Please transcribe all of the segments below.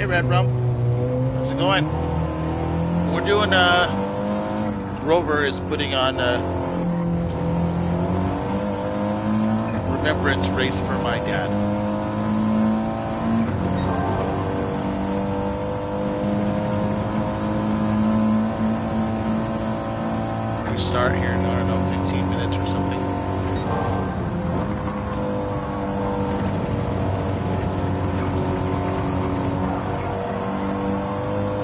Hey, Red Rum. How's it going? We're doing, Rover is putting on a remembrance race for my dad. We start here in, I don't know, 15 minutes or something.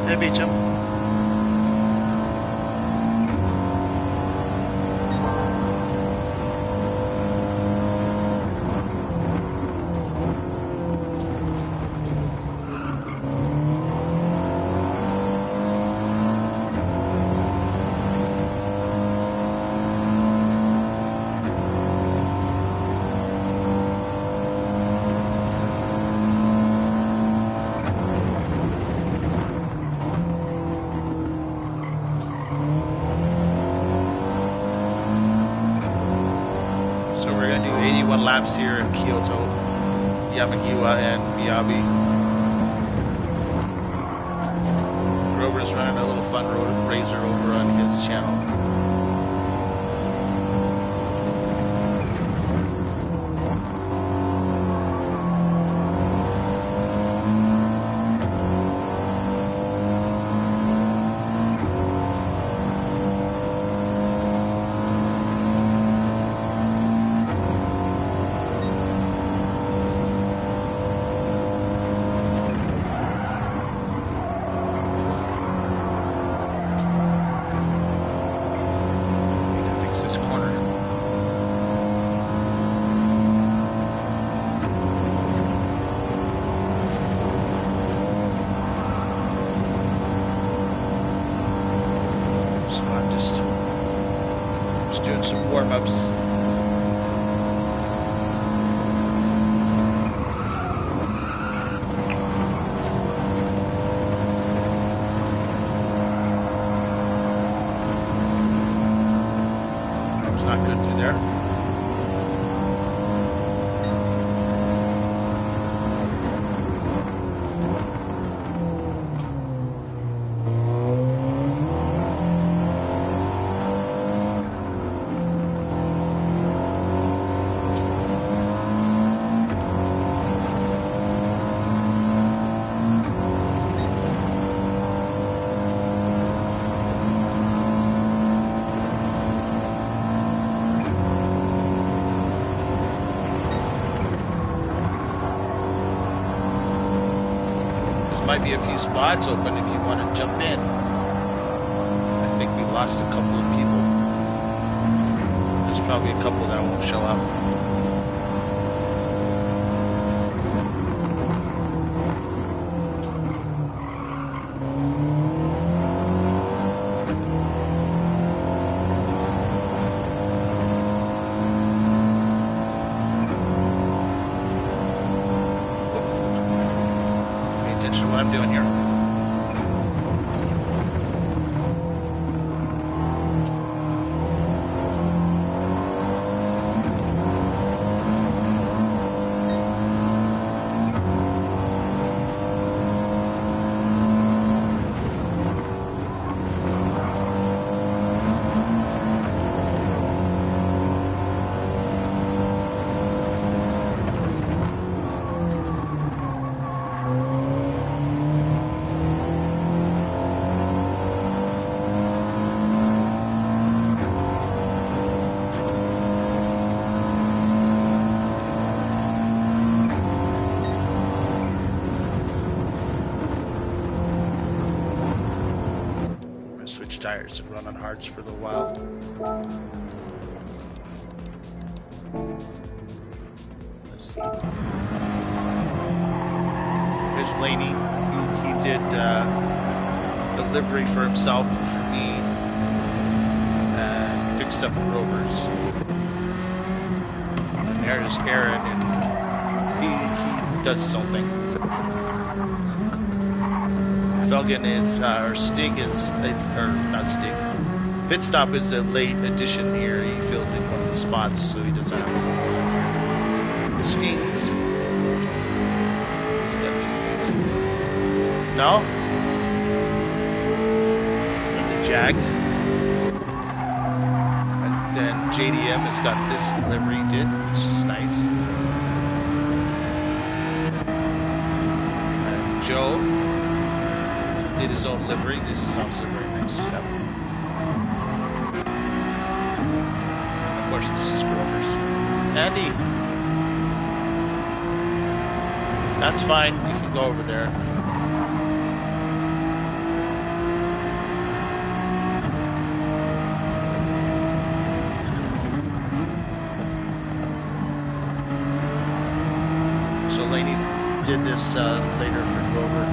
Hey, Beecham. Laps here in Kyoto, Yamagiwa, and Miyabi. Grover's running a little fun road racer over on his channel. Doing some warm-ups. It's not good through there. Might be a few spots open if you want to jump in. I think we lost a couple of people. There's probably a couple that won't show up. What I'm doing here. Tires and run on hards for a little while. Let's see. Here's Laney. He did the livery for himself and for me, and fixed up Rovers. And there's Aaron, and he does his own thing. Felgen is, or Stig is, or not Stig. Pit Stop is a late addition here. He filled in one of the spots, so he doesn't have Stings. No? And the Jag. And then JDM has got this livery he did, which is nice. And Joe did his own livery. This is also very nice. Yep. Of course, this is Grover's. Andy. That's fine. You can go over there. So Laney did this later for Grover.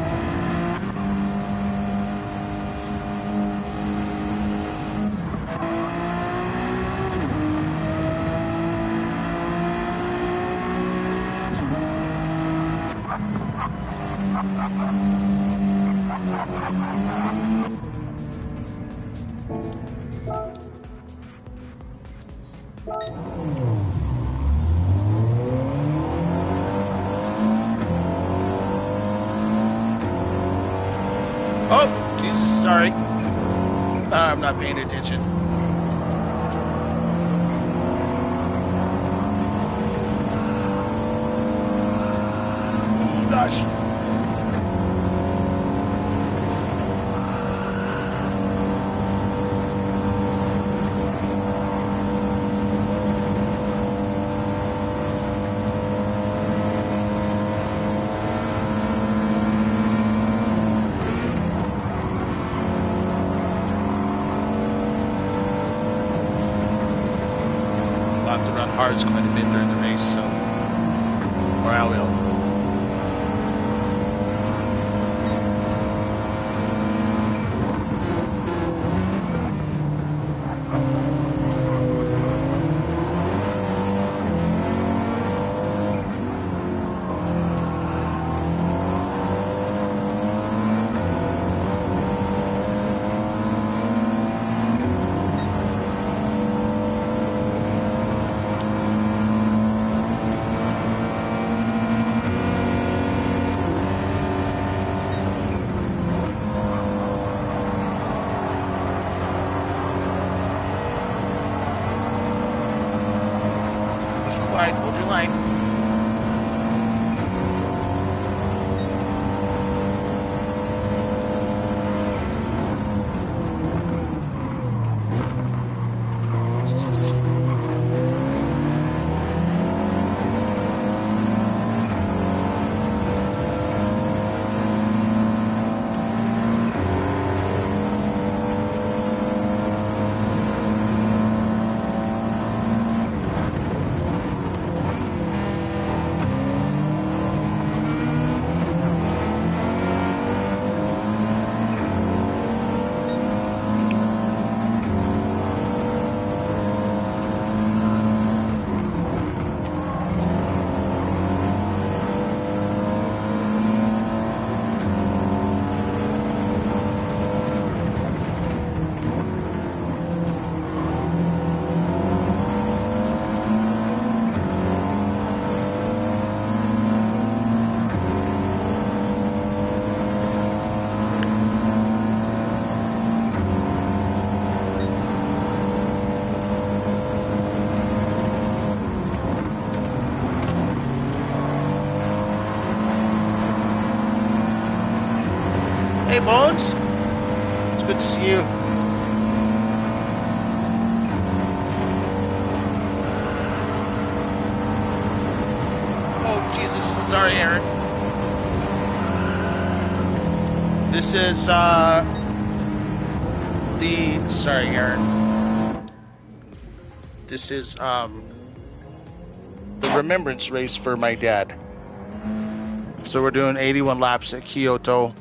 Oh, Jesus, sorry. I'm not paying attention. Oh, gosh. I'll have to run hards quite a bit during the race, so, or I will. Wide, hold your line. Jesus. Hey, Bones. It's good to see you. Oh, Jesus. Sorry, Aaron. This is, sorry, Aaron. This is, the remembrance race for my dad. So we're doing 81 laps at Kyoto.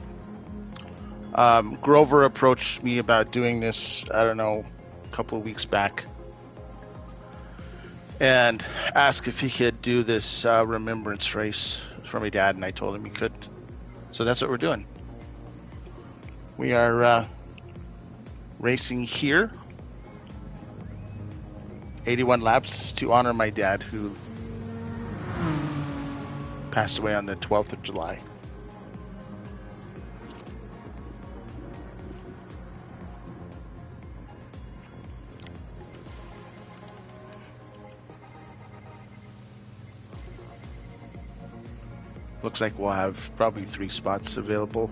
Grover approached me about doing this, I don't know, a couple of weeks back, and asked if he could do this remembrance race for my dad, and I told him he could. So that's what we're doing. We are racing here, 81 laps to honor my dad, who passed away on the 12th of July. Looks like we'll have probably 3 spots available.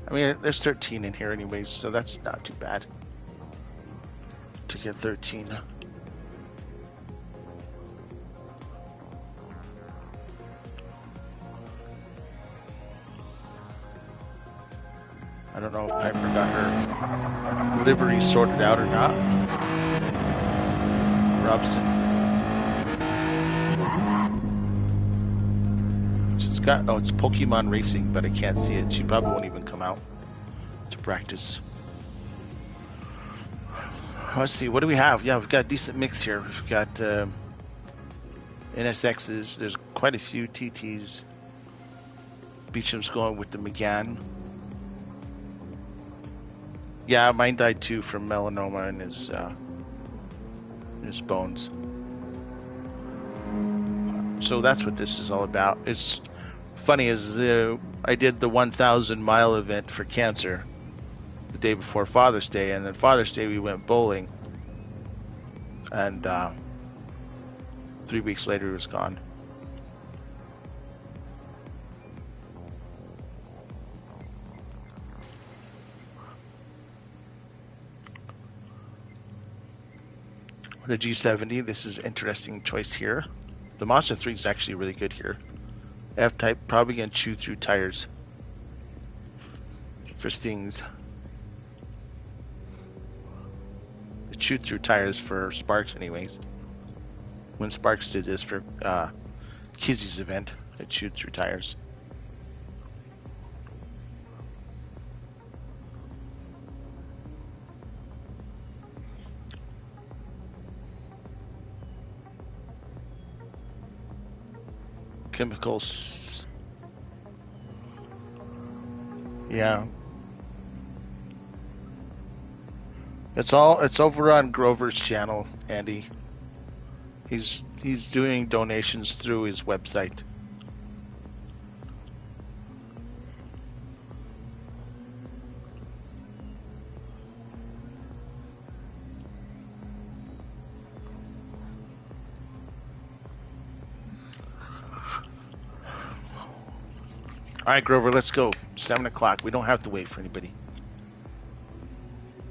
I mean, there's 13 in here anyways, so that's not too bad to get 13. I don't know if Piper got her livery sorted out or not. Robson. She's got, oh, it's Pokemon Racing, but I can't see it. She probably won't even come out to practice. Let's see, what do we have? Yeah, we've got a decent mix here. We've got NSXs. There's quite a few TTs. Beecham's going with the McGann. Yeah, mine died too from melanoma in his bones. So that's what this is all about. It's funny as I did the 1,000 mile event for cancer the day before Father's Day, and then Father's Day we went bowling, and 3 weeks later he was gone. The G70, this is an interesting choice here. The Mazda 3 is actually really good here. F-Type, probably going to chew through tires for Stings. It chewed through tires for Sparks anyways. When Sparks did this for Kizzy's event, it chewed through tires. Chemicals. Yeah. It's over on Grover's channel, Andy. He's doing donations through his website. All right, Grover, let's go. 7 o'clock. We don't have to wait for anybody.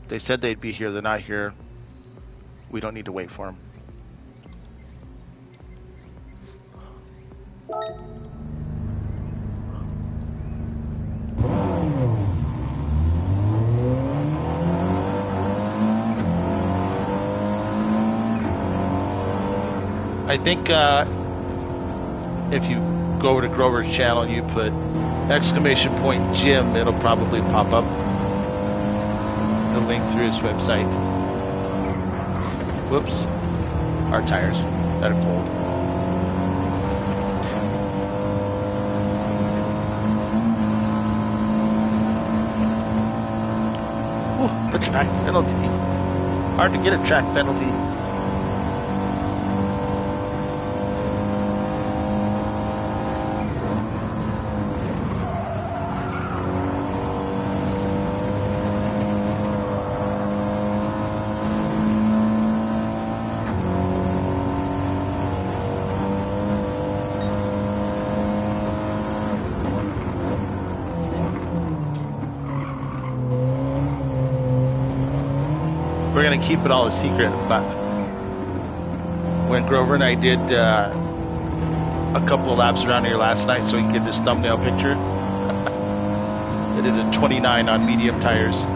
They said they'd be here. They're not here. We don't need to wait for them. I think if you go over to Grover's channel and you put !Gym, it'll probably pop up the link through his website. Whoops. Our tires that are cold. Ooh, a track penalty. Hard to get a track penalty. We're going to keep it all a secret, but when Grover and I did a couple of laps around here last night so he could get this thumbnail picture, I did a 29 on medium tires.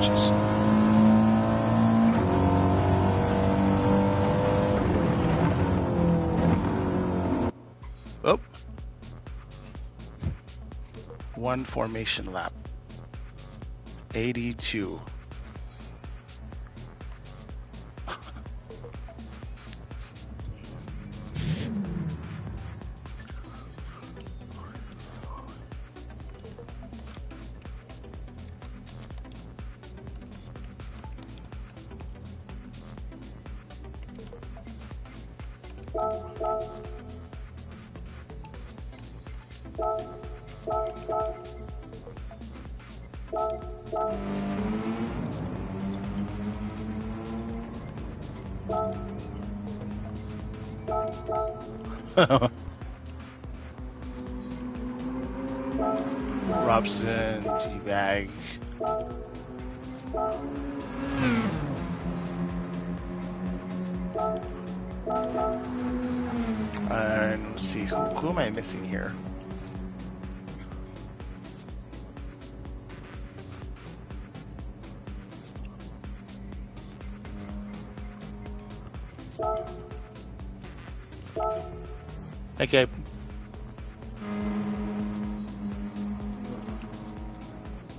inches. Oh. One formation lap. 82. Robson, T-Bag. And let's see, who am I missing here? Okay.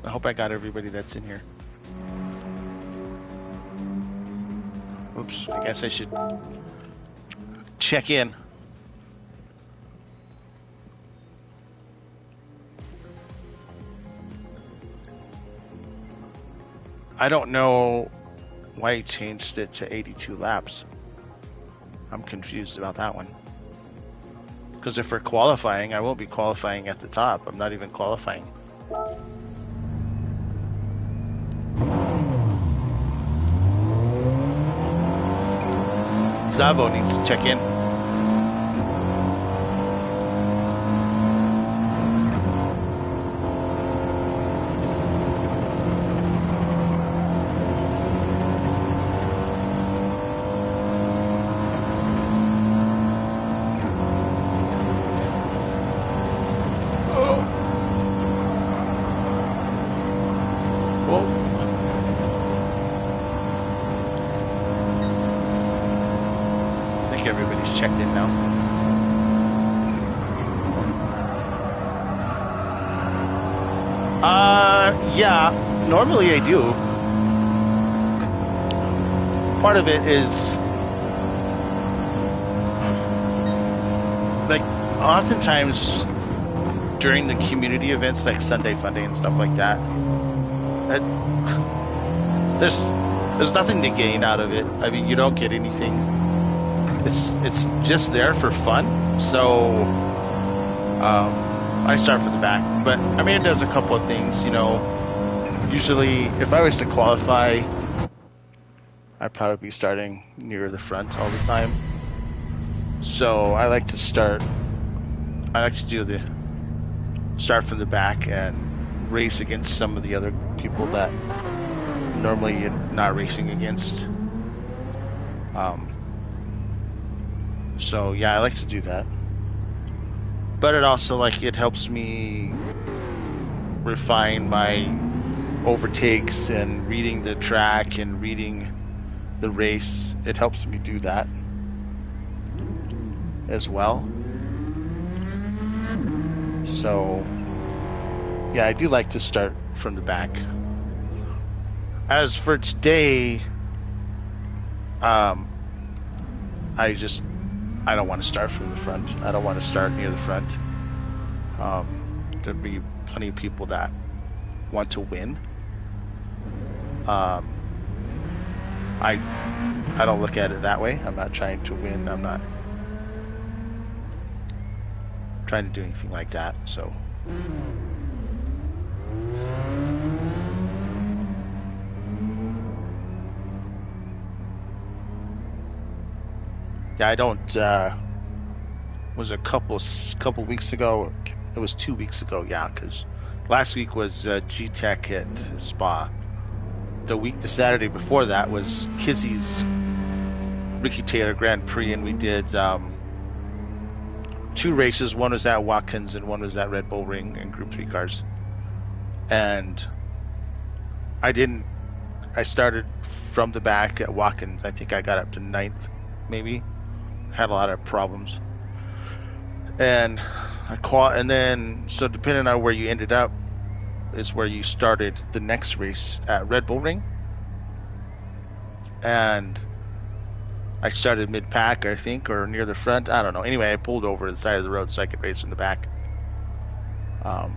I hope I got everybody that's in here. Oops, I guess I should check in. I don't know why he changed it to 82 laps. I'm confused about that one. Because if we're qualifying, I won't be qualifying at the top. I'm not even qualifying. Zavo needs to check in. Everybody's checked in now. Yeah, normally I do. Part of it is like oftentimes during the community events like Sunday Funday and stuff like that, there's nothing to gain out of it. I mean, you don't get anything. It's just there for fun, so I start from the back. But I mean, it does a couple of things, you know. Usually, if I was to qualify, I'd probably be starting near the front all the time. So I like to do the start from the back and race against some of the other people that normally you're not racing against. So yeah, I like to do that. But it also it helps me refine my overtakes and reading the track and reading the race. It helps me do that as well. So yeah, I do like to start from the back. As for today, I don't want to start from the front. I don't want to start near the front. There'll be plenty of people that want to win. I don't look at it that way. I'm not trying to win. I'm not trying to do anything like that. So yeah, I don't. Was a couple weeks ago. It was 2 weeks ago. Yeah, because last week was G-Tech at Spa. The Saturday before that was Kizzy's Ricky Taylor Grand Prix, and we did 2 races. One was at Watkins and one was at Red Bull Ring in Group 3 cars. And I didn't I started from the back at Watkins. I think I got up to 9th, maybe. Had a lot of problems. And and then, so depending on where you ended up is where you started the next race at Red Bull Ring. And I started mid-pack, I think, or near the front. I don't know. Anyway, I pulled over to the side of the road so I could race in the back. I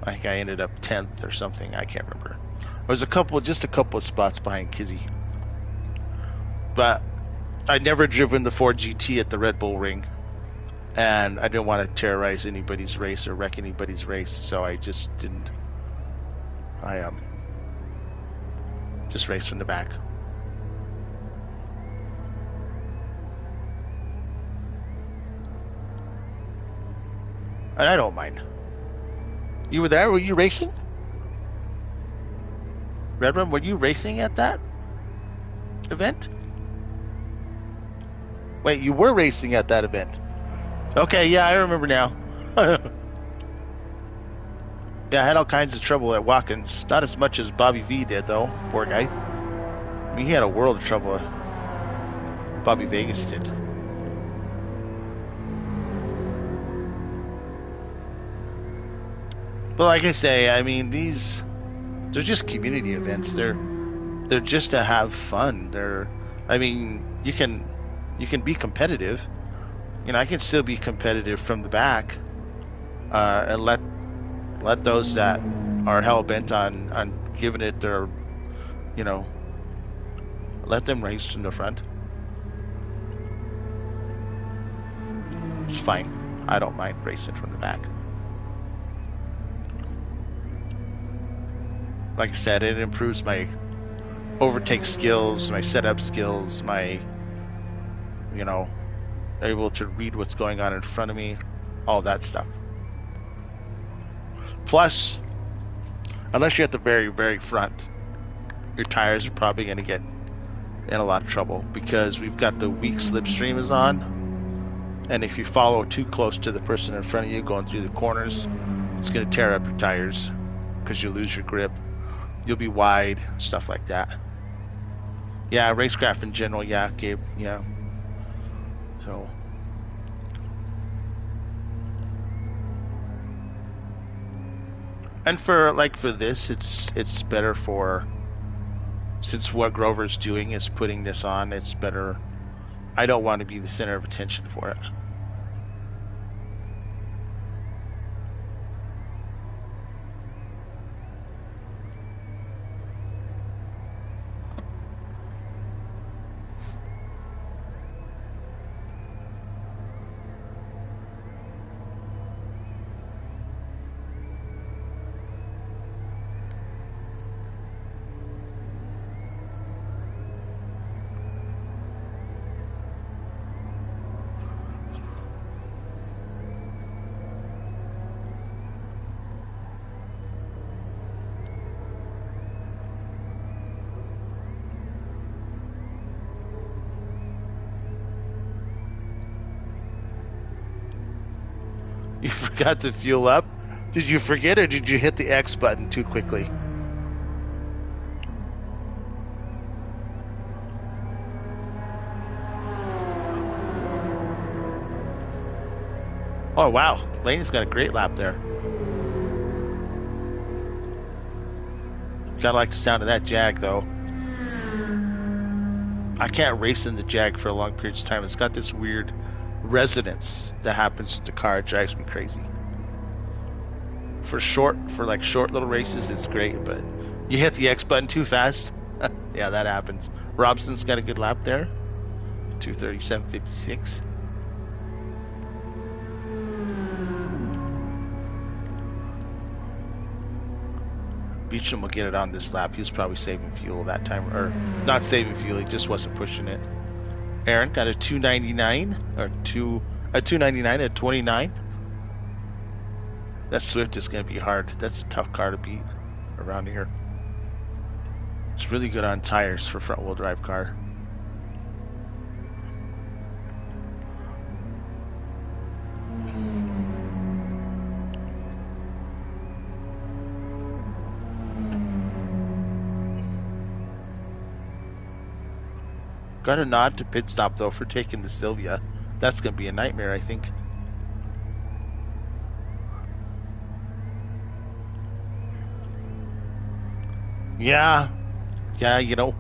think I ended up 10th or something. I can't remember. There was just a couple of spots behind Kizzy. But I'd never driven the Ford GT at the Red Bull Ring, and I didn't want to terrorize anybody's race or wreck anybody's race, so I just didn't. I just raced from the back. And I don't mind. You were there? Were you racing? Redrum, were you racing at that event? Wait, you were racing at that event. Okay, yeah, I remember now. Yeah, I had all kinds of trouble at Watkins. Not as much as Bobby V did, though. Poor guy. I mean, he had a world of trouble. Bobby Vegas did. But like I say, I mean, they're just community events. They're just to have fun. I mean, you can be competitive. You know, I can still be competitive from the back, and let those that are hell bent on giving it their, you know, let them race from the front. It's fine. I don't mind racing from the back. Like I said, it improves my overtake skills, my setup skills, my, you know, able to read what's going on in front of me, all that stuff. Plus, unless you're at the very, very front, your tires are probably going to get in a lot of trouble because we've got the weak slipstream is on, and if you follow too close to the person in front of you going through the corners, it's going to tear up your tires because you lose your grip. You'll be wide, stuff like that. Yeah, racecraft in general, yeah, Gabe, yeah. So, and for this, it's better for, since what Grover's doing is putting this on, it's better. I don't want to be the center of attention for it. You forgot to fuel up? Did you forget, or did you hit the X button too quickly? Oh, wow. Laney's got a great lap there. Gotta like the sound of that Jag, though. I can't race in the Jag for a long period of time. It's got this weird resonance that happens to the car. It drives me crazy. For short little races, it's great, but you hit the X button too fast. Yeah, that happens. Robson's got a good lap there. 2:37.56. Beecham will get it on this lap. He was probably saving fuel that time, or not saving fuel. He just wasn't pushing it. Aaron got a 299 or a 299 at 29. That Swift is going to be hard. That's a tough car to beat around here. It's really good on tires for front-wheel drive car. Got a nod to pit stop though for taking the Sylvia. That's gonna be a nightmare, I think. Yeah, yeah. You know,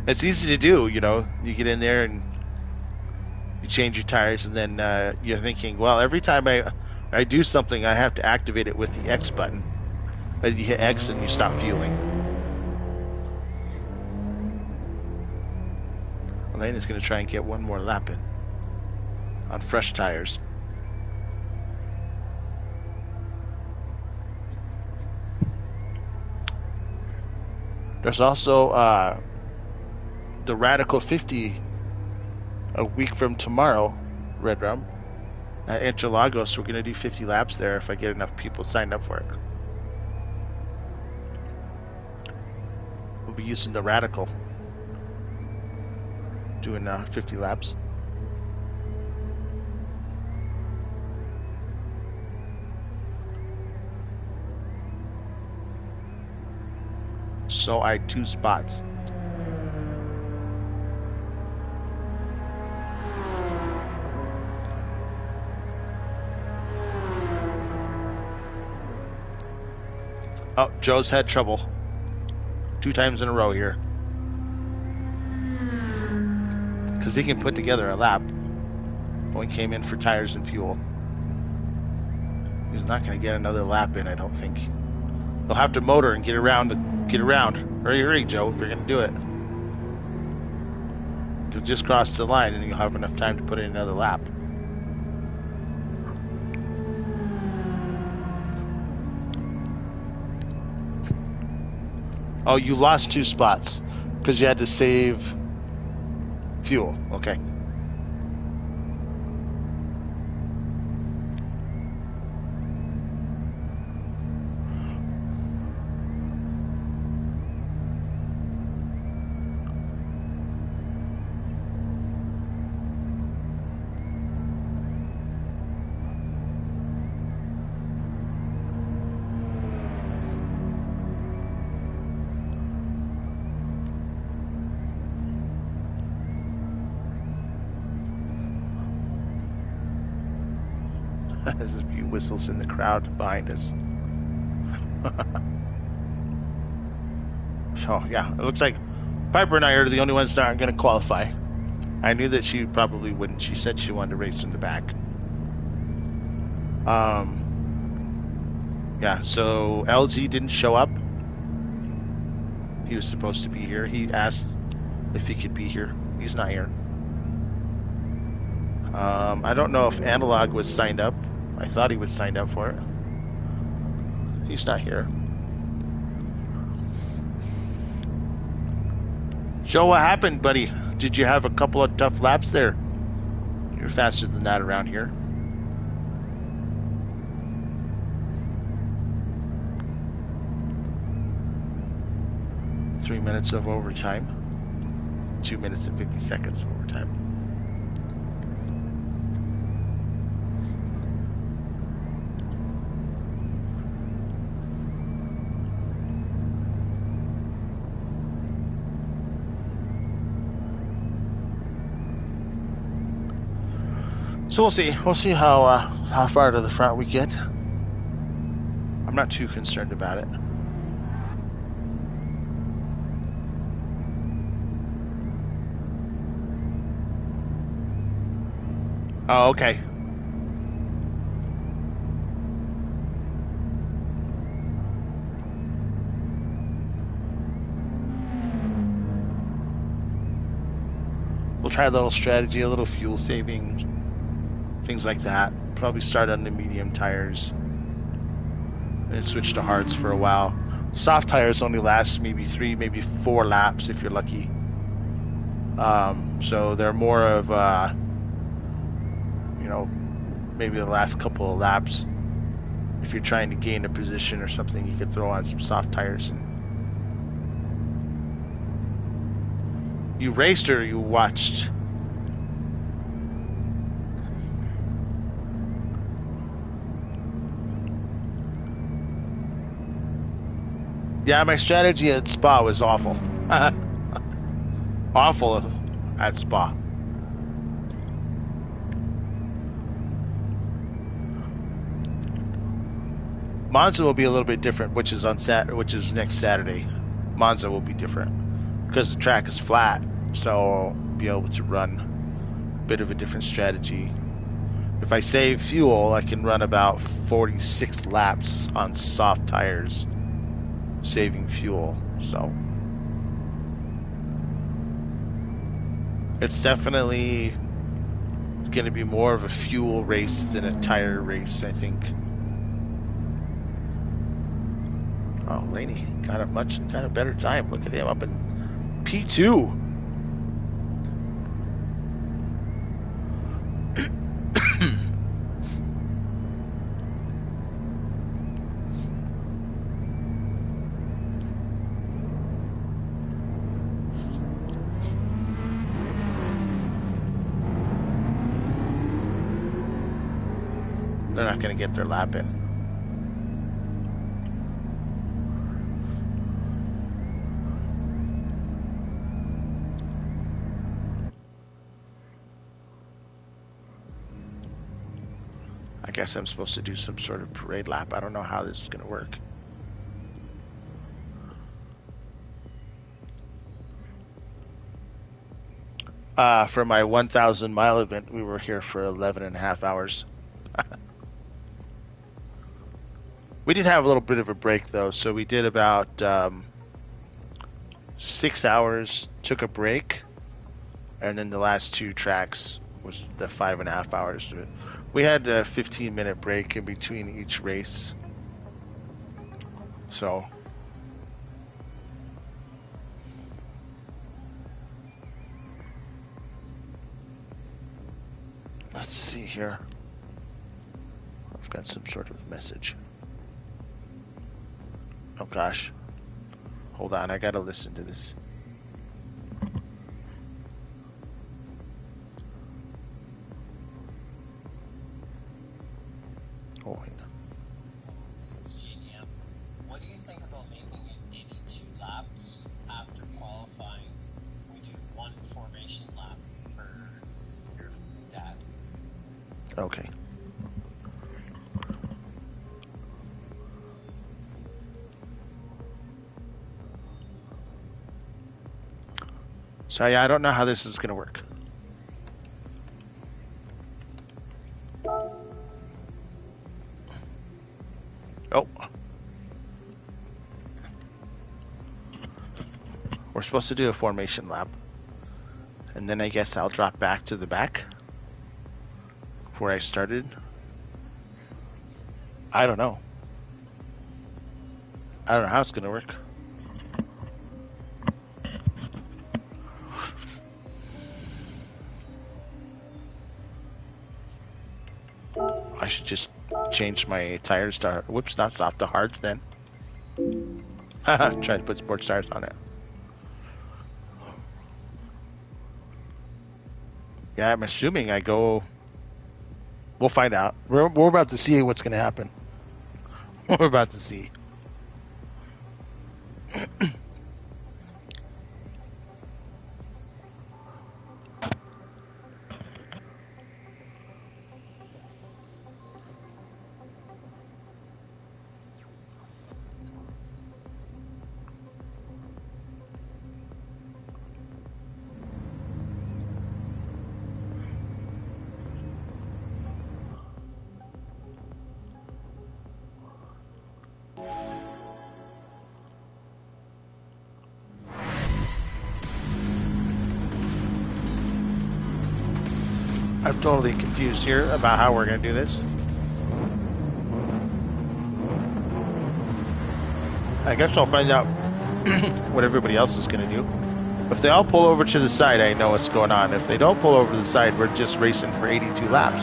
it's easy to do. You know, you get in there and you change your tires, and then you're thinking, well, every time I do something, I have to activate it with the X button. But you hit X and you stop fueling. Elaine is going to try and get one more lap in on fresh tires. There's also the Radical 50 a week from tomorrow, Red Rum. At Interlagos, we're going to do 50 laps there if I get enough people signed up for it. We'll be using the Radical, doing 50 laps. So I had 2 spots. Oh, Joe's had trouble 2 times in a row here. Because he can put together a lap. Only came in for tires and fuel. He's not going to get another lap in, I don't think. He'll have to motor and get around. Hurry, Joe, if you're going to do it. You'll just cross the line and you'll have enough time to put in another lap. Oh, you lost 2 spots because you had to save fuel. Okay. There's a few whistles in the crowd behind us. So, yeah, it looks like Piper and I are the only ones that aren't going to qualify. I knew that she probably wouldn't. She said she wanted to race in the back. Yeah, so LG didn't show up. He was supposed to be here. He asked if he could be here. He's not here. I don't know if Analog was signed up. I thought he was signed up for it. He's not here. Joe, what happened, buddy? Did you have a couple of tough laps there? You're faster than that around here. Three minutes of overtime. 2 minutes and 50 seconds of overtime. So we'll see. We'll see how far to the front we get. I'm not too concerned about it. Oh, okay. We'll try a little strategy, a little fuel saving, things like that. Probably start on the medium tires and switch to hards for a while. Soft tires only last maybe 3, maybe 4 laps if you're lucky. So they're more of, maybe the last couple of laps. If you're trying to gain a position or something, you could throw on some soft tires. And you raced or you watched? Yeah, my strategy at Spa was awful. awful at Spa. Monza will be a little bit different, which is next Saturday. Monza will be different because the track is flat, so I'll be able to run a bit of a different strategy. If I save fuel, I can run about 46 laps on soft tires, saving fuel. So it's definitely going to be more of a fuel race than a tire race, I think. Oh, Laney got a better time. Look at him up in P2. They're not going to get their lap in. I guess I'm supposed to do some sort of parade lap. I don't know how this is going to work. For my 1,000 mile event, we were here for 11 and a half hours. We did have a little bit of a break though, so we did about 6 hours, took a break, and then the last two tracks was the 5.5 hours. We had a 15-minute break in between each race. So let's see here. I've got some sort of message. Oh gosh. Hold on, I gotta listen to this. Oh, this is GDM. What do you think about making it 82 laps after qualifying? We do one formation lap for your dad. Okay. So yeah, I don't know how this is gonna work. Oh. We're supposed to do a formation lap. And then I guess I'll drop back to the back where I started. I don't know. I don't know how it's gonna work. I should just change my tires to, whoops, not soft, to hards then. Haha, try to put sports tires on it. Yeah, I'm assuming I go, we'll find out. We're about to see what's going to happen. We're about to see. I'm totally confused here about how we're going to do this. I guess I'll find out what everybody else is going to do. If they all pull over to the side, I know what's going on. If they don't pull over to the side, we're just racing for 82 laps.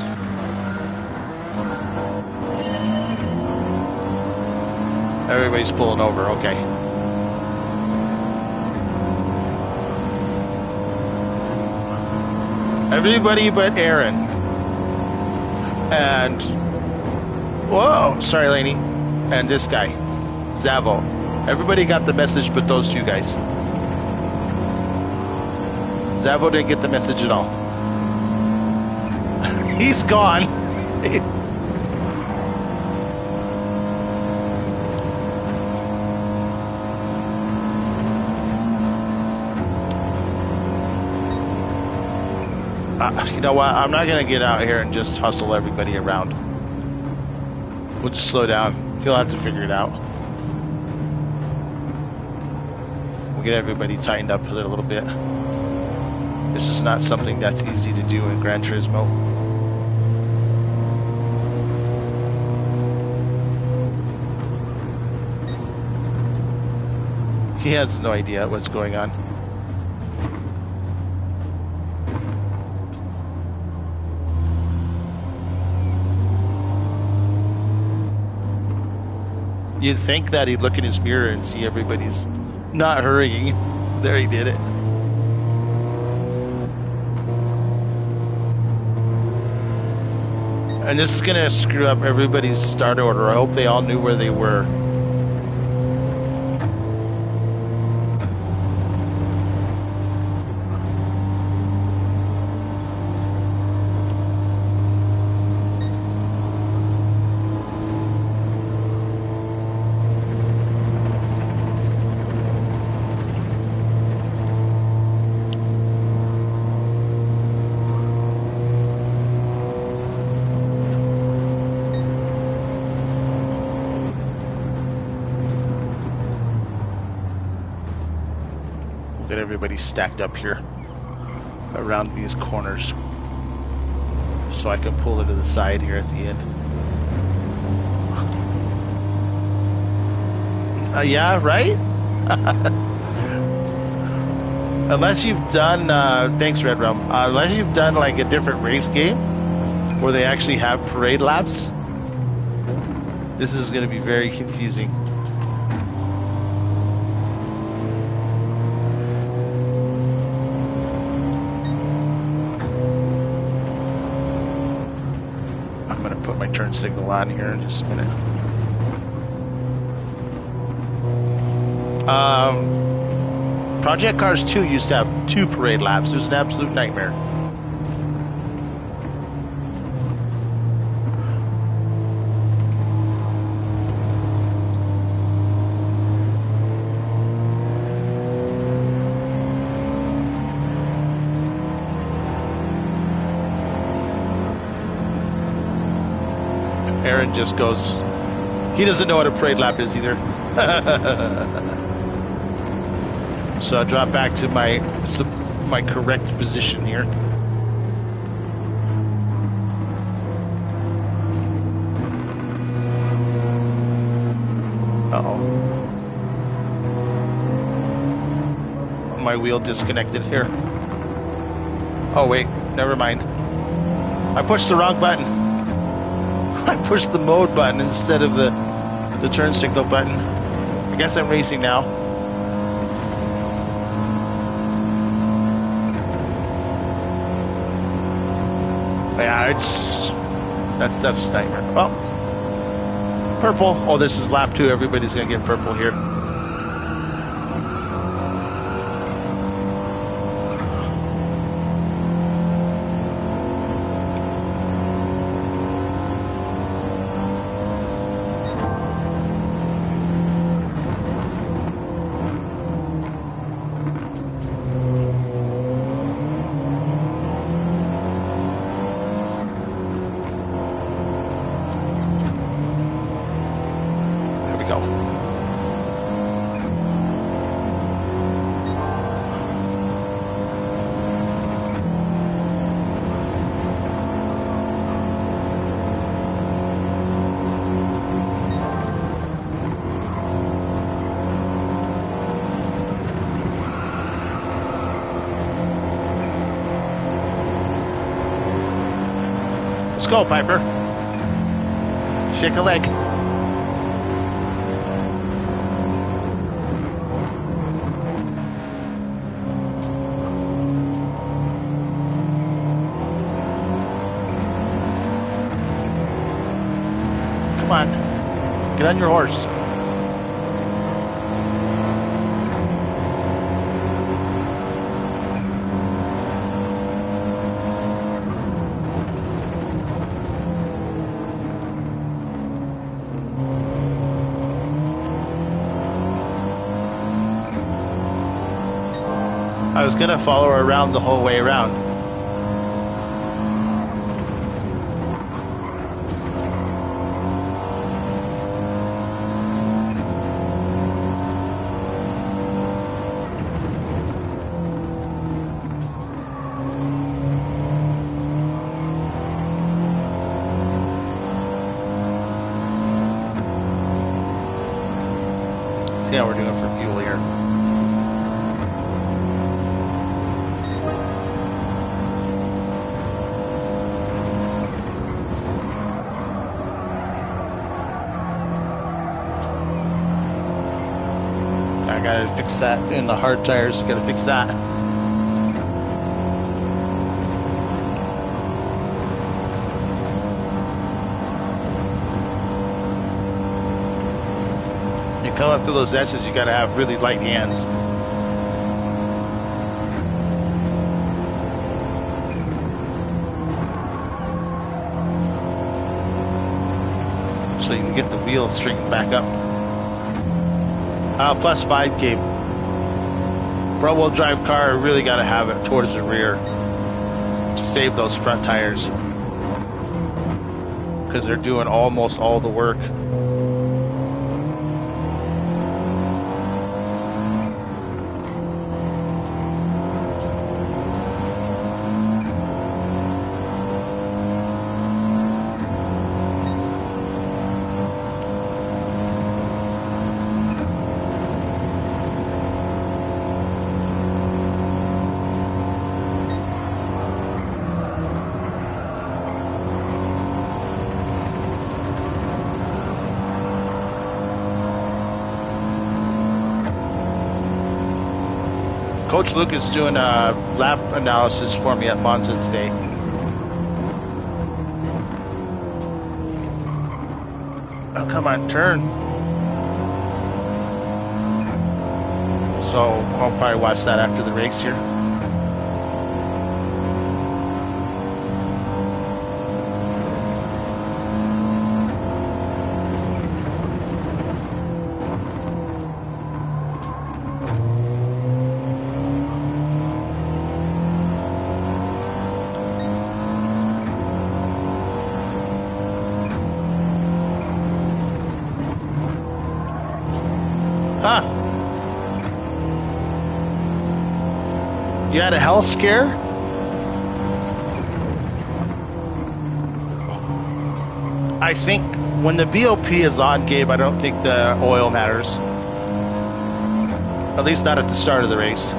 Everybody's pulling over, okay. Everybody but Aaron. And, whoa, sorry, Laney. And this guy, Zavo. Everybody got the message but those two guys. Zabo didn't get the message at all. He's gone. You know what? I'm not going to get out here and just hustle everybody around. We'll just slow down. He'll have to figure it out. We'll get everybody tightened up a little bit. This is not something that's easy to do in Gran Turismo. He has no idea what's going on. You'd think that he'd look in his mirror and see everybody's not hurrying. There, he did it. And this is going to screw up everybody's start order. I hope they all knew where they were. Get everybody stacked up here around these corners so I can pull it to the side here at the end. Yeah, right? Unless you've done, thanks Red Rum, unless you've done like a different race game where they actually have parade laps, this is going to be very confusing. Turn signal on here in just a minute. Project Cars 2 used to have 2 parade laps. It was an absolute nightmare. Aaron just goes, he doesn't know what a parade lap is either. So I drop back to my correct position here. Uh-oh. My wheel disconnected here. Oh wait, never mind. I pushed the wrong button. I pushed the mode button instead of the turn signal button. I guess I'm racing now. Yeah, that stuff's a nightmare. Well, purple. Oh, this is lap 2. Everybody's gonna get purple here. Let's go, Piper. Shake a leg. Come on. Get on your horse. I was gonna follow her around the whole way around. See how we're doing for fuel here. I gotta fix that in the hard tires. Gotta fix that. You come up to those S's, you gotta have really light hands. So you can get the wheels straightened back up. Plus 5K. Front-wheel drive car, really got to have it towards the rear. Save those front tires. Because they're doing almost all the work. Coach Luke is doing a lap analysis for me at Monza today. Oh, come on, turn. So I'll probably watch that after the race here. Huh. You had a health scare? I think when the BOP is on, Gabe, I don't think the oil matters. At least not at the start of the race.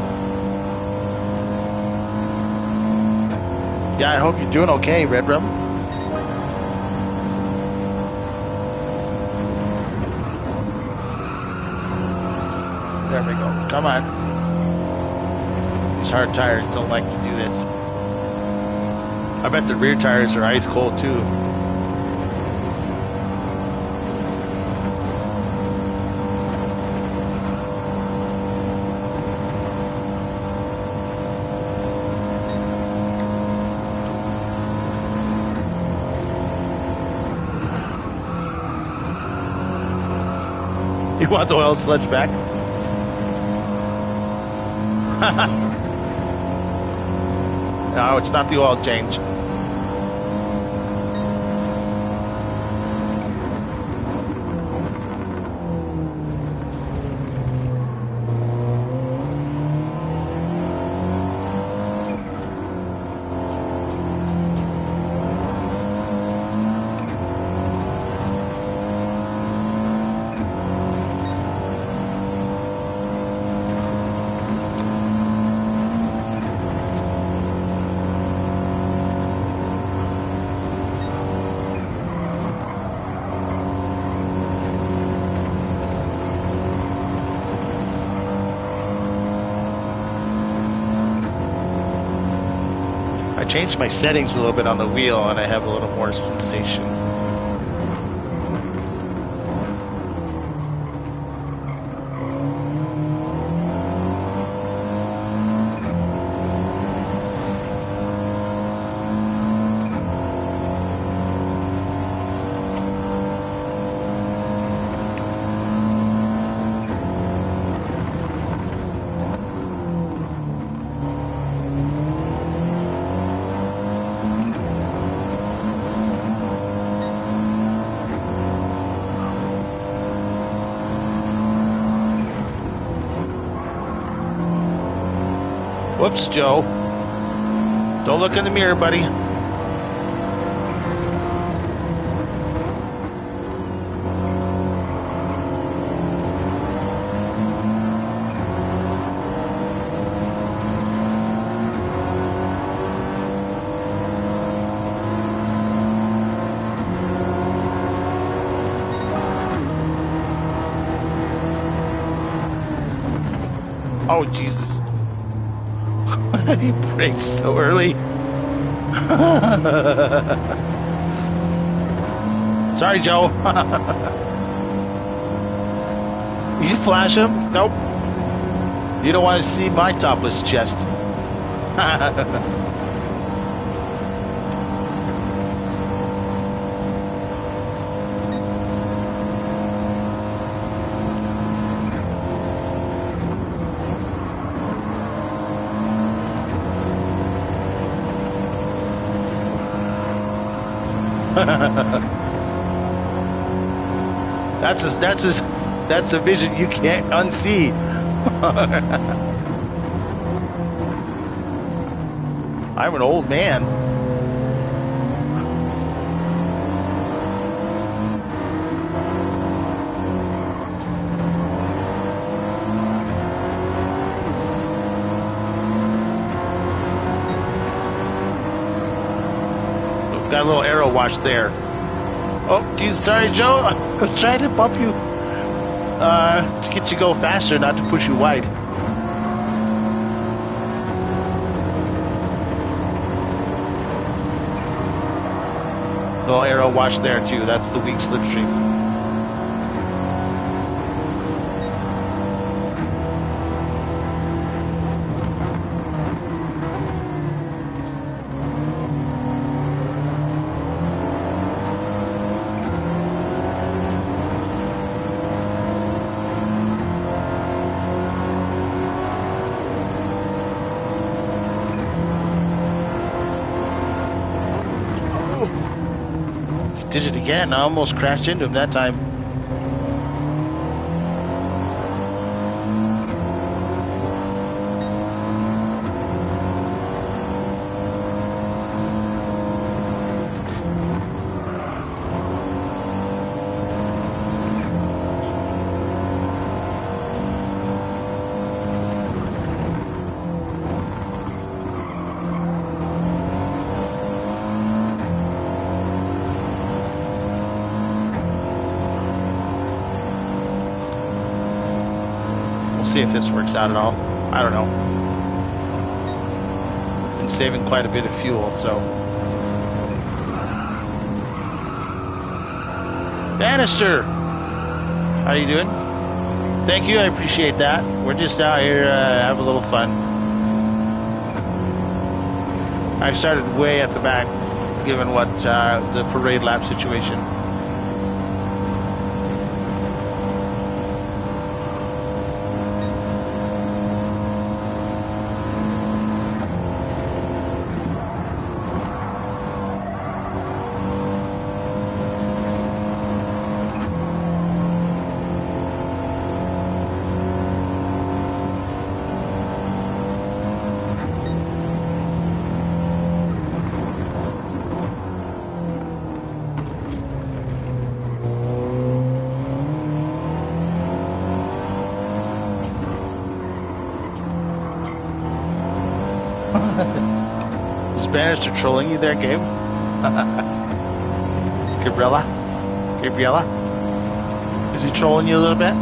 Yeah, I hope you're doing okay, Red Rum. There we go. Come on. These hard tires don't like to do this. I bet the rear tires are ice cold too. You want the oil sludge back? No, it's not the oil change. I changed my settings a little bit on the wheel and I have a little more sensation. Whoops, Joe. Don't look in the mirror, buddy. Oh, Jesus. He brakes so early. Sorry, Joe. You flash him? Nope. You don't want to see my topless chest. That's a vision you can't unsee. I'm an old man. Got a little arrow watch there. Oh, geez, sorry, Joe. I was trying to bump you to get you go faster, not to push you wide. Little arrow watch there too. That's the weak slipstream. Did it again. I almost crashed into him that time. See if this works out at all. I don't know. Been saving quite a bit of fuel, so. Bannister! How you doing? Thank you, I appreciate that. We're just out here have a little fun. I started way at the back, given what the parade lap situation. Is Bannister trolling you there, Gabe? Gabriella? Is he trolling you a little bit?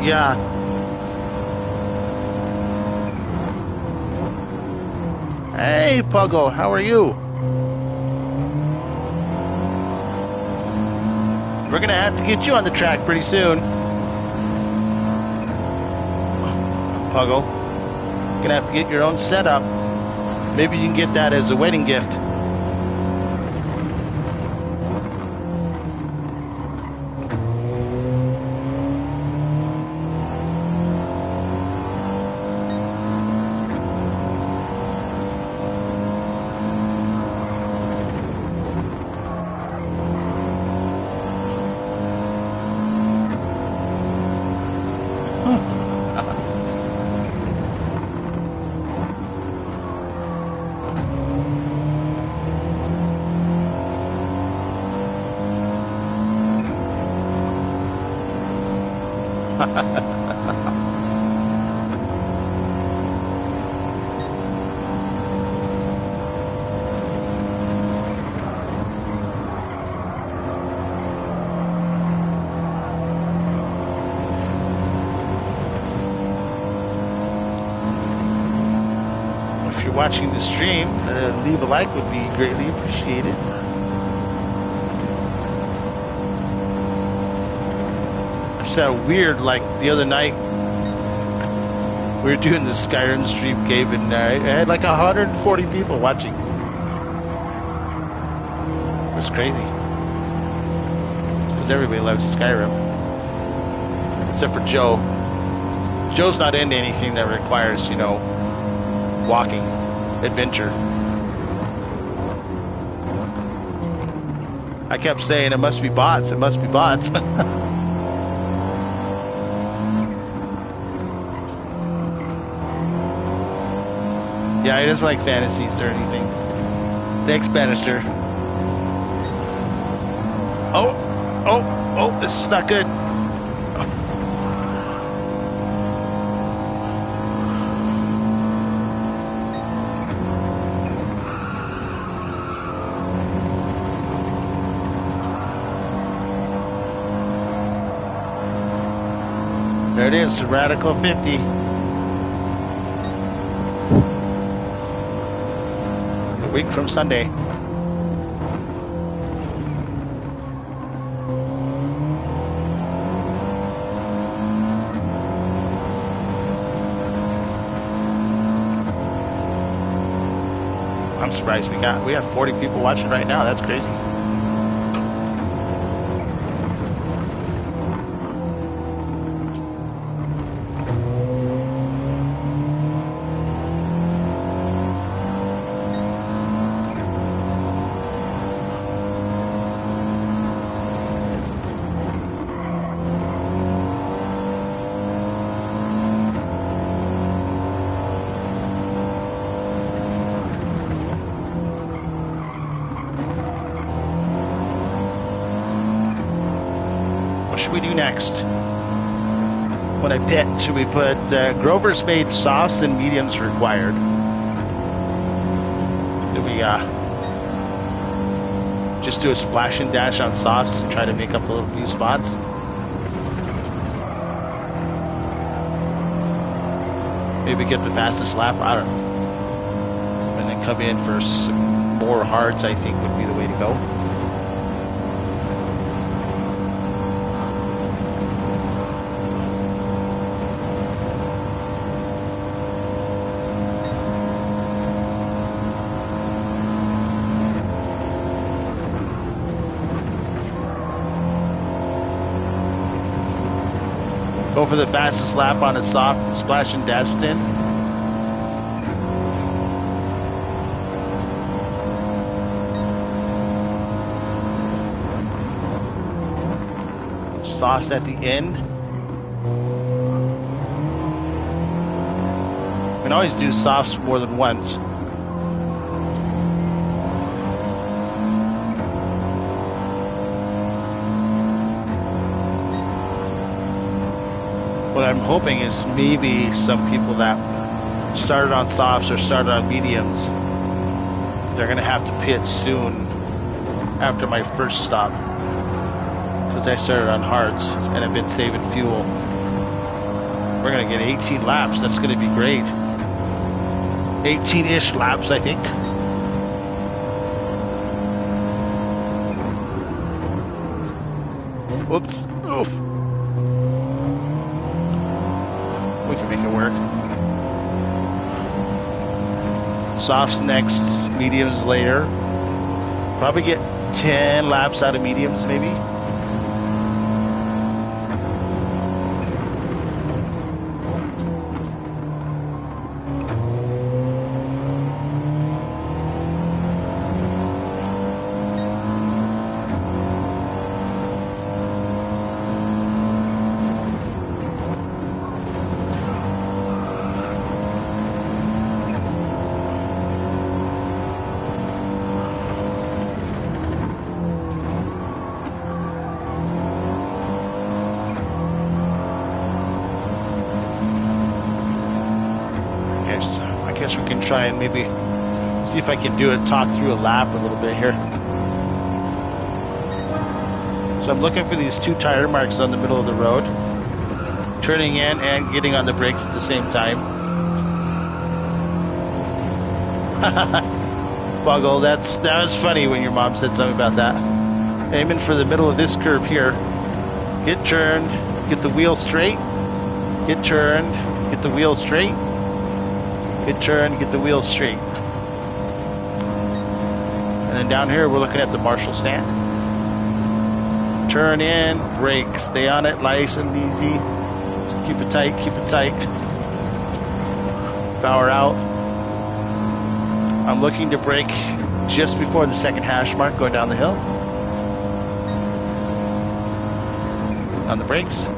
Yeah. Hey, Puggle, how are you? We're going to have to get you on the track pretty soon. Puggle, you're going to have to get your own setup. Maybe you can get that as a wedding gift. If you're watching the stream, leave a like would be greatly appreciated. It's weird, like the other night, we were doing the Skyrim stream, Gabe, and I had like 140 people watching. It was crazy. Because everybody loves Skyrim. Except for Joe. Joe's not into anything that requires, you know, walking, adventure. I kept saying, it must be bots, it must be bots. Yeah, he doesn't like fantasies or anything. Thanks, Bannister. Oh, this is not good. There it is, Radical 50. A week from Sunday. I'm surprised we have 40 people watching right now. That's crazy. Next, when I pit, should we put Grover's made softs and mediums required? Do we just do a splash and dash on softs and try to make up a few spots? Maybe get the fastest lap, I don't know, and then come in for some more hards. I think would be the way to go. Go for the fastest lap on a soft splash and dash stint. Softs at the end. You can always do softs more than once. What I'm hoping is maybe some people that started on softs or started on mediums, they're going to have to pit soon after my first stop, because I started on hards and I've been saving fuel. We're going to get 18 laps. That's going to be great. 18-ish laps, I think. Whoops. Oof. We can make it work. Softs next, mediums later. Probably get 10 laps out of mediums, maybe. guess we can try and maybe see if I can do it, talk through a lap a little bit here. So I'm looking for these 2 tire marks on the middle of the road, turning in and getting on the brakes at the same time. Buggle, that was funny when your mom said something about that. Aiming for the middle of this curve here. Get turned, get the wheel straight, get turned, get the wheel straight, get turned, get the wheel straight. And then down here we're looking at the Marshall stand. Turn in, brake, stay on it, nice and easy. Keep it tight, keep it tight. Power out. I'm looking to brake just before the second hash mark going down the hill. On the brakes.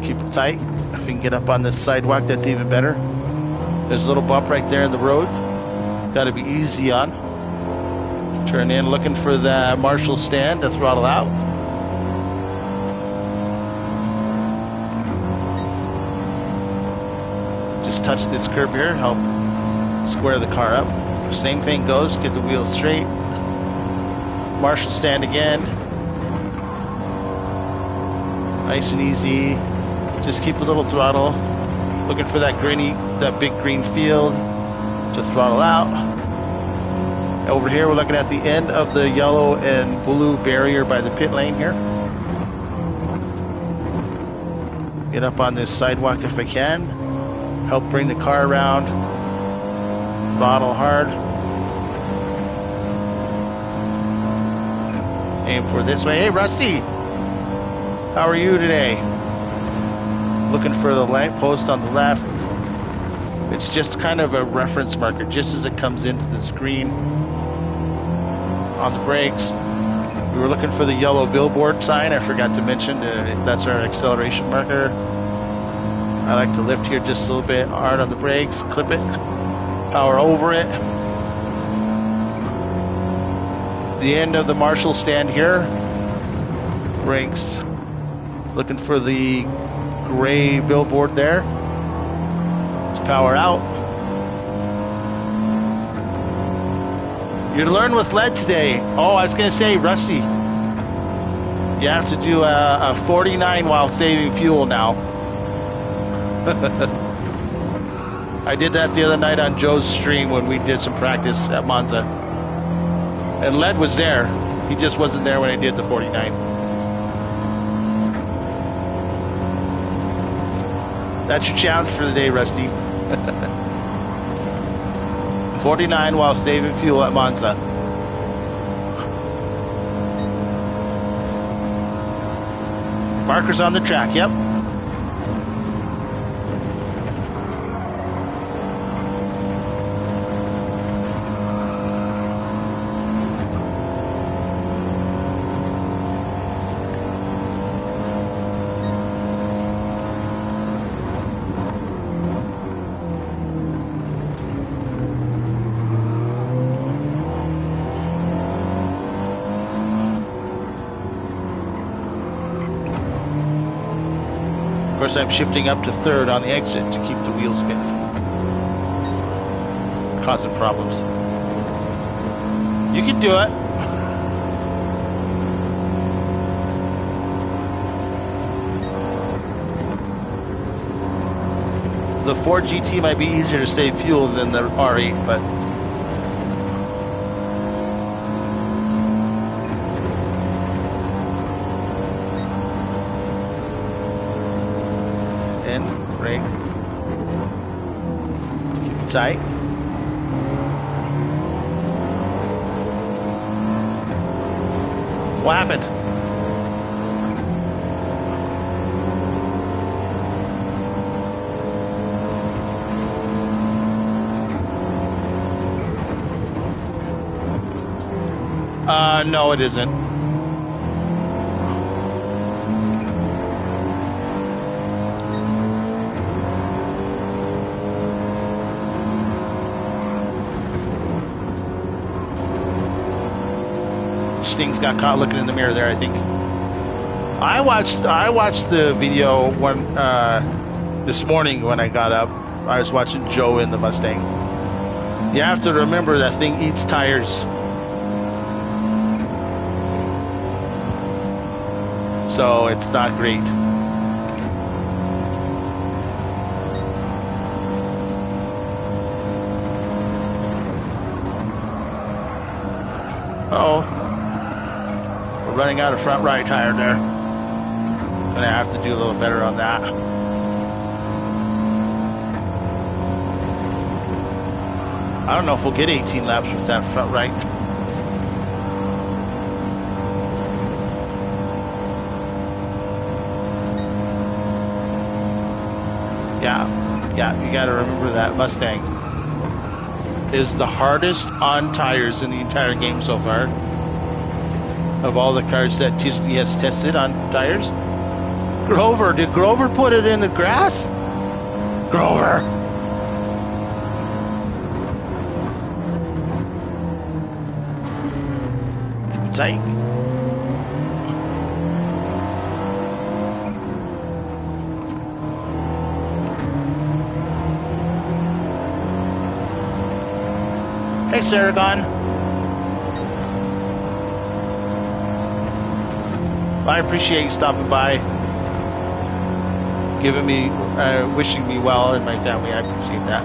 Keep it tight. If we can get up on this sidewalk, that's even better. There's a little bump right there in the road. Got to be easy on. Turn in, looking for the Marshall stand to throttle out. Just touch this curb here, help square the car up. Same thing goes, get the wheels straight. Marshall stand again. Nice and easy. Just keep a little throttle. Looking for that big green field to throttle out. Over here, we're looking at the end of the yellow and blue barrier by the pit lane here. Get up on this sidewalk if I can. Help bring the car around. Throttle hard. Aim for this way. Hey, Rusty! How are you today? Looking for the light post on the left. It's just kind of a reference marker, just as it comes into the screen. On the brakes, we were looking for the yellow billboard sign. I forgot to mention that's our acceleration marker. I like to lift here just a little bit, hard on the brakes, clip it, power over it. The end of the Marshall stand here. Brakes. Looking for the gray billboard there. Let's power out. You're to learn with lead today. Oh, I was going to say, Rusty, you have to do a 49 while saving fuel now. I did that the other night on Joe's stream when we did some practice at Monza. And lead was there. He just wasn't there when I did the 49. That's your challenge for the day, Rusty. 49 while saving fuel at Monza. Markers on the track, yep. Of course, I'm shifting up to third on the exit to keep the wheel spin from causing problems. You can do it. The Ford GT might be easier to save fuel than the R8, but brake. Keep it tight. What happened? No, it isn't. Things got caught looking in the mirror there, I think. I watched the video this morning when I got up. I was watching Joe in the Mustang. You have to remember that thing eats tires. So it's not great. Uh-oh. We're running out of front right tire there. Gonna have to do a little better on that. I don't know if we'll get 18 laps with that front right. Yeah, you gotta remember that Mustang is the hardest on tires in the entire game so far. Of all the cars that Disney has tested on tires. Grover, did Grover put it in the grass? Grover! Keep it tight. Thanks, Aragon. I appreciate you stopping by, giving me, wishing me well and my family. I appreciate that.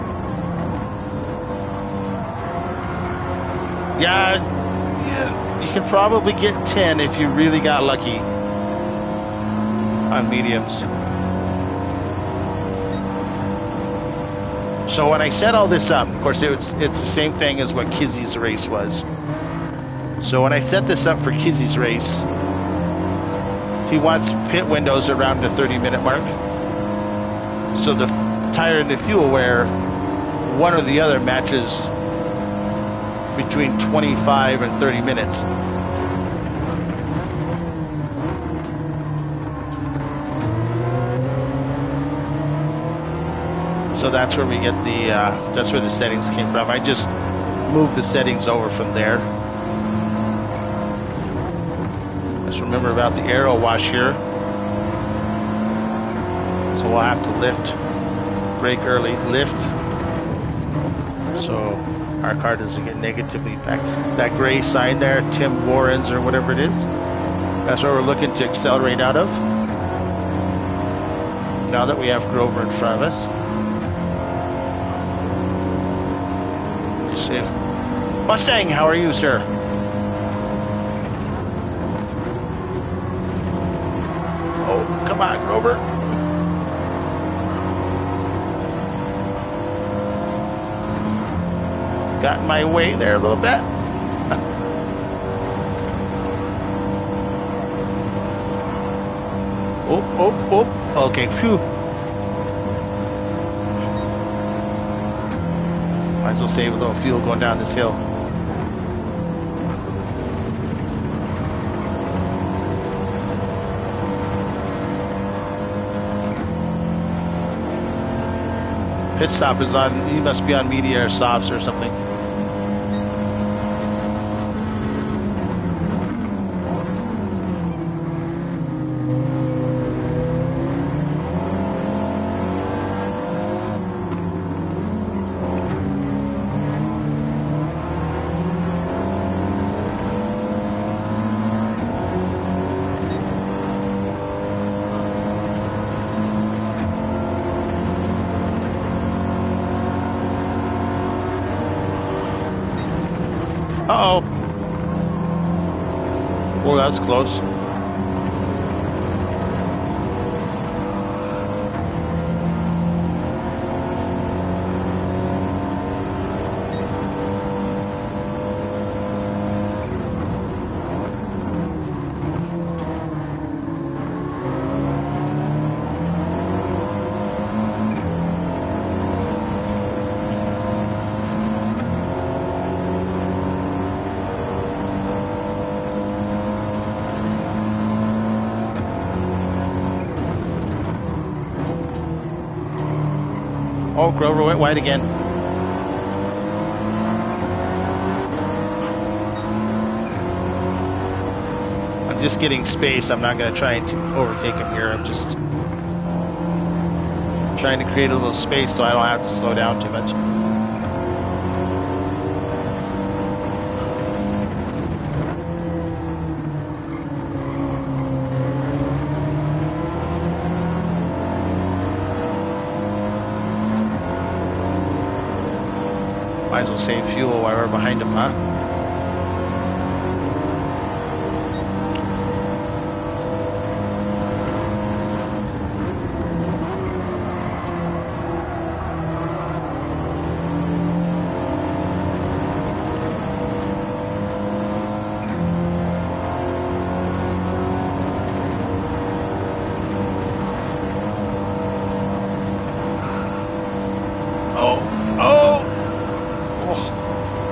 Yeah, you can probably get 10 if you really got lucky on mediums. So when I set all this up, of course, it's the same thing as what Kizzy's race was. So when I set this up for Kizzy's race, he wants pit windows around the 30-minute mark. So the tire and the fuel wear, one or the other matches between 25 and 30 minutes. So that's where we get the, that's where the settings came from. I just moved the settings over from there. Just remember about the aero wash here. So we'll have to lift, brake early, lift. So our car doesn't get negatively impacted. That gray sign there, Tim Warren's or whatever it is, that's where we're looking to accelerate out of. Now that we have Grover in front of us. Mustang, how are you, sir? Oh, come on, Grover. Got in my way there a little bit. Oh. Okay, phew. Might as well save a little fuel going down this hill. Pit stop is on, he must be on media or softs or something. Uh-oh. Oh, that was close. Oh, Grover went wide again. I'm just getting space. I'm not going to try and overtake him here. I'm just trying to create a little space so I don't have to slow down too much. Might as well save fuel while we're behind him, huh?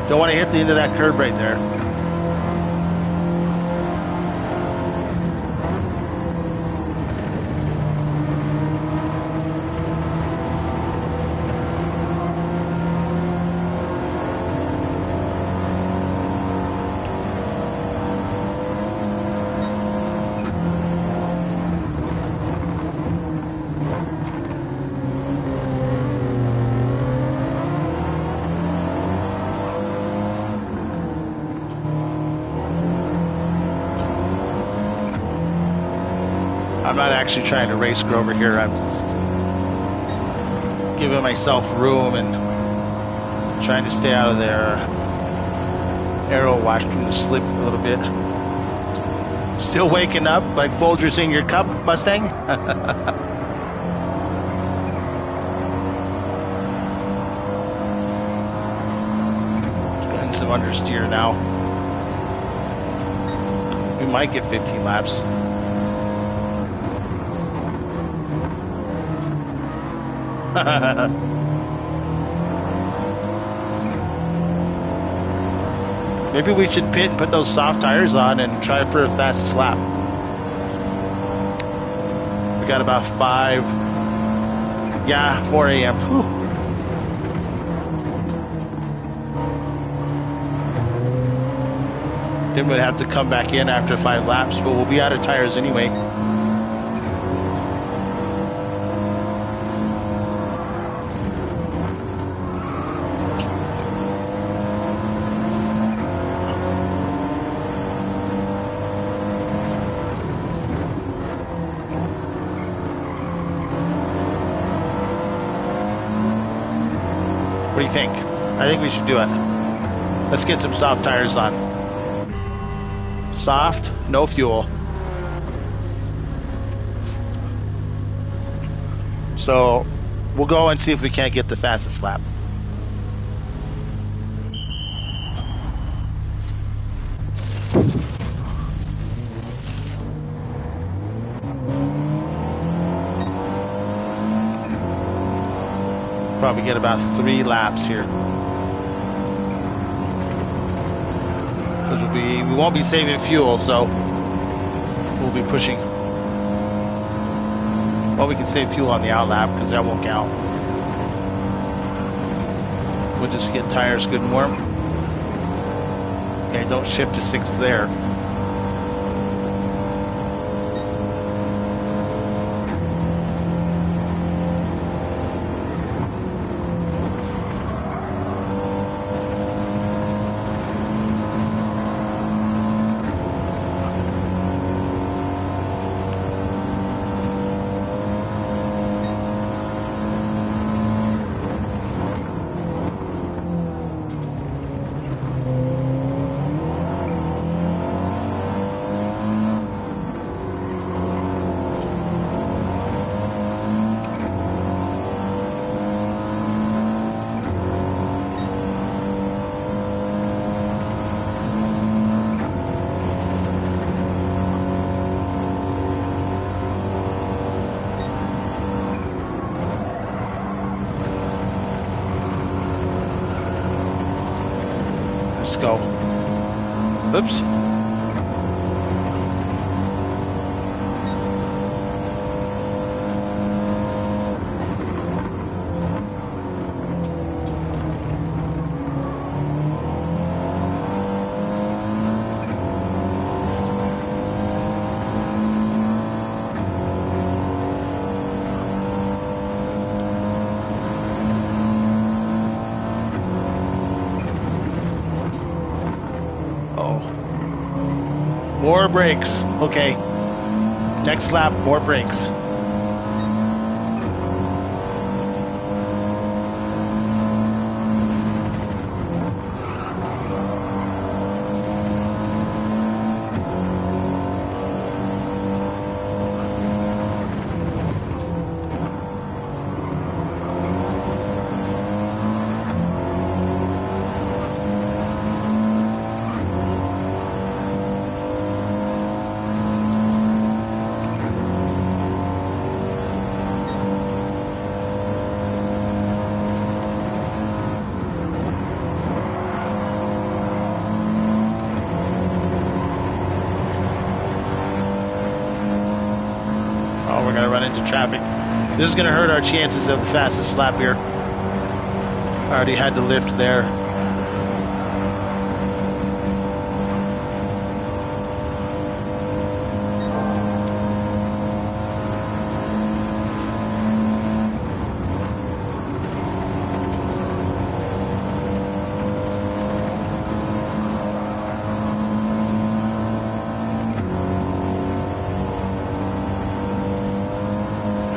Don't want to hit the end of that curb right there. I'm not actually trying to race Grover here. I'm just giving myself room and trying to stay out of their arrow, watching them slip a little bit. Still waking up like Folgers in your cup, Mustang? Getting some understeer now. We might get 15 laps. Maybe we should pit and put those soft tires on and try for a fastest lap. We got about 4 a.m. Whew. Then we'd have to come back in after 5 laps, but we'll be out of tires anyway. What do you think? I think we should do it. Let's get some soft tires on. Soft, no fuel. So we'll go and see if we can't get the fastest lap. Probably get about 3 laps here. Because we won't be saving fuel, so we'll be pushing. Well, we can save fuel on the out lap because that won't count. We'll just get tires good and warm. Okay, don't shift to 6th there. Let's go. Oops. More brakes. Okay. Next lap, more brakes. Traffic. This is going to hurt our chances of the fastest lap here. I already had to lift there.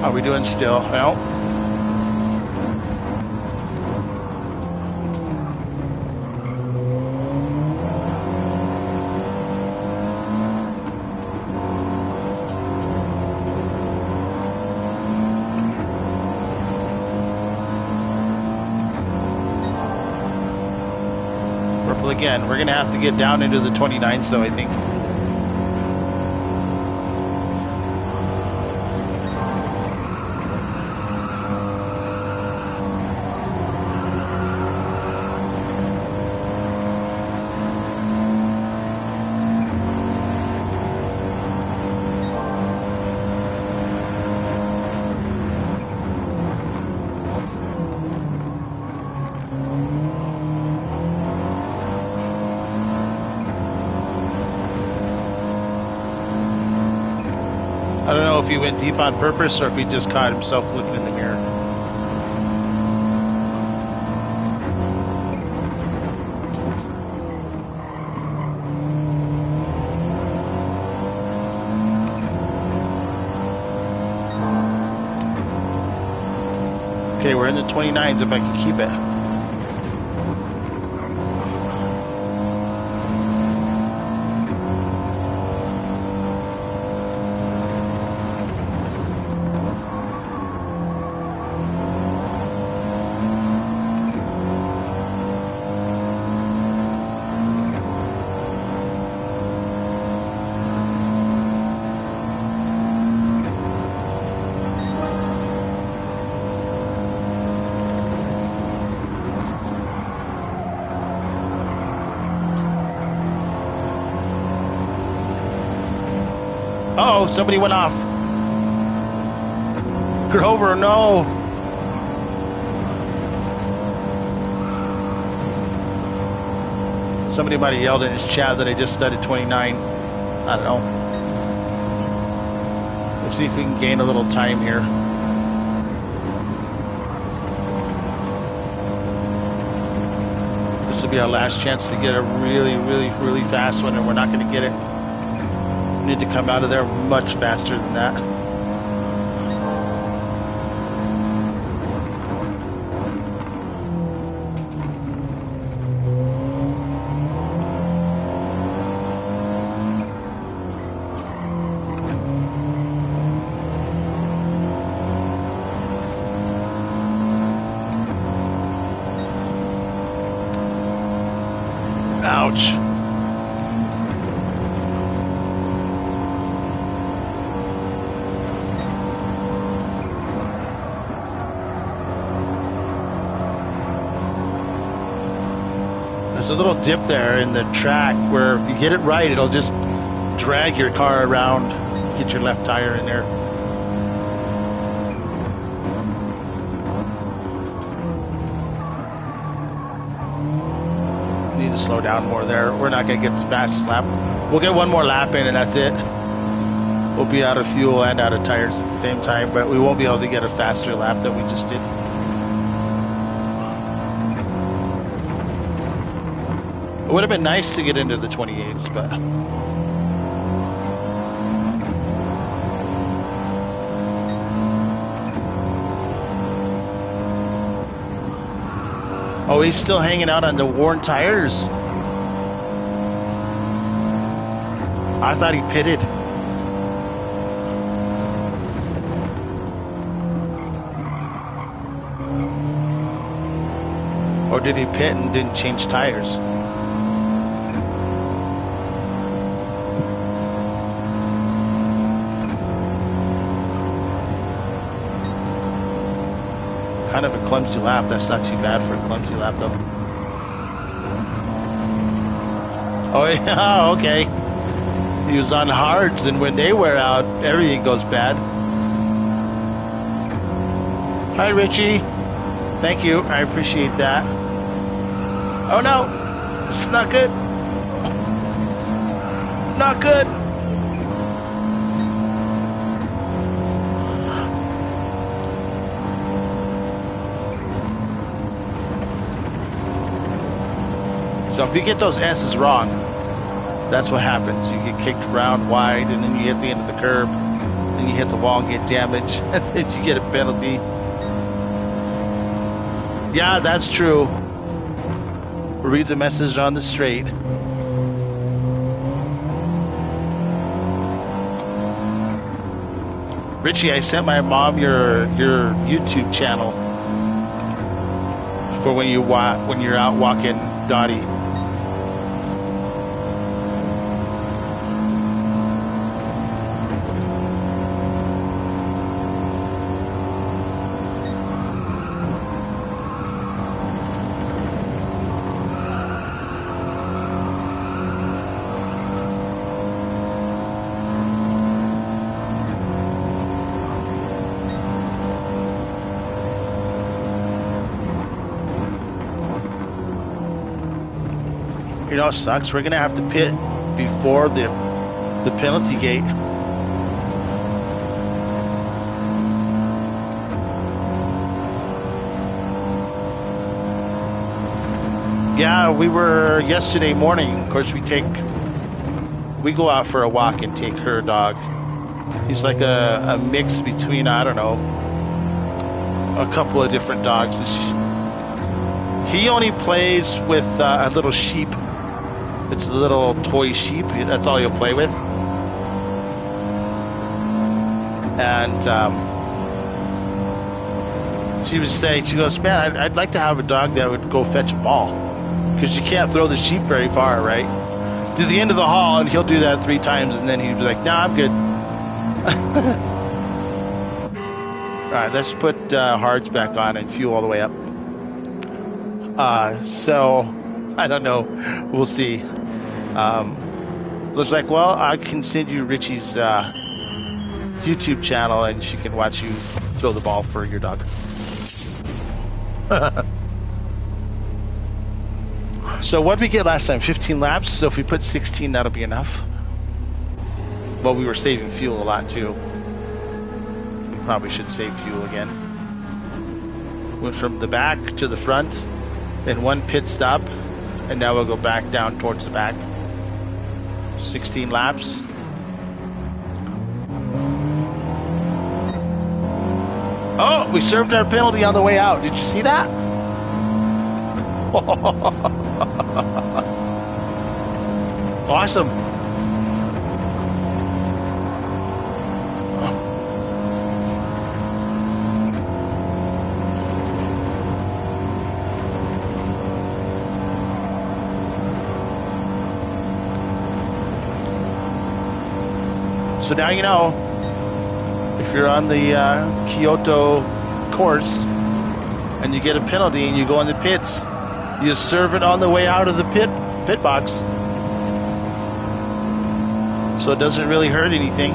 How are we doing still? Well, purple again. We're going to have to get down into the 29s though, I think. I don't know if he went deep on purpose or if he just caught himself looking in the mirror. Okay, we're in the 29s if I can keep it. Uh-oh, somebody went off. Grover, no. Somebody might have yelled in his chat that I just started 29. I don't know. We'll see if we can gain a little time here. This will be our last chance to get a really, really, really fast one, and we're not going to get it. We need to come out of there much faster than that. Ouch. There's a little dip there in the track where if you get it right, it'll just drag your car around, get your left tire in there. Need to slow down more there. We're not going to get the fastest lap. We'll get one more lap in and that's it. We'll be out of fuel and out of tires at the same time, but we won't be able to get a faster lap than we just did. It would have been nice to get into the 28s, but Oh, he's still hanging out on the worn tires. I thought he pitted. Or did he pit and didn't change tires? Kind of a clumsy lap. That's not too bad for a clumsy lap, though. Oh, yeah, okay. He was on hards, and when they wear out, everything goes bad. Hi, Richie. Thank you. I appreciate that. Oh, no. This is not good. Not good. So if you get those S's wrong, that's what happens. You get kicked around wide, and then you hit the end of the curb, then you hit the wall and get damaged, and then you get a penalty. Yeah, that's true. Read the message on the straight. Richie, I sent my mom your YouTube channel for when you're out walking Dottie. You know, it sucks. We're gonna have to pit before the penalty gate. Yeah, we were yesterday morning. Of course, we go out for a walk and take her dog. He's like a mix between, I don't know, a couple of different dogs. He only plays with a little sheep. It's a little toy sheep. That's all he'll play with. And she was saying, she goes, man, I'd like to have a dog that would go fetch a ball. Because you can't throw the sheep very far, right? To the end of the hall, and he'll do that 3 times, and then he'd be like, nah, I'm good. All right, let's put hards back on and fuel all the way up. So, I don't know. We'll see. Looks like, well, I can send you Richie's YouTube channel, and she can watch you throw the ball for your dog. So what did we get last time? 15 laps. So if we put 16, that'll be enough. Well, we were saving fuel a lot too. We probably should save fuel again. Went from the back to the front, then 1 pit stop, and now we'll go back down towards the back. 16 laps. Oh, we served our penalty on the way out. Did you see that? Awesome. So now you know, if you're on the Kyoto course and you get a penalty and you go in the pits, you serve it on the way out of the pit box. So it doesn't really hurt anything.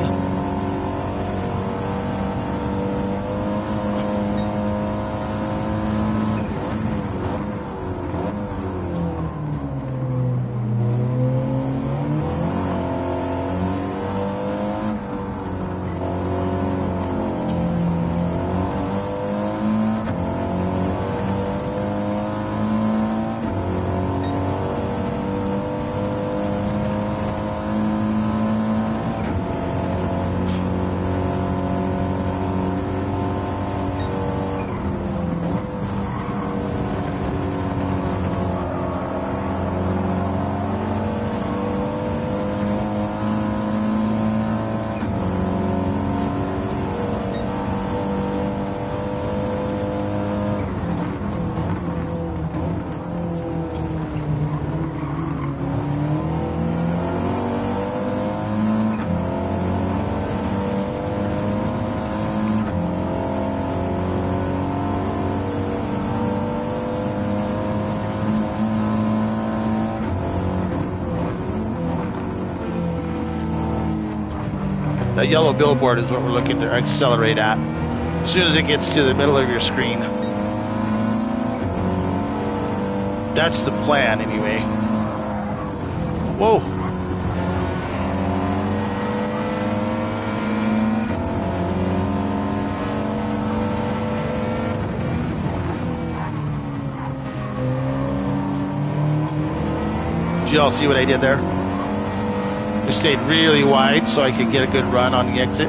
That yellow billboard is what we're looking to accelerate at. As soon as it gets to the middle of your screen. That's the plan, anyway. Whoa. Did you all see what I did there? I stayed really wide so I could get a good run on the exit.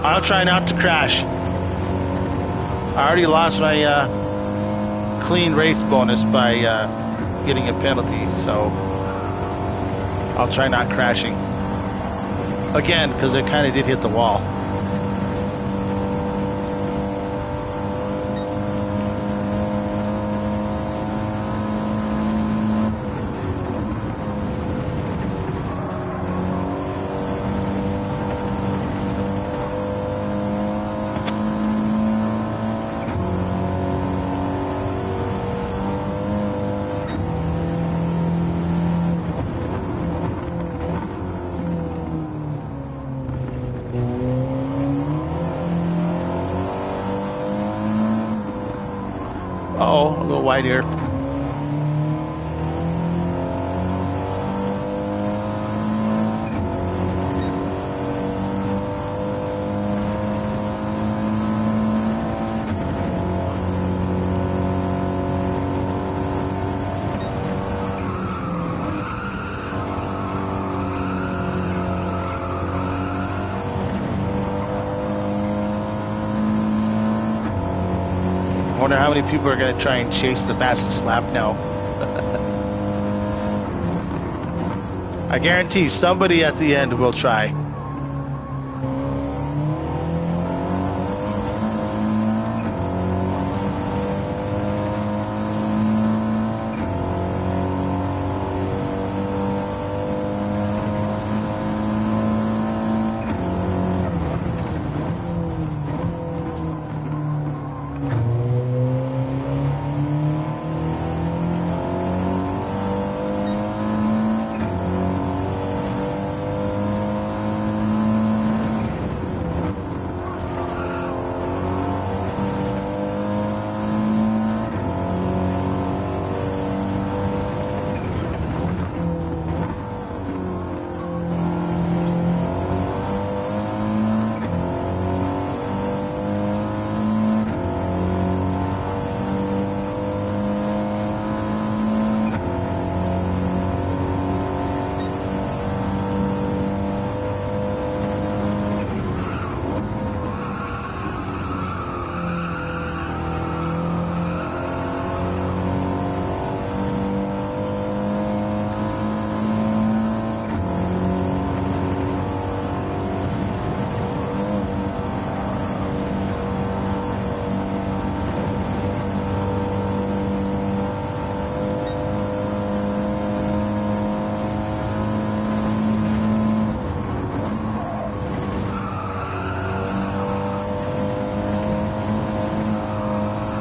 I'll try not to crash. I already lost my clean race bonus by getting a penalty, so I'll try not crashing. Again, because I kind of did hit the wall. Uh-oh, a little wide here. I wonder how many people are going to try and chase the fastest lap now. I guarantee somebody at the end will try.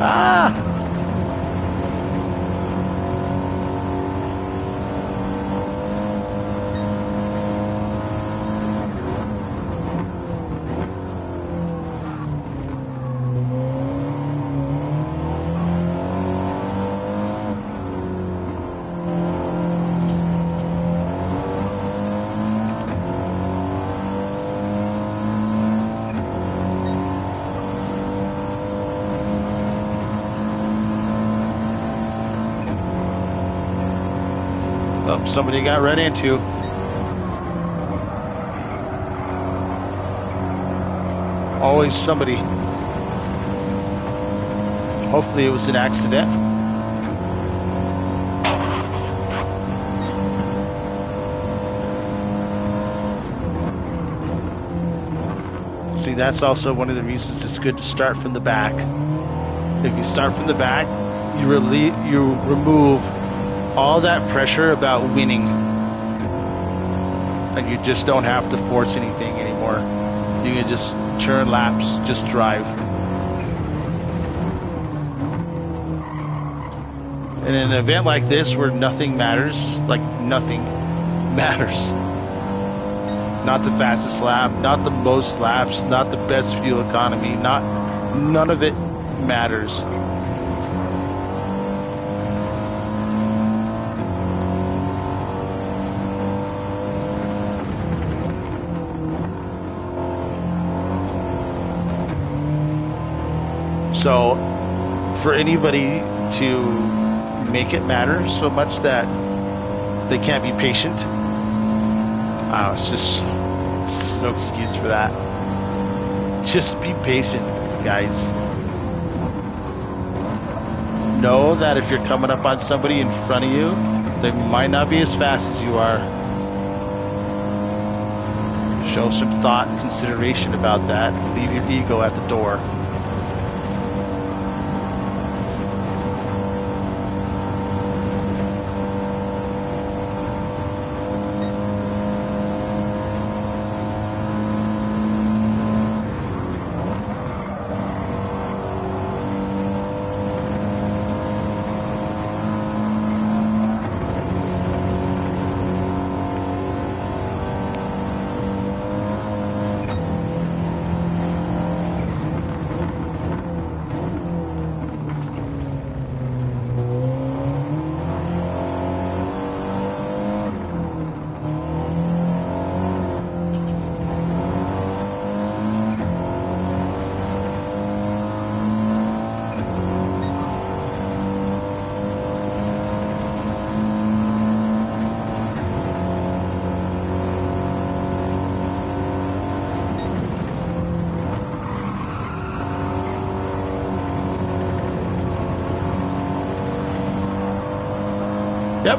Ah! Oh, somebody got right into. Always somebody. Hopefully it was an accident. See, that's also one of the reasons it's good to start from the back. If you start from the back, you remove all that pressure about winning, and you just don't have to force anything anymore. You can just turn laps, just drive. And in an event like this where nothing matters, like nothing matters, not the fastest lap, not the most laps, not the best fuel economy, none of it matters. So for anybody to make it matter so much that they can't be patient, it's just no excuse for that. Just be patient, guys. Know that if you're coming up on somebody in front of you, they might not be as fast as you are. Show some thought and consideration about that. Leave your ego at the door. Yep.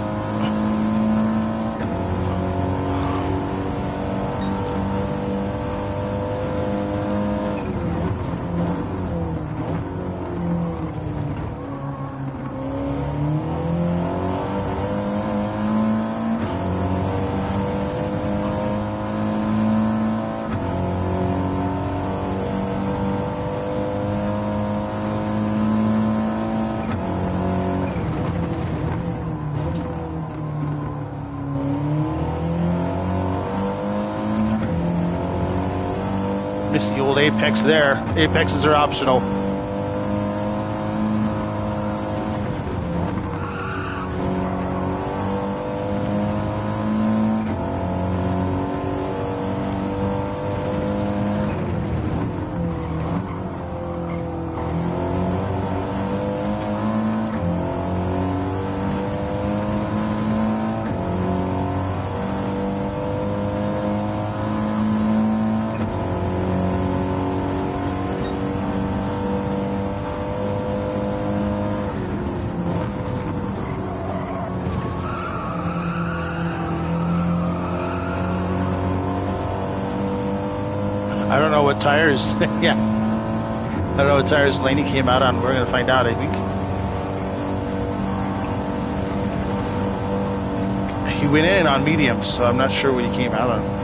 Missed the old apex there. Apexes are optional. I don't know what tires. Yeah. I don't know what tires Laney came out on. We're going to find out, I think. He went in on mediums, so I'm not sure what he came out on.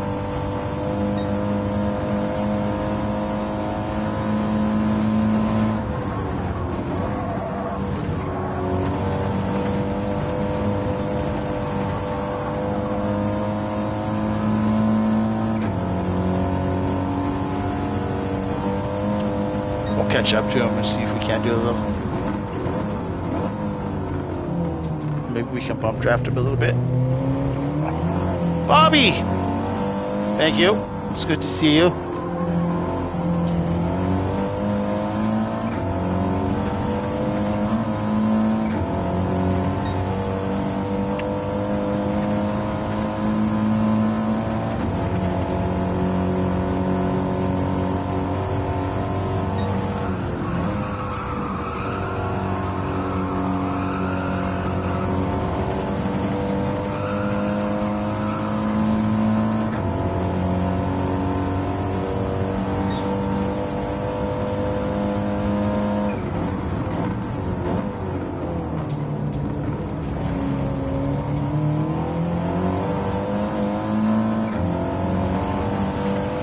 Catch up to him and see if we can't do a little. Maybe we can bump draft him a little bit. Bobby! Thank you. It's good to see you.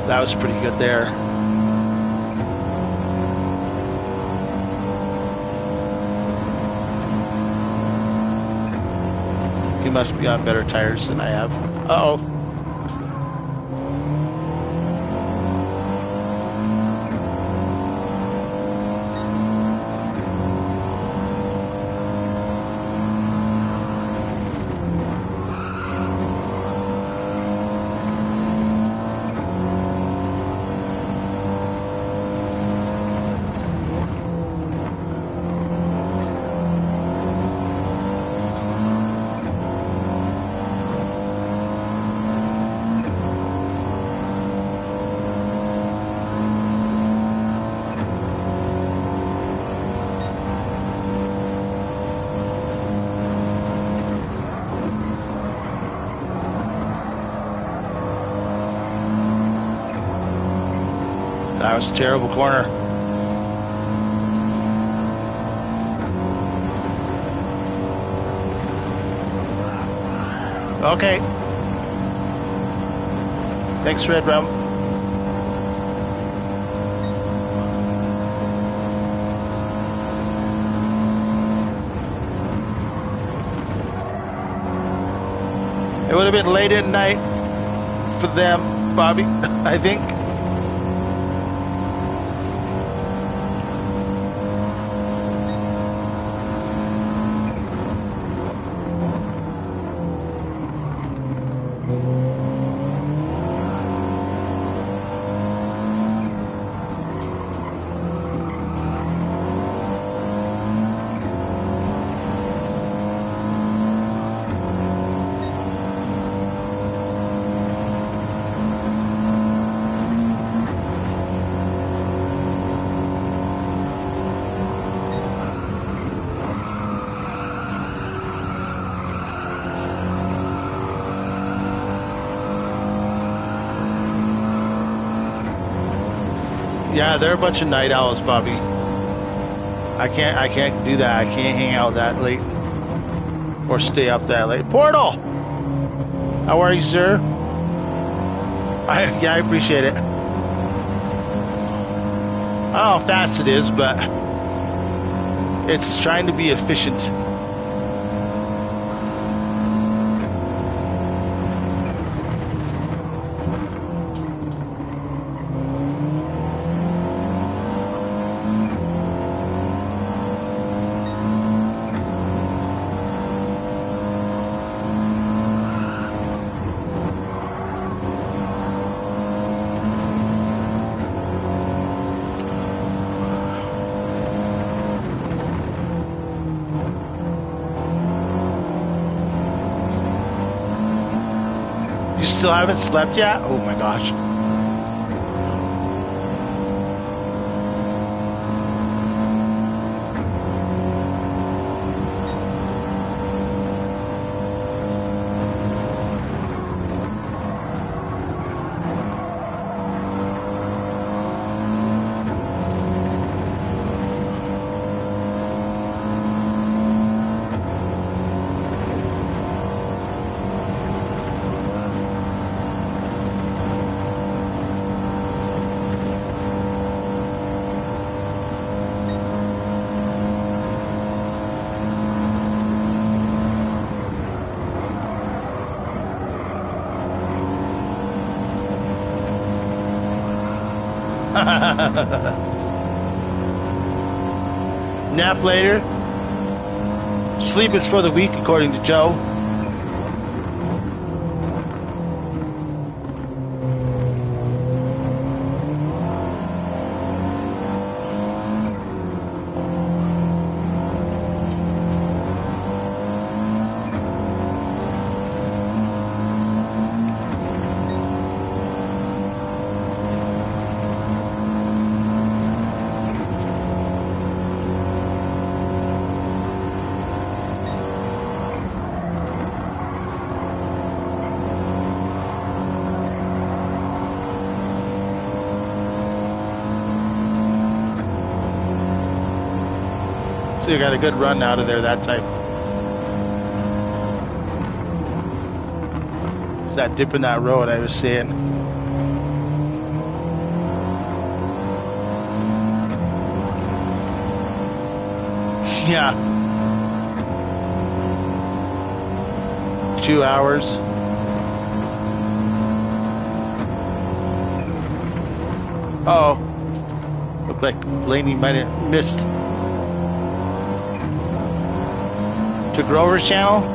That was pretty good there. must be on better tires than I have. Uh-oh. That was a terrible corner. Okay. Thanks, Red Rum. It would have been late at night for them, Bobby, I think. Yeah, they're a bunch of night owls, Bobby. I can't do that. I can't hang out that late or stay up that late. Portal! How are you, sir? I appreciate it. I don't know how fast it is, but it's trying to be efficient. You still haven't slept yet? Oh my gosh. Nap later. Sleep is for the weak, according to Joe. So you got a good run out of there that time. It's that dip in that road I was saying. Yeah. 2 hours. Uh-oh. Looked like Blaney might have missed. To Grover's channel?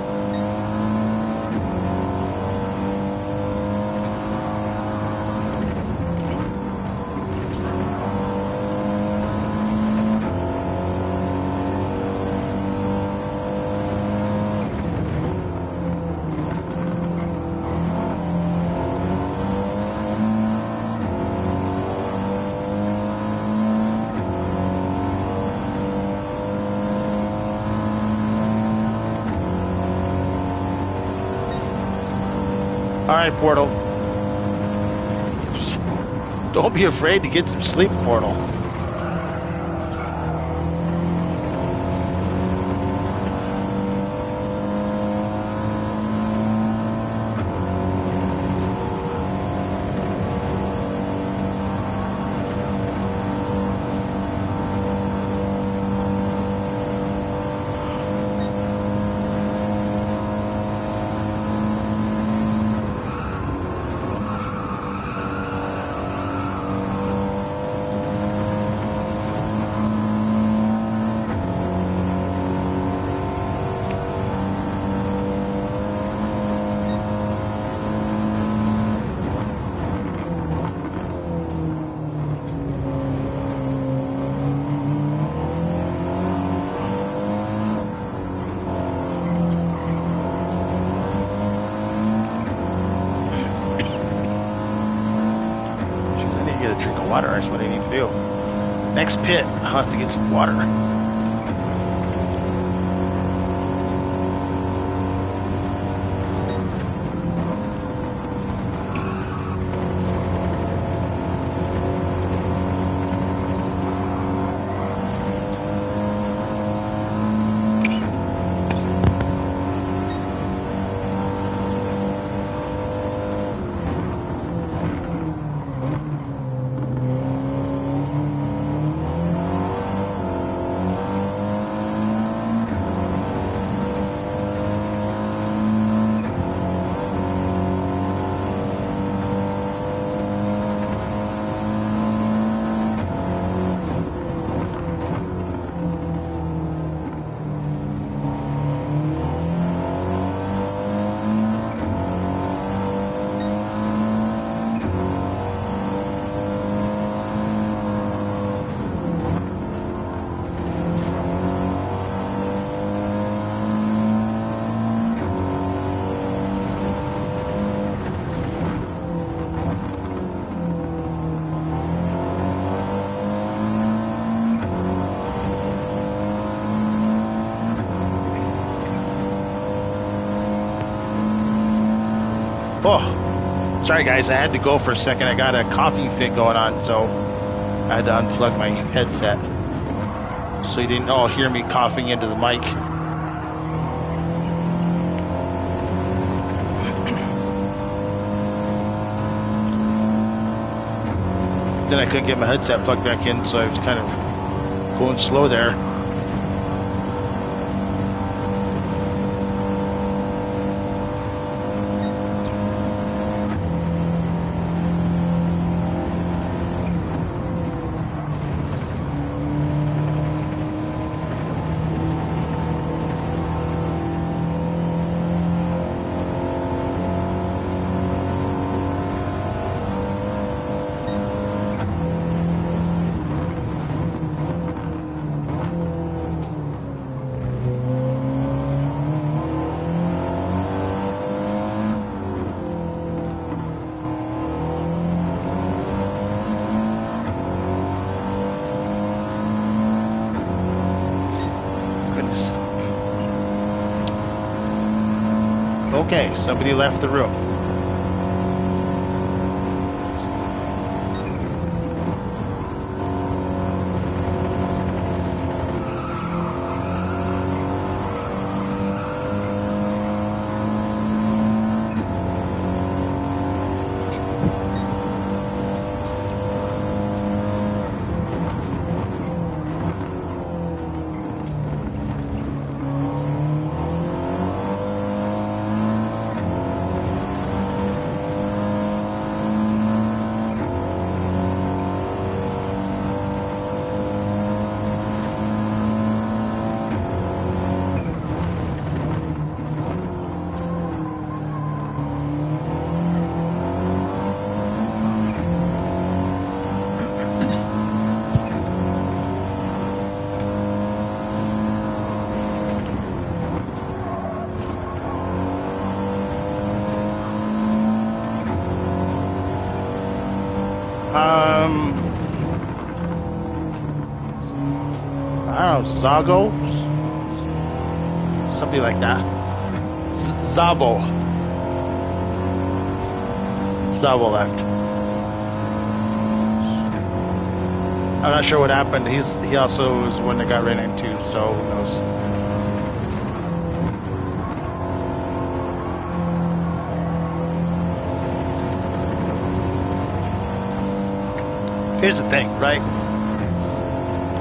All right, Portal. Don't be afraid to get some sleep, Portal. Water, that's what I need to do. Next pit, I'll have to get some water. Oh, sorry guys, I had to go for a second. I got a coughing fit going on, so I had to unplug my headset. So you didn't all hear me coughing into the mic. Then I couldn't get my headset plugged back in, so I was kind of going slow there. Okay, somebody left the room. know, Zago? Something like that. Zavo. Zavo left. I'm not sure what happened. He also was one that got ran into, so who knows. Here's the thing, right?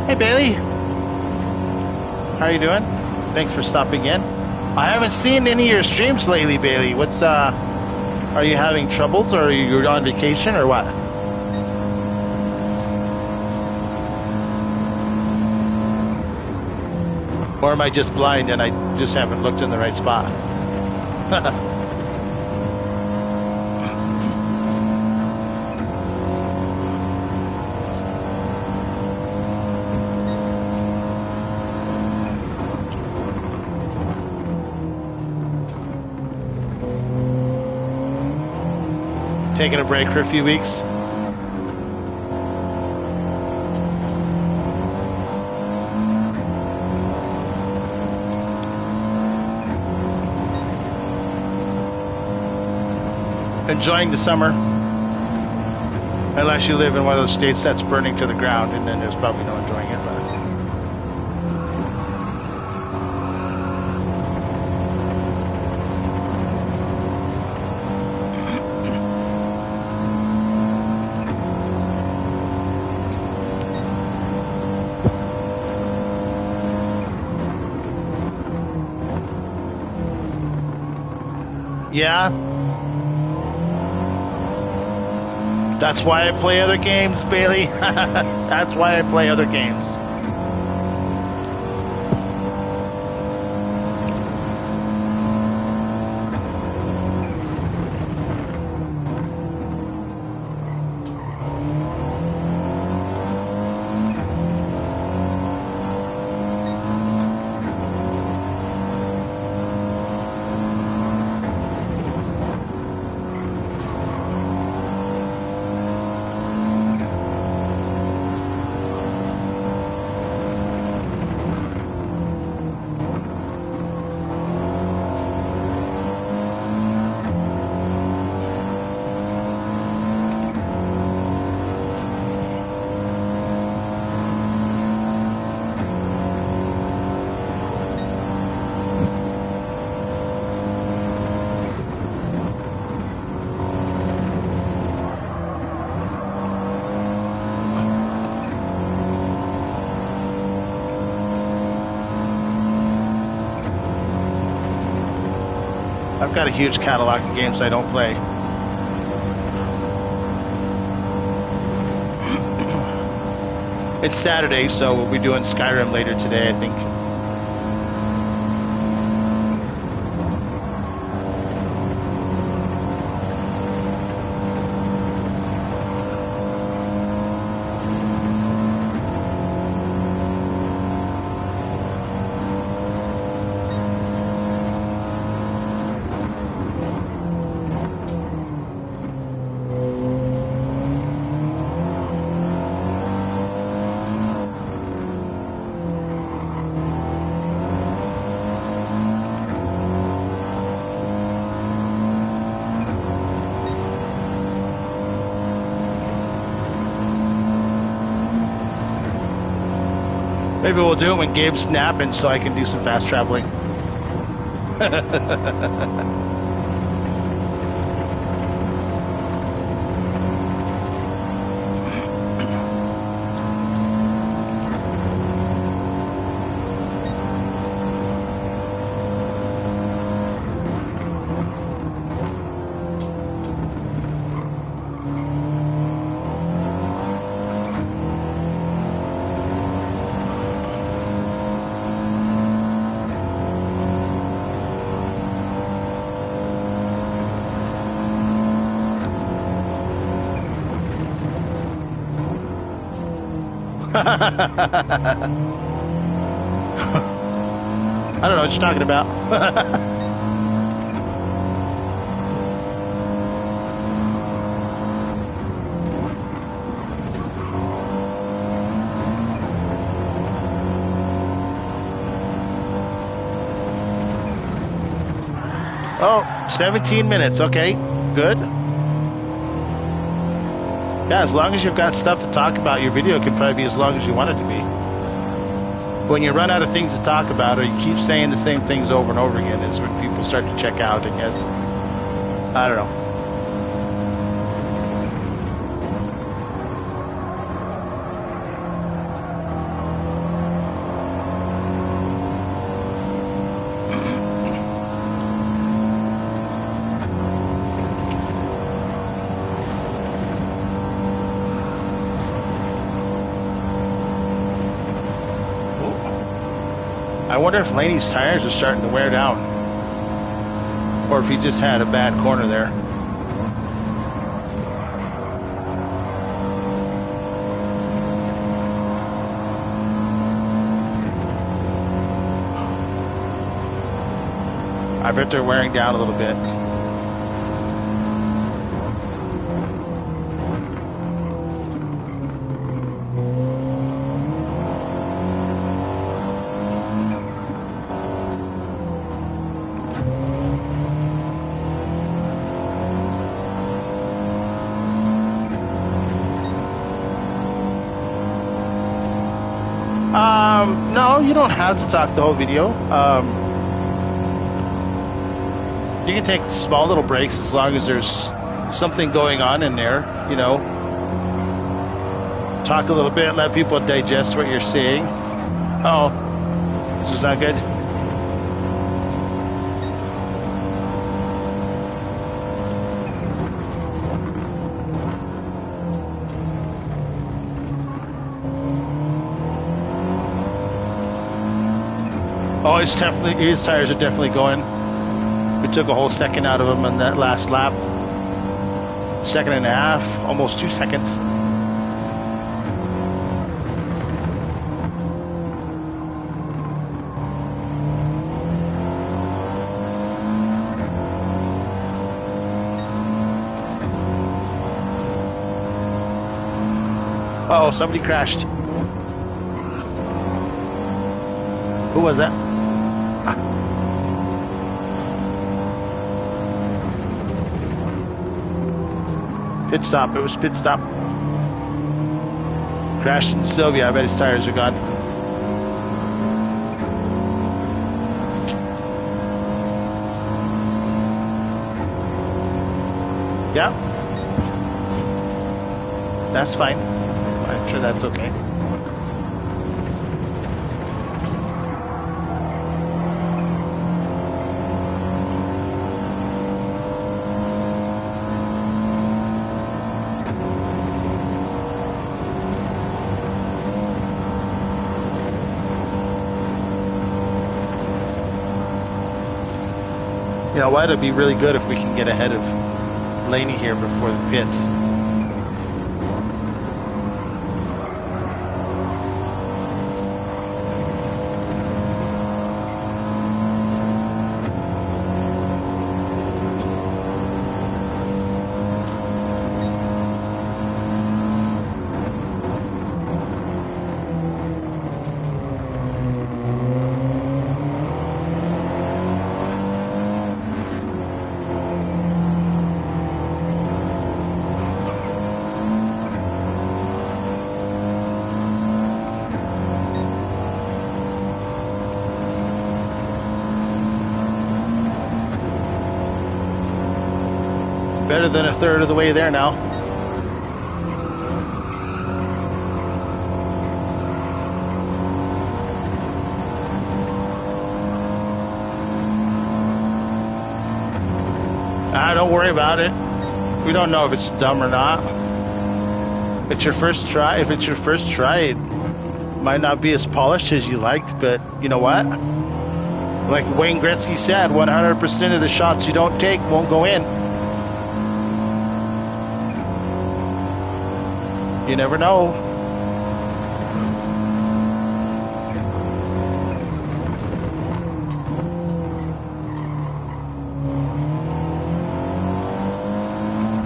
Hey, Bailey. How are you doing? Thanks for stopping in. I haven't seen any of your streams lately, Bailey. What's, are you having troubles, or are you on vacation, or what? Or am I just blind and I just haven't looked in the right spot? Taking a break for a few weeks. Enjoying the summer, unless you live in one of those states that's burning to the ground, and then there's probably no enjoying it. But yeah. That's why I play other games, Bailey. That's why I play other games. I've got a huge catalog of games I don't play. It's Saturday, so we'll be doing Skyrim later today, I think. Maybe we'll do it when Gabe's napping so I can do some fast traveling. I don't know what you're talking about. Oh, 17 minutes. Okay, good. Yeah, as long as you've got stuff to talk about, your video can probably be as long as you want it to be. When you run out of things to talk about, or you keep saying the same things over and over again, is when people start to check out, I guess. I don't know. I wonder if Laney's tires are starting to wear down, or if he just had a bad corner there. I bet they're wearing down a little bit. No, you don't have to talk the whole video. You can take small little breaks as long as there's something going on in there, you know. Talk a little bit, let people digest what you're saying. Oh, this is not good. Oh, his tires are definitely going. We took a whole second out of him on that last lap. Second and a half, almost 2 seconds. Uh-oh, somebody crashed. Who was that? Pit stop. It was pit stop. Crashed into Sylvia. I bet his tires are gone. Yeah. That's fine. I'm sure that's okay. You know what? It'd be really good if we can get ahead of Laney here before the pits. Better than a third of the way there now. Don't worry about it. We don't know if it's dumb or not. It's your first try. If it's your first try, it might not be as polished as you liked, but you know what? Like Wayne Gretzky said, 100% of the shots you don't take won't go in. You never know.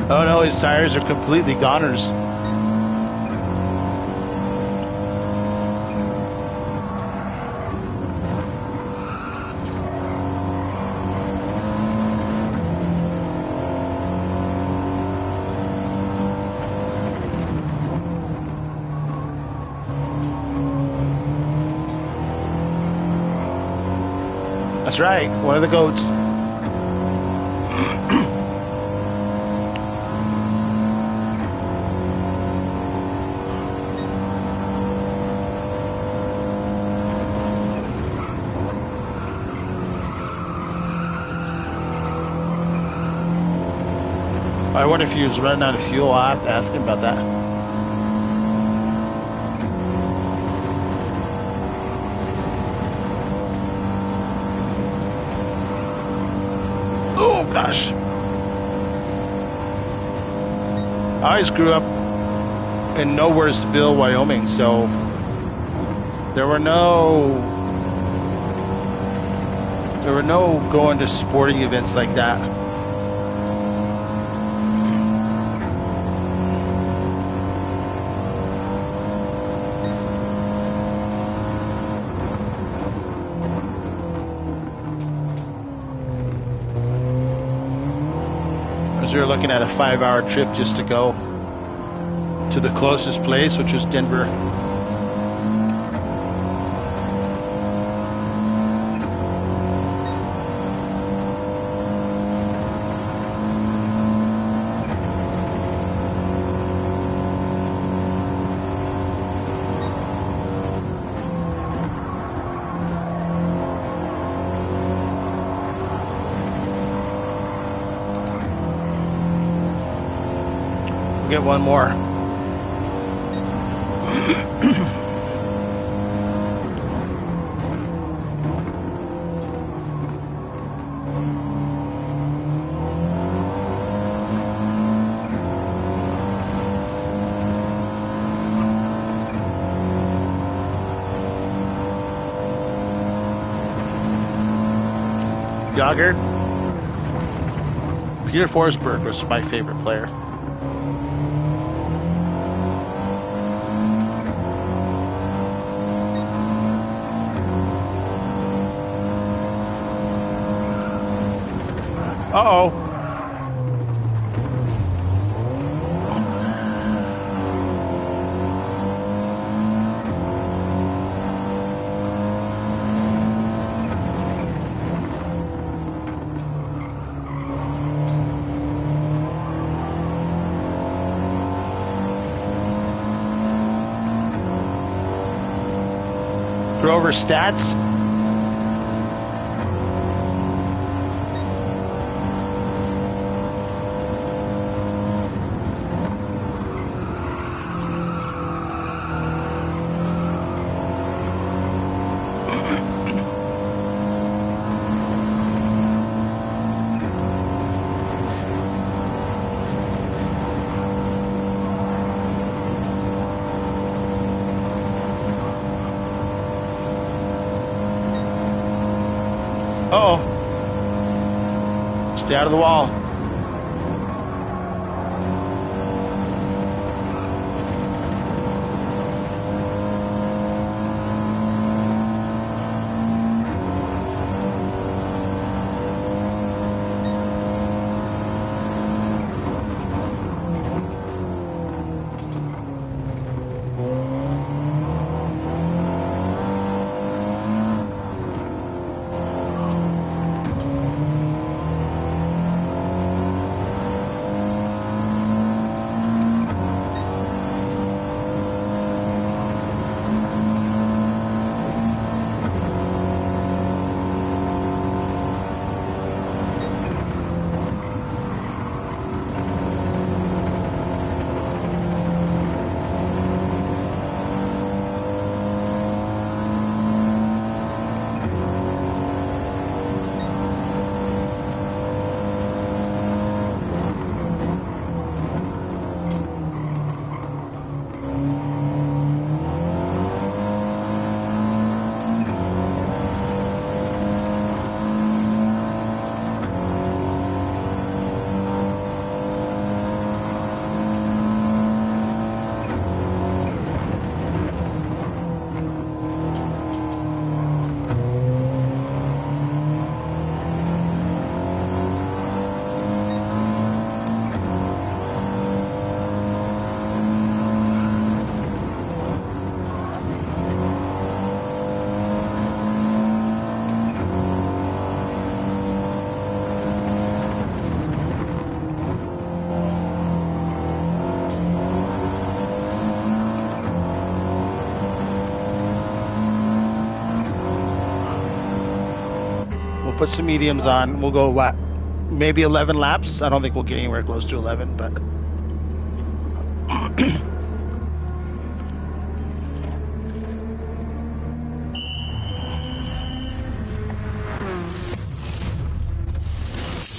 Oh no, his tires are completely goners. That's right, one of the goats. I wonder if he was running out of fuel. I'll have to ask him about that. Oh, gosh. I always grew up in Nowheresville, Wyoming, so there were no going to sporting events like that. We were looking at a 5-hour trip just to go to the closest place, which was Denver. We'll get one more. Jogger. Peter Forsberg was my favorite player. Uh-oh. Grover stats. Uh-oh. Stay out of the wall. put some mediums on. We'll go, what, maybe 11 laps? I don't think we'll get anywhere close to 11, but...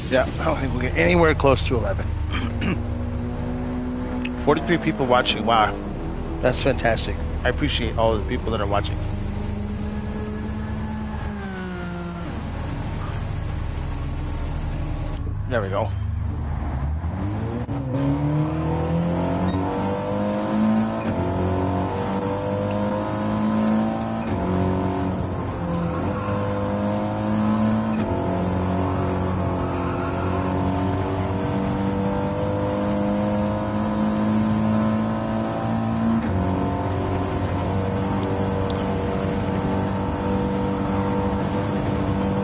Yeah, I don't think we'll get anywhere close to 11. 43 people watching. Wow, that's fantastic. I appreciate all of the people that are watching. There we go.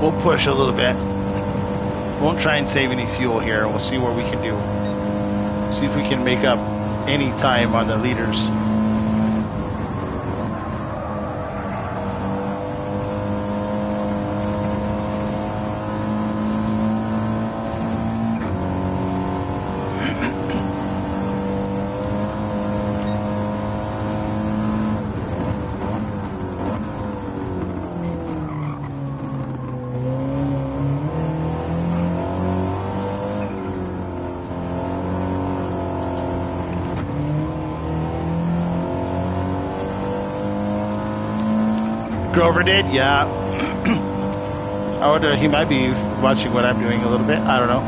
We'll push a little bit. Won't try and save any fuel here. We'll see what we can do. See if we can make up any time on the leaders. Grover did, yeah. I wonder, he might be watching what I'm doing a little bit. I don't know.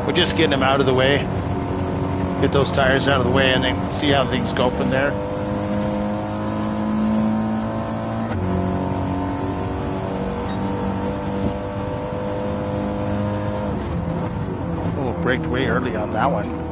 We're just getting him out of the way. Get those tires out of the way and then see how things go from there. Oh, braked way early on that one.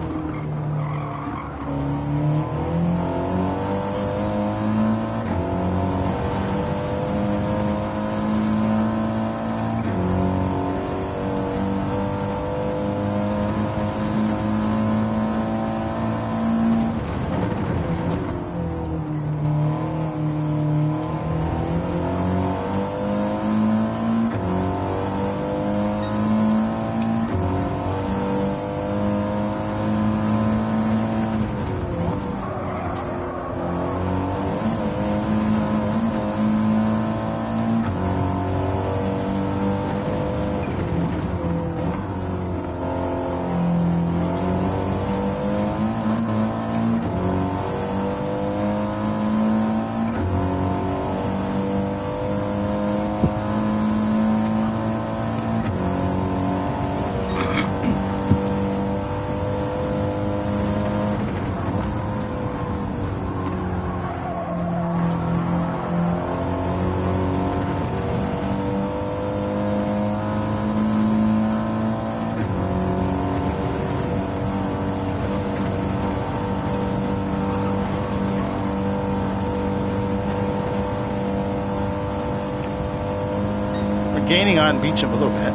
Gaining on Beecham a little bit.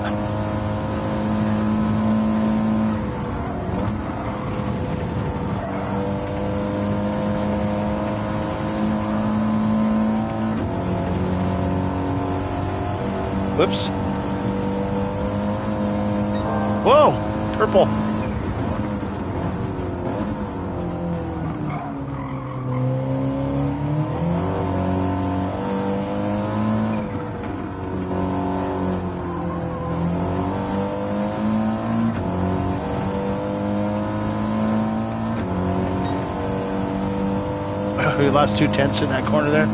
Whoops. Whoa, purple. We lost 2/10 in that corner there.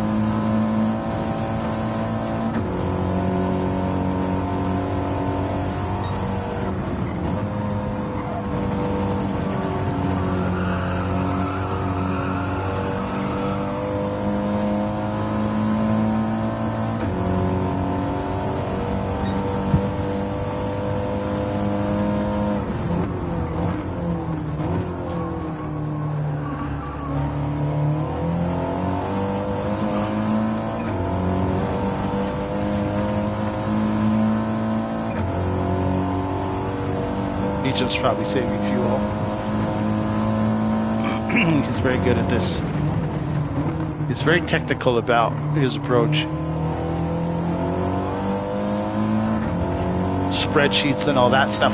Beecham's probably saving fuel. He's very good at this. He's very technical about his approach. Spreadsheets and all that stuff.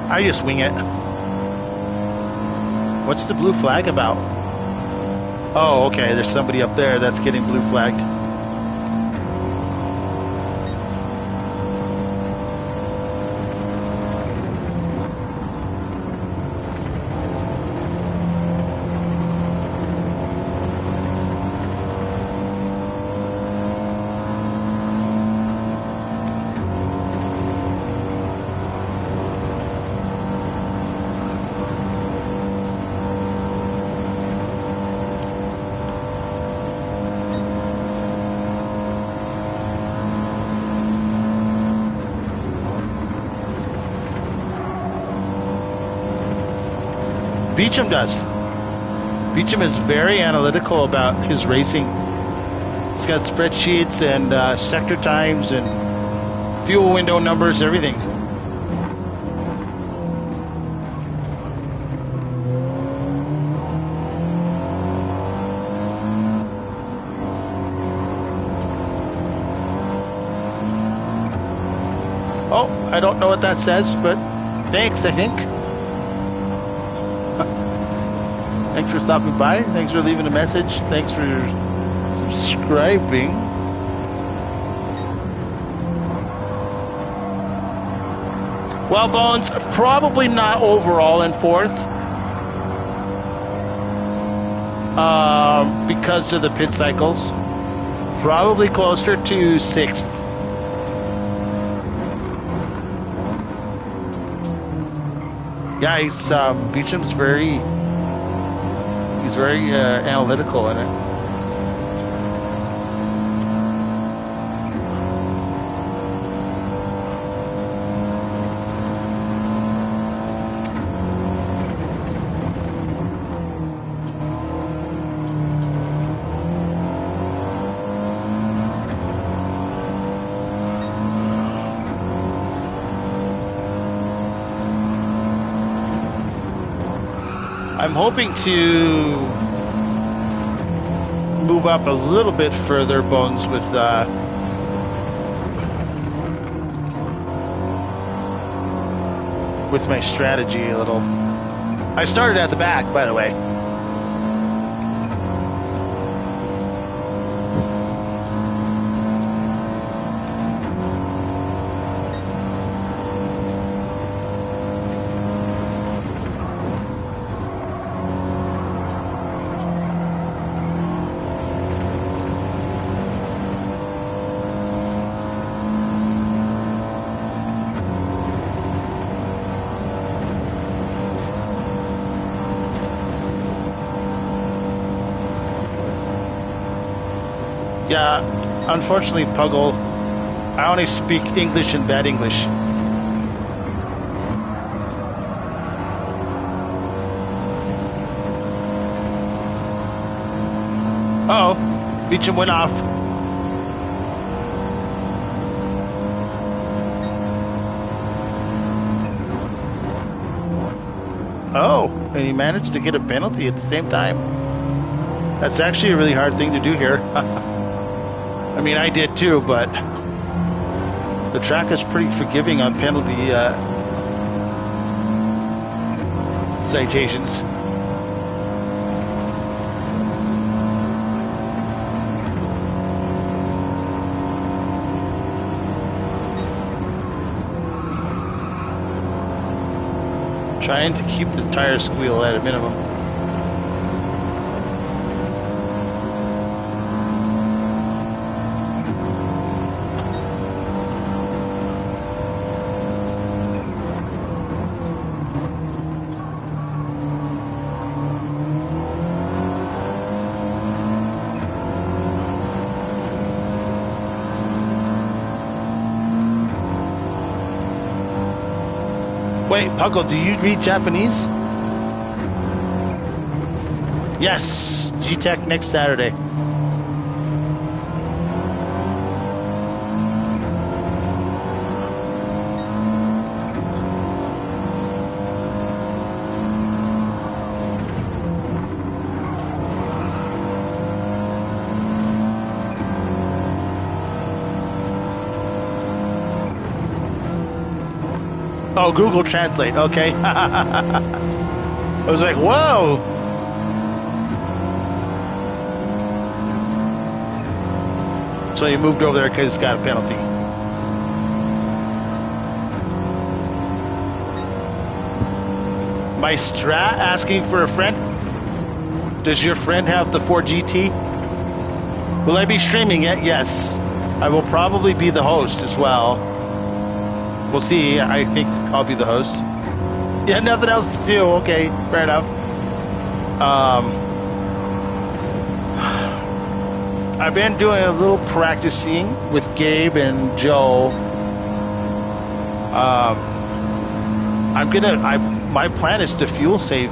I just wing it. What's the blue flag about? Oh, okay. There's somebody up there that's getting blue flagged. Beecham does. Beecham is very analytical about his racing. He's got spreadsheets and sector times and fuel window numbers, everything. Oh, I don't know what that says, but thanks, I think. Thanks for stopping by. Thanks for leaving a message. Thanks for subscribing. Well, Bones, probably not overall in fourth. Because of the pit cycles. Probably closer to sixth. Yeah, Beecham's very analytical in it. I'm hoping to move up a little bit further, Bones, with my strategy a little. I started at the back, by the way. Yeah, unfortunately, Puggle, I only speak English and bad English. Uh-oh, Beecham went off. Oh, and he managed to get a penalty at the same time. That's actually a really hard thing to do here. I mean, I did too, but the track is pretty forgiving on penalty citations. Trying to keep the tire squeal at a minimum. Wait, Puggle, do you read Japanese? Yes, G-Tech next Saturday. Oh, Google Translate. Okay. I was like, whoa. So you moved over there because it's got a penalty. My Strat asking for a friend. Does your friend have the 4GT? Will I be streaming it? Yes. I will probably be the host as well. We'll see. I think I'll be the host. Yeah, nothing else to do. Okay, fair enough. I've been doing a little practicing with Gabe and Joe. My plan is to fuel save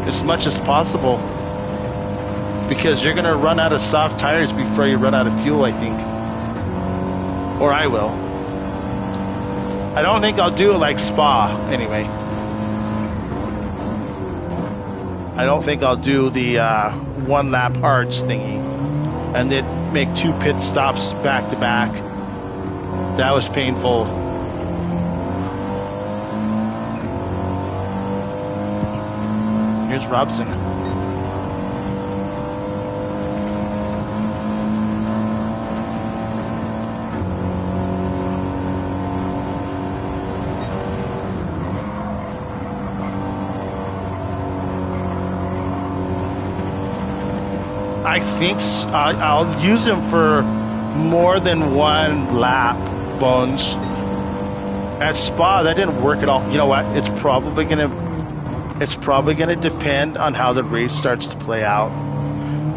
as much as possible because you're gonna run out of soft tires before you run out of fuel, I think, or I will. I don't think I'll do it like Spa anyway. I don't think I'll do the one lap hards thingy and then make 2 pit stops back to back. That was painful. Here's Robson. I think I'll use him for more than 1 lap, Bones. At Spa, that didn't work at all. You know what? It's probably gonna depend on how the race starts to play out,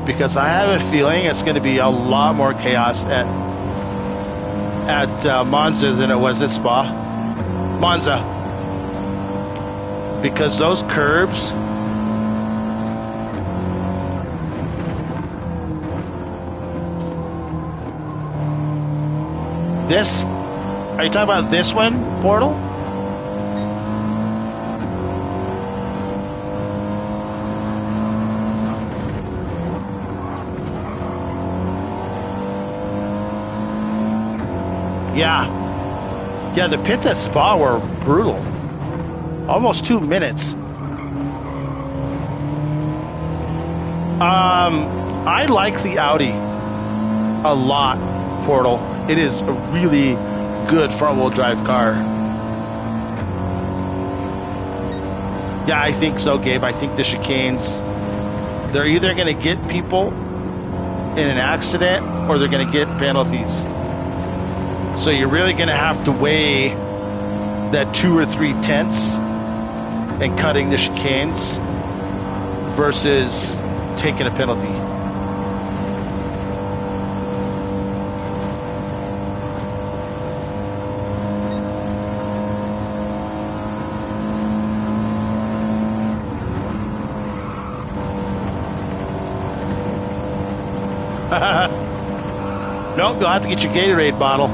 because I have a feeling it's going to be a lot more chaos at Monza than it was at Spa. Monza, because those curbs. This, are you talking about this one, Portal? Yeah. Yeah, the pits at Spa were brutal. Almost 2 minutes. I like the Audi a lot, Portal. It is a really good front-wheel drive car. Yeah, I think so, Gabe. I think the chicanes, they're either going to get people in an accident or they're going to get penalties. So you're really going to have to weigh that 2 or 3 tenths and cutting the chicanes versus taking a penalty. Nope, you'll have to get your Gatorade bottle.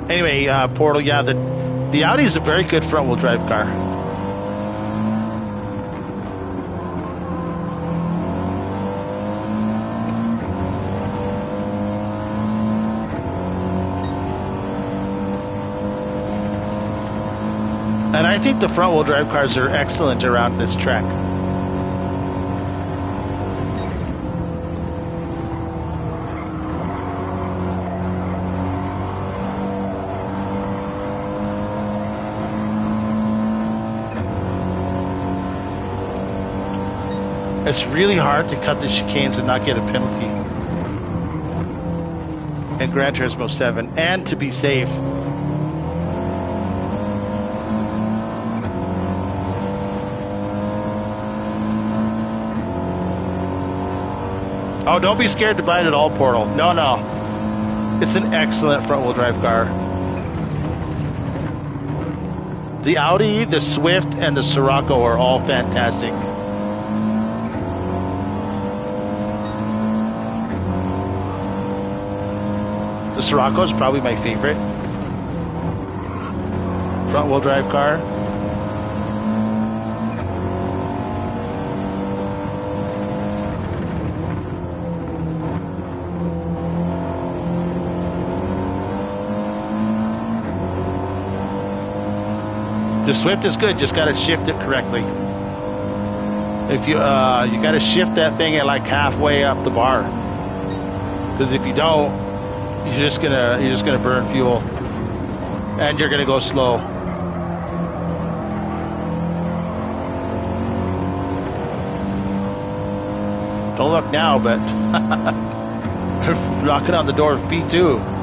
Anyway, Portal, yeah, the Audi is a very good front-wheel drive car. And I think the front-wheel drive cars are excellent around this track. It's really hard to cut the chicanes and not get a penalty in Gran Turismo 7 and to be safe. Oh, don't be scared to bite at all, Portal. No. It's an excellent front-wheel drive car. The Audi, the Swift, and the Scirocco are all fantastic. The Scirocco is probably my favorite front-wheel drive car. The Swift is good, just got to shift it correctly. If you got to shift that thing at like halfway up the bar, because if you don't, you're just gonna burn fuel, and you're gonna go slow. Don't look now, but knocking on the door of P2.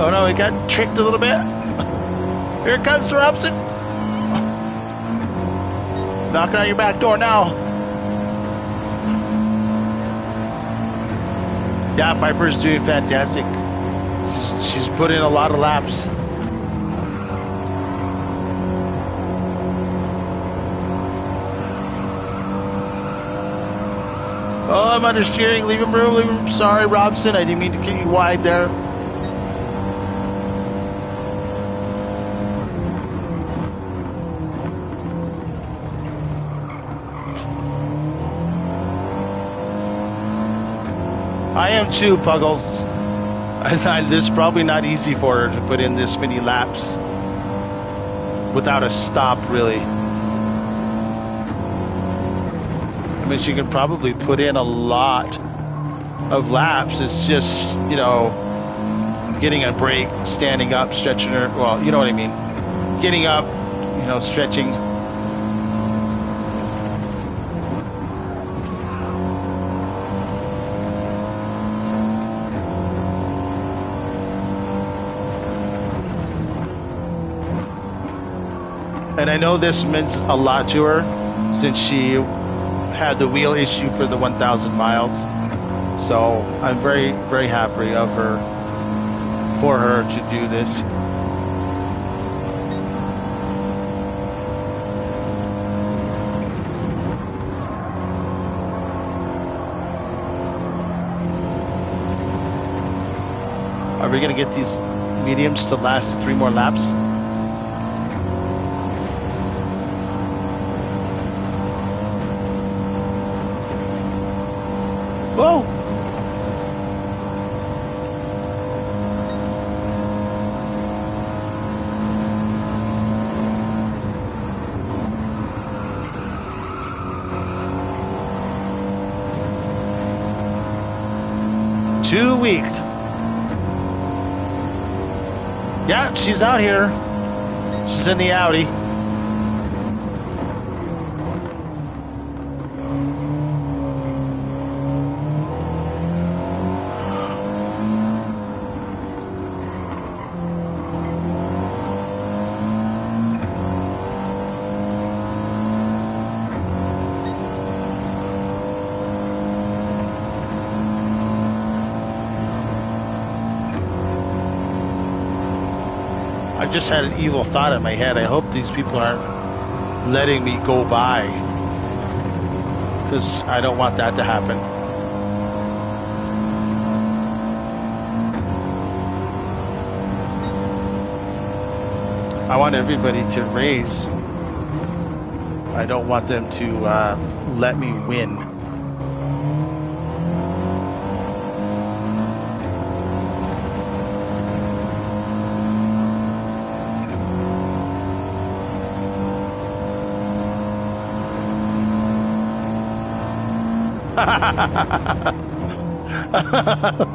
Oh no, he got tricked a little bit. Here comes Robson. Knocking on your back door now. Yeah, Piper's doing fantastic. She's put in a lot of laps. Oh, I'm understeering. Leave him room, leave him. Sorry, Robson. I didn't mean to get you wide there. I am too, Puggles. This is probably not easy for her to put in this many laps without a stop, really. I mean, she can probably put in a lot of laps. It's just, you know, getting a break, standing up, stretching her. Well, you know what I mean. Getting up, you know, stretching. And I know this means a lot to her since she had the wheel issue for the 1,000 miles. So I'm very, very happy for her to do this. Are we going to get these mediums to last 3 more laps? Whoa! Two weeks. Yeah, she's out here. She's in the Audi. I just had an evil thought in my head. I hope these people aren't letting me go by, because I don't want that to happen. I want everybody to race. I don't want them to let me win.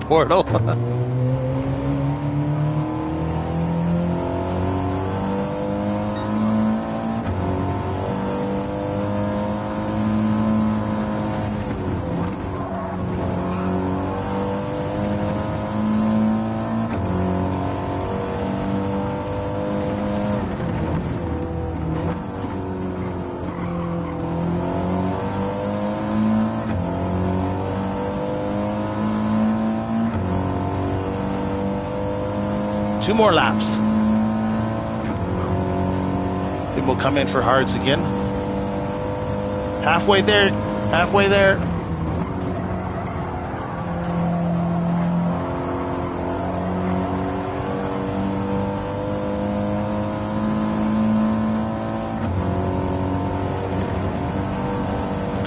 Portal. Two more laps. Then we'll come in for hards again. Halfway there. Halfway there.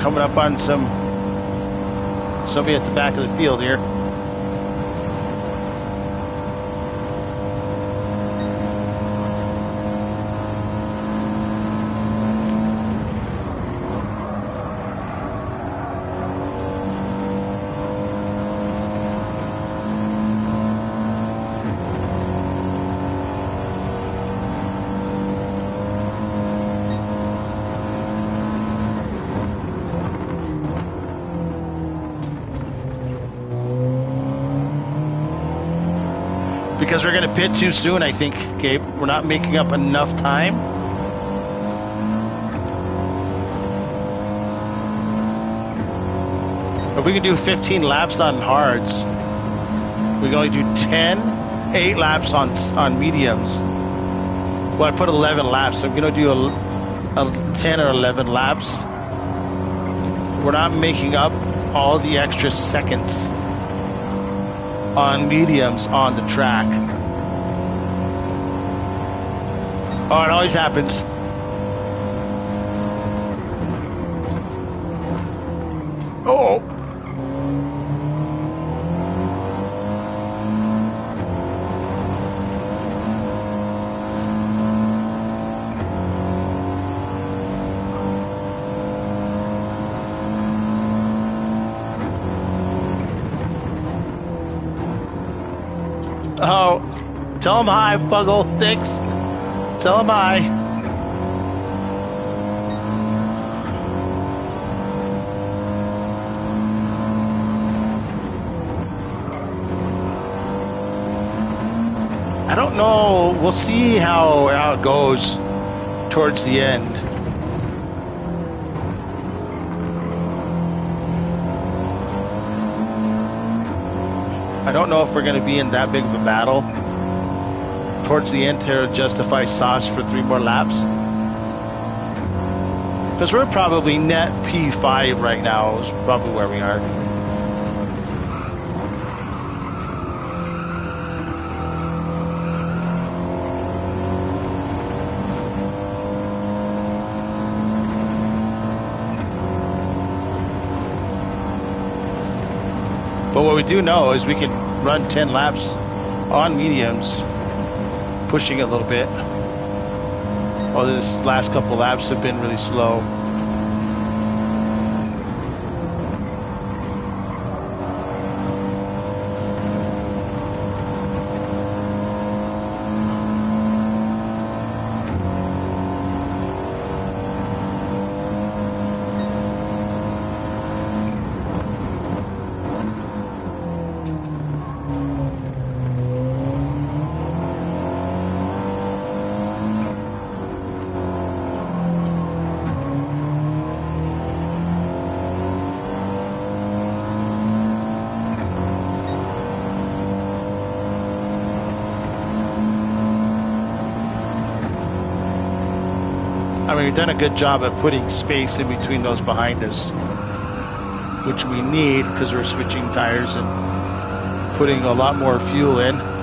Coming up on somebody at the back of the field here. Because we're going to pit too soon, I think, Gabe. We're not making up enough time. If we can do 15 laps on hards, we can only do 8 laps on mediums. Well, I put 11 laps, so I'm going to do a 10 or 11 laps. We're not making up all the extra seconds on mediums on the track. Oh, it always happens. Oh. Oh, tell him hi, Buggle. Thanks. Tell him hi. I don't know. We'll see how it goes towards the end. I don't know if we're going to be in that big of a battle towards the end to justify sauce for 3 more laps. Because we're probably net P5 right now is probably where we are. But what we do know is we can run 10 laps on mediums, pushing a little bit. Well, this last couple laps have been really slow. I mean, we've done a good job of putting space in between those behind us, which we need because we're switching tires and putting a lot more fuel in.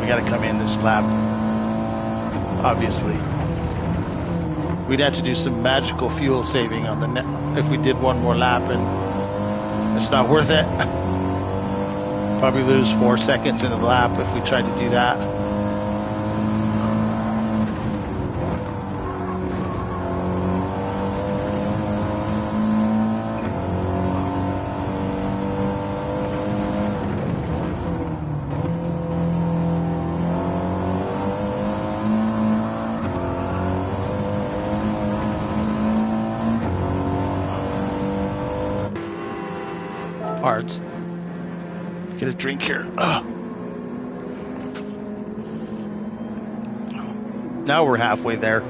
we got to come in this lap. Obviously, we'd have to do some magical fuel saving on the net if we did one more lap, and it's not worth it. Probably lose 4 seconds into the lap if we tried to do that. Parts. Get a drink here. Ugh. Now we're halfway there.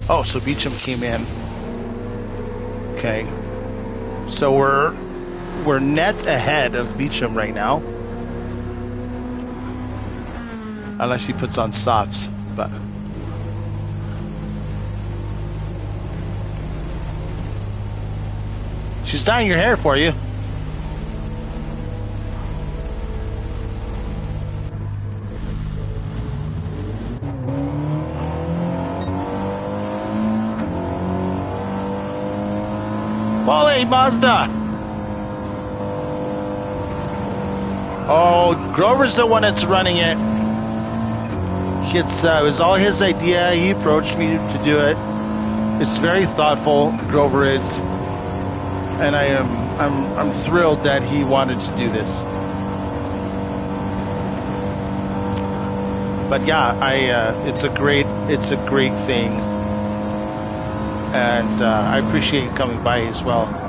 Oh, so Beecham came in. Okay. So we're net ahead of Beecham right now. Unless he puts on softs, but she's dyeing your hair for you. Polly Mazda. Oh, Grover's the one that's running it. It was all his idea. He approached me to do it. It's very thoughtful, Grover is. And I'm thrilled that he wanted to do this. But yeah, it's a great thing, and I appreciate you coming by as well.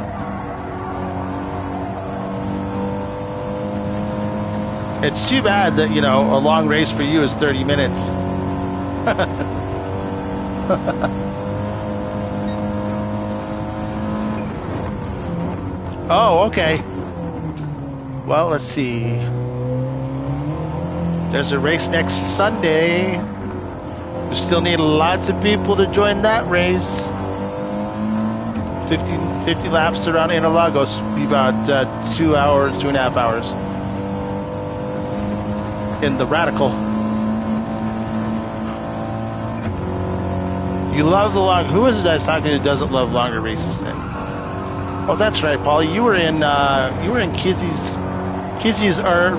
It's too bad that, a long race for you is 30 minutes. Oh, okay. Well, let's see. There's a race next Sunday. We still need lots of people to join that race. 50 laps around Interlagos. Be about 2 hours, 2.5 hours. In the Radical. You love the long. Who is it I was talking to who doesn't love longer races then? Oh, that's right, Paulie. You were in Kizzy's. Kizzy's are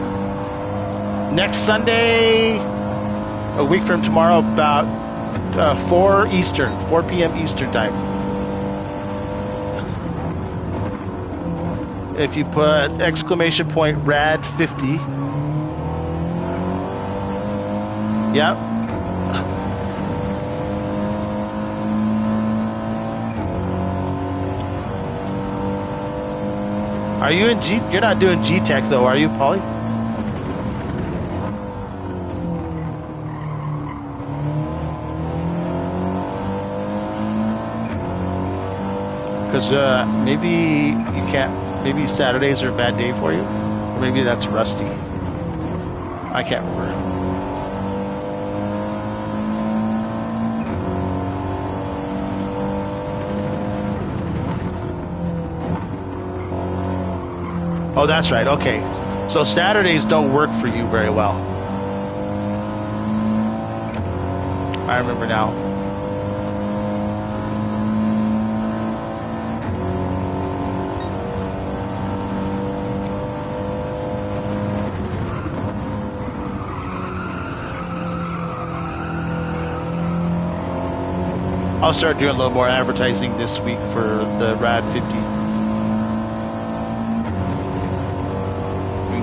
next Sunday, a week from tomorrow, about 4 p.m. Eastern time. If you put !RAD50. Yep. Are you in G? You're not doing G-Tech though, are you, Paulie? Because maybe you can't. Maybe Saturdays are a bad day for you, or maybe that's Rusty. I can't remember. Oh, that's right. Okay. So Saturdays don't work for you very well. I remember now. I'll start doing a little more advertising this week for the Rad 50.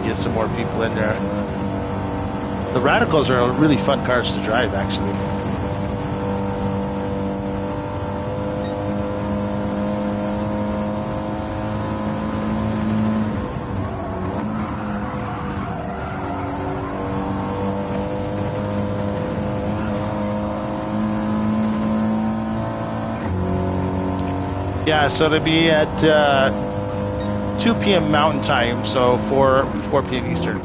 Get some more people in there. The Radicals are really fun cars to drive, actually. Yeah, so to be at 2 p.m. Mountain Time, so 4 p.m. Eastern.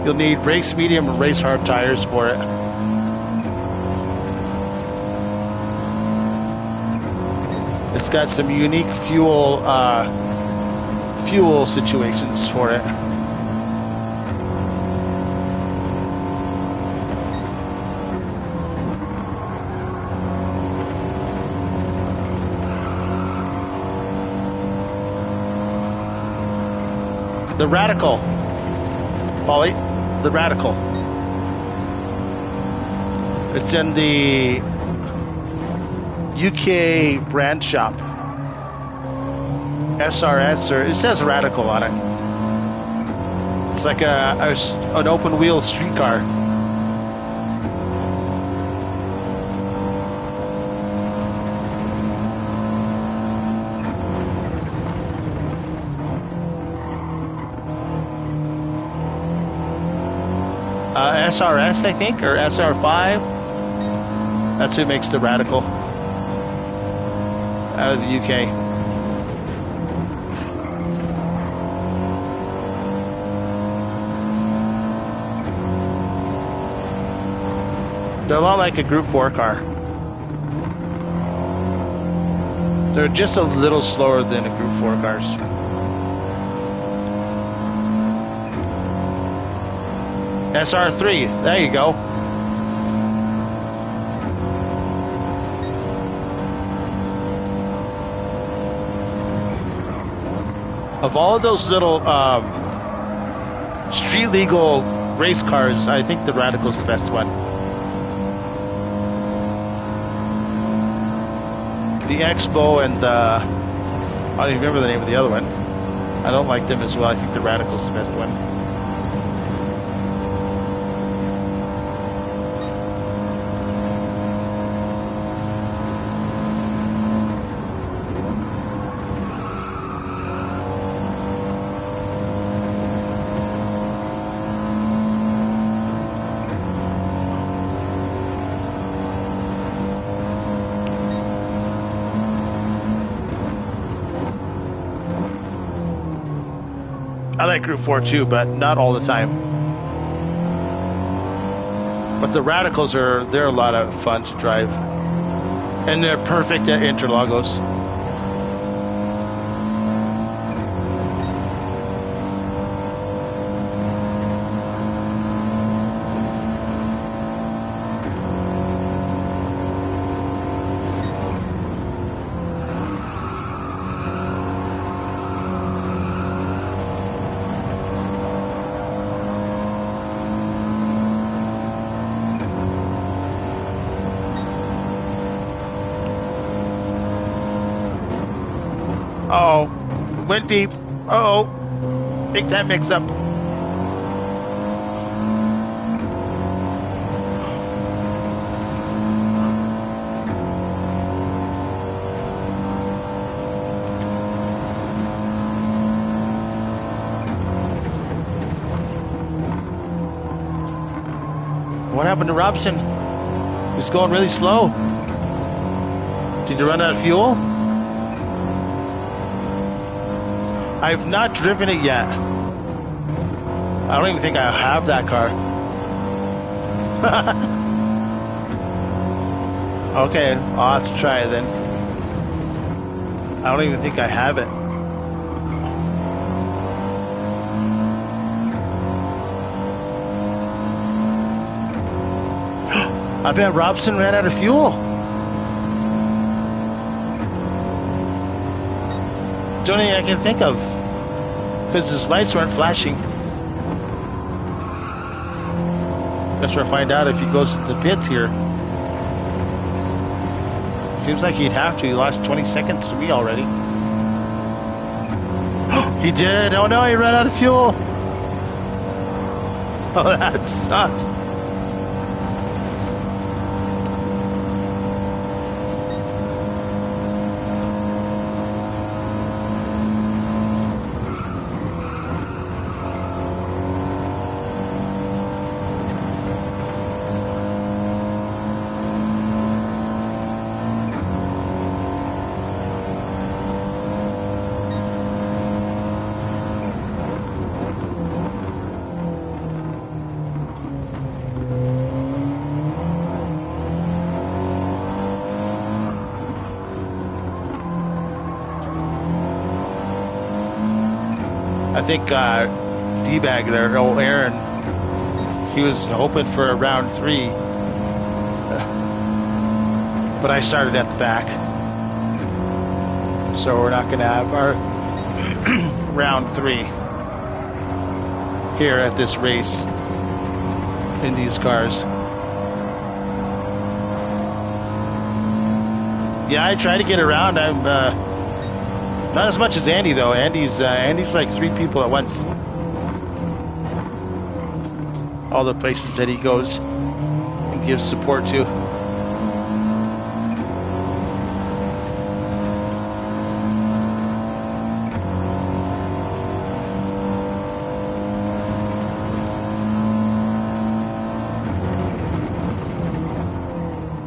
You'll need race medium or race hard tires for it. It's got some unique fuel situations for it. The Radical, Polly, the Radical. It's in the UK brand shop. SRS, or it says Radical on it. It's like an open wheel street car. SRS, I think, or SR5. That's who makes the Radical out of the UK. They're a lot like a Group 4 car. They're just a little slower than a Group 4 cars. SR3, there you go. Of all of those little street legal race cars, I think the Radical's the best one. The Expo and I don't even remember the name of the other one. I don't like them as well. I think the Radical's the best one. I like Group 4 too, but not all the time. But the Radicals they're a lot of fun to drive. And they're perfect at Interlagos. Oh, went deep. Uh-oh. Big time mix up. What happened to Robson? He's going really slow. Did you run out of fuel? I've not driven it yet. I don't even think I have that car. Okay, I'll have to try it then. I don't even think I have it. I bet Robson ran out of fuel. The only thing I can think of, because his lights weren't flashing. Guess we'll find out if he goes to the pits here. Seems like he'd have to. He lost 20 seconds to me already. He did. Oh no, he ran out of fuel. Oh, that sucks. I think D-Bag there, old Aaron, he was hoping for a round 3. But I started at the back. So we're not going to have our round 3 here at this race in these cars. Yeah, I try to get around. I'm not as much as Andy though. Andy's like 3 people at once. All the places that he goes and gives support to.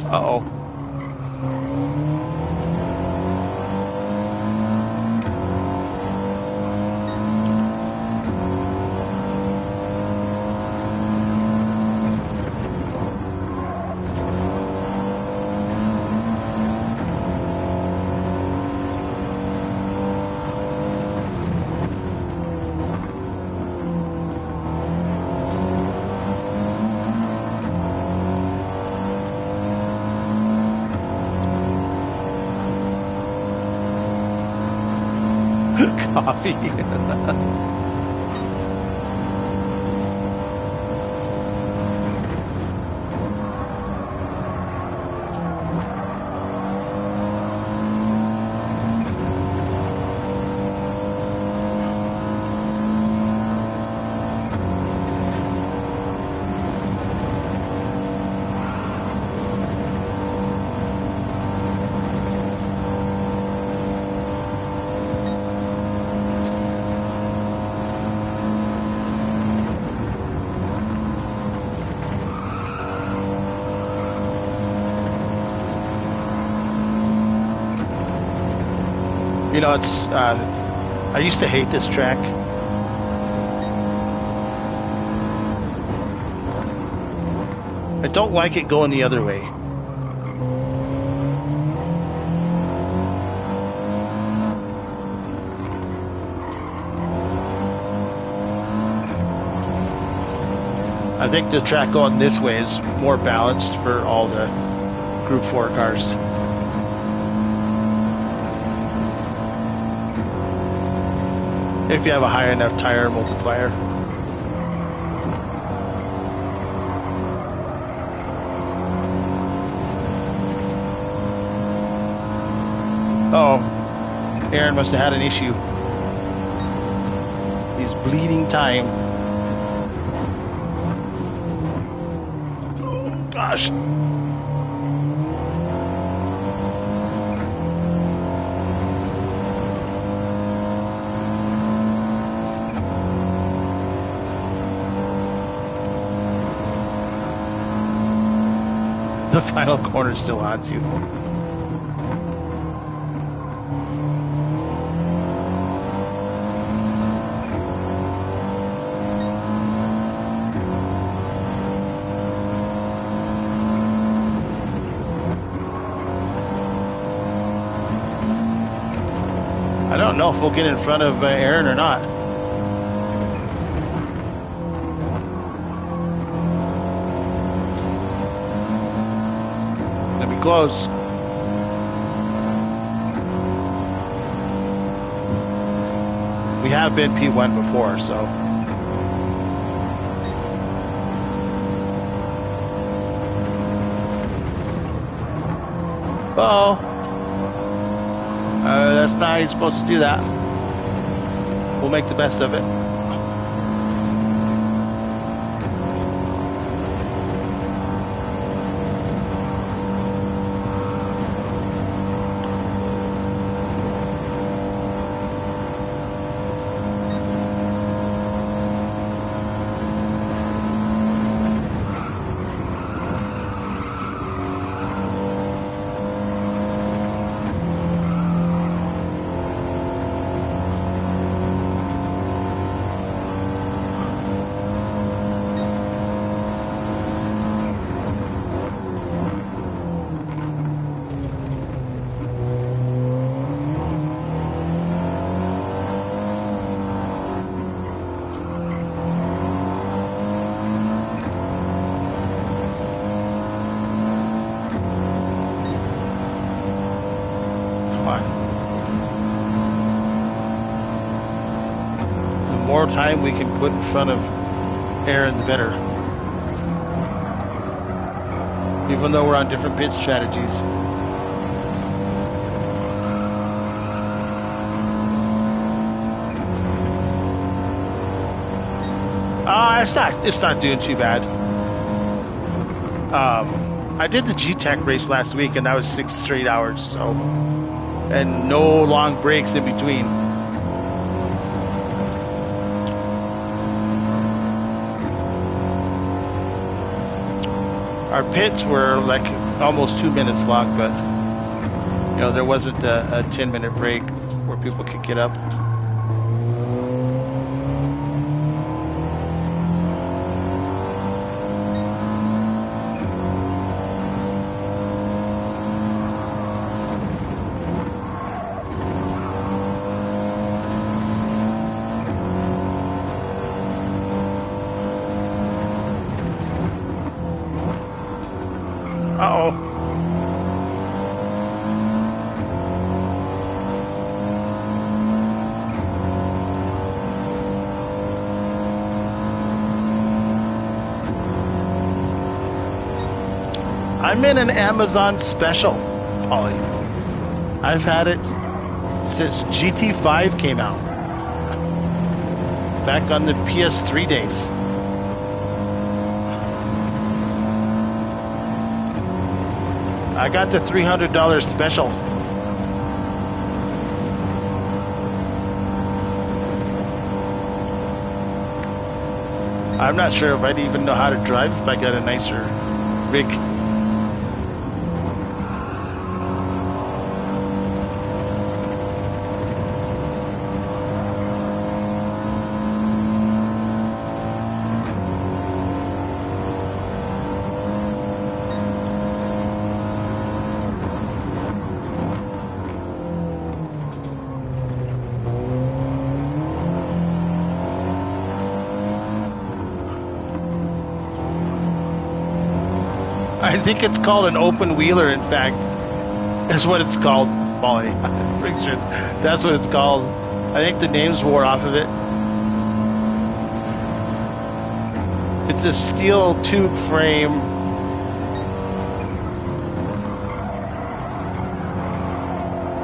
Uh-oh. Coffee. You know, it's I used to hate this track. I don't like it going the other way. I think the track going this way is more balanced for all the Group 4 cars. If you have a high enough tire multiplier. Oh, Aaron must have had an issue. He's bleeding time. Oh, gosh. The final corner still haunts you. I don't know if we'll get in front of Aaron or not. Close. We have been P1 before, so. Oh, that's not how you're supposed to do that. We'll make the best of it. more time we can put in front of Aaron, the better. Even though we're on different pit strategies. It's not doing too bad. I did the G-Tech race last week, and that was 6 straight hours, so, and no long breaks in between. Our pits were like almost 2 minutes long, but you know, there wasn't a 10-minute break where people could get up. Uh-oh. I'm in an Amazon special, Polly. I've had it since GT5 came out. Back on the PS3 days. I got the $300 special. I'm not sure if I'd even know how to drive if I got a nicer rig. I think it's called an open wheeler, in fact. Is what it's called, Molly. I'm pretty sure that's what it's called. I think the names wore off of it. It's a steel tube frame.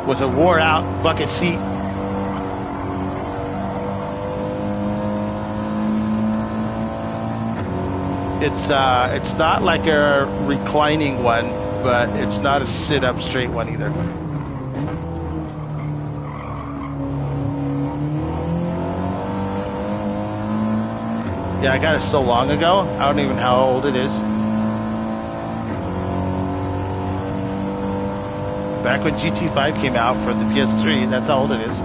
With a wore out bucket seat. It's not like a reclining one, but it's not a sit-up straight one either. Yeah, I got it so long ago. I don't even know how old it is. Back when GT5 came out for the PS3, that's how old it is.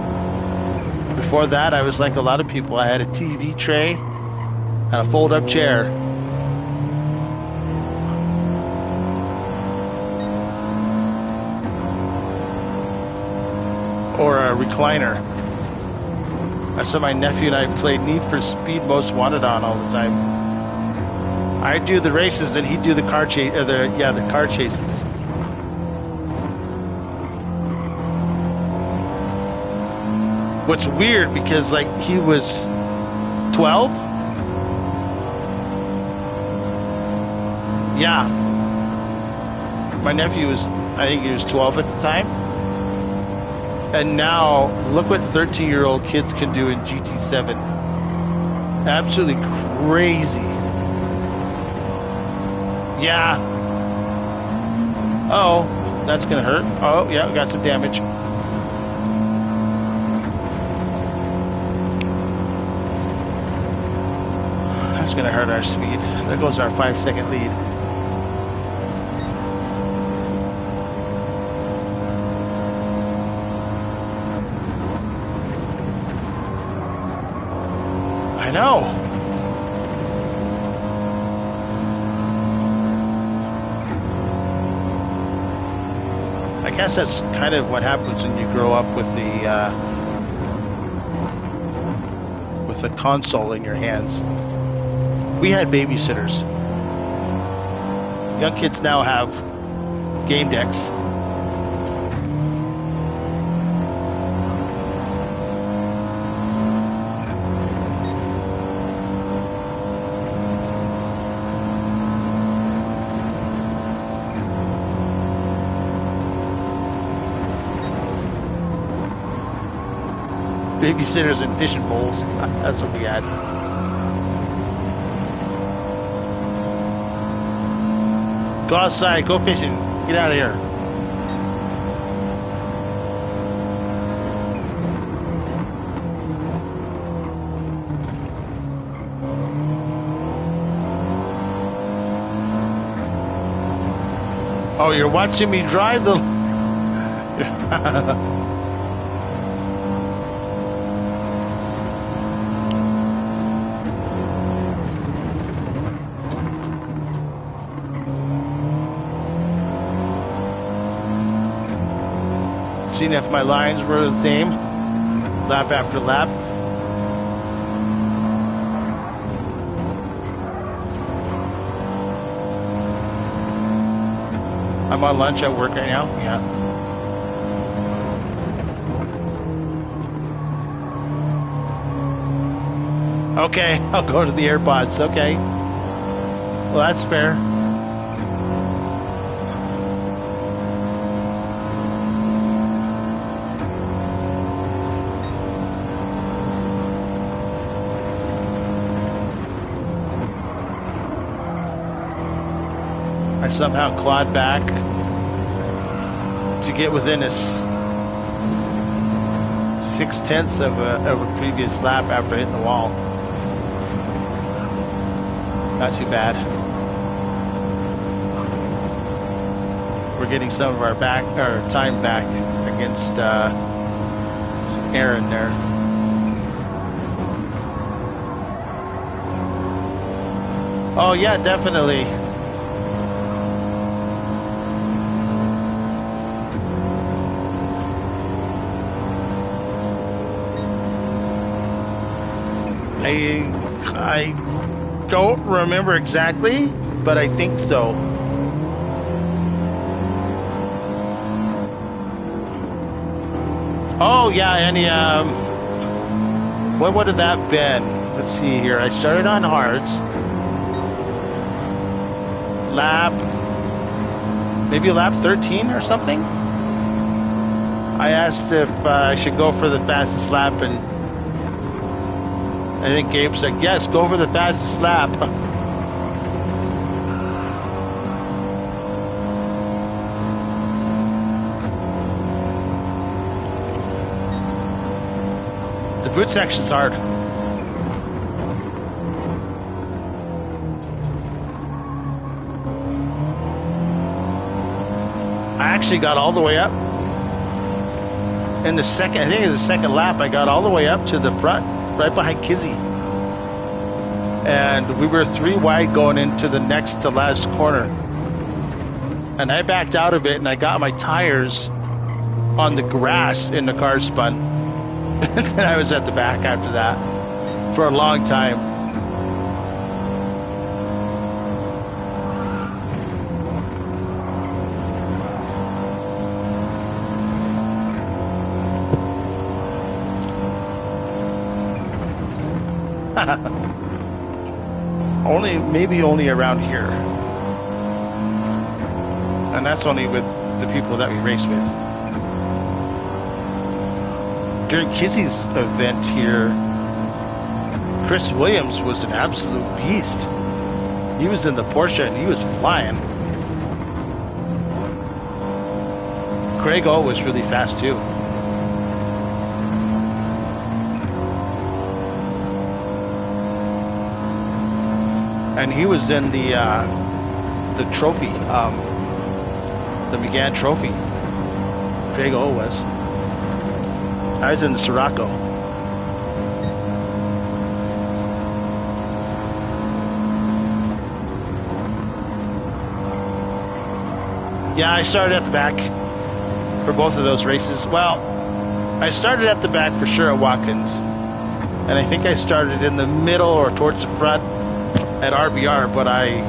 Before that, I was like a lot of people. I had a TV tray and a fold-up chair. Or a recliner. That's what my nephew and I played Need for Speed Most Wanted on all the time. I'd do the races and he'd do the car chase. The car chases. What's weird because like he was 12. Yeah. My nephew I think he was 12 at the time. And now, look what 13-year-old kids can do in GT7. Absolutely crazy. Yeah. Oh, that's going to hurt. Oh, yeah, we got some damage. That's going to hurt our speed. There goes our 5-second lead. No. I guess that's kind of what happens when you grow up with the console in your hands. We had babysitters. Young kids now have game decks. babysitters and fishing poles. That's what we had. Go outside, go fishing. Get out of here. Oh, you're watching me drive the... Seeing if my lines were the same, lap after lap. I'm on lunch at work right now. Yeah. Okay, I'll go to the AirPods. Okay. Well, that's fair. I somehow clawed back to get within a 6/10 of a previous lap after hitting the wall. Not too bad. We're getting some of our time back against Aaron there. Oh yeah, definitely. I don't remember exactly, but I think so. Oh yeah, and what would have that been? Let's see here. I started on hards. Maybe lap 13 or something. I asked if I should go for the fastest lap, and I think Gabe said, yes, go for the fastest lap. The boot section's hard. I actually got all the way up. In the second, I think it was the second lap, I got all the way up to the front, right behind Kizzy. And we were 3 wide going into the next to last corner. And I backed out of it, and I got my tires on the grass, and the car spun. And I was at the back after that for a long time. Maybe only around here. And that's only with the people that we race with. During Kizzy's event here, Chris Williams was an absolute beast. He was in the Porsche and he was flying. Craig O was really fast too. And he was in the trophy, the McGann Trophy. Craig O was. I was in the Sirocco. Yeah, I started at the back for both of those races. Well, I started at the back for sure at Watkins. And I think I started in the middle or towards the front at RBR, but I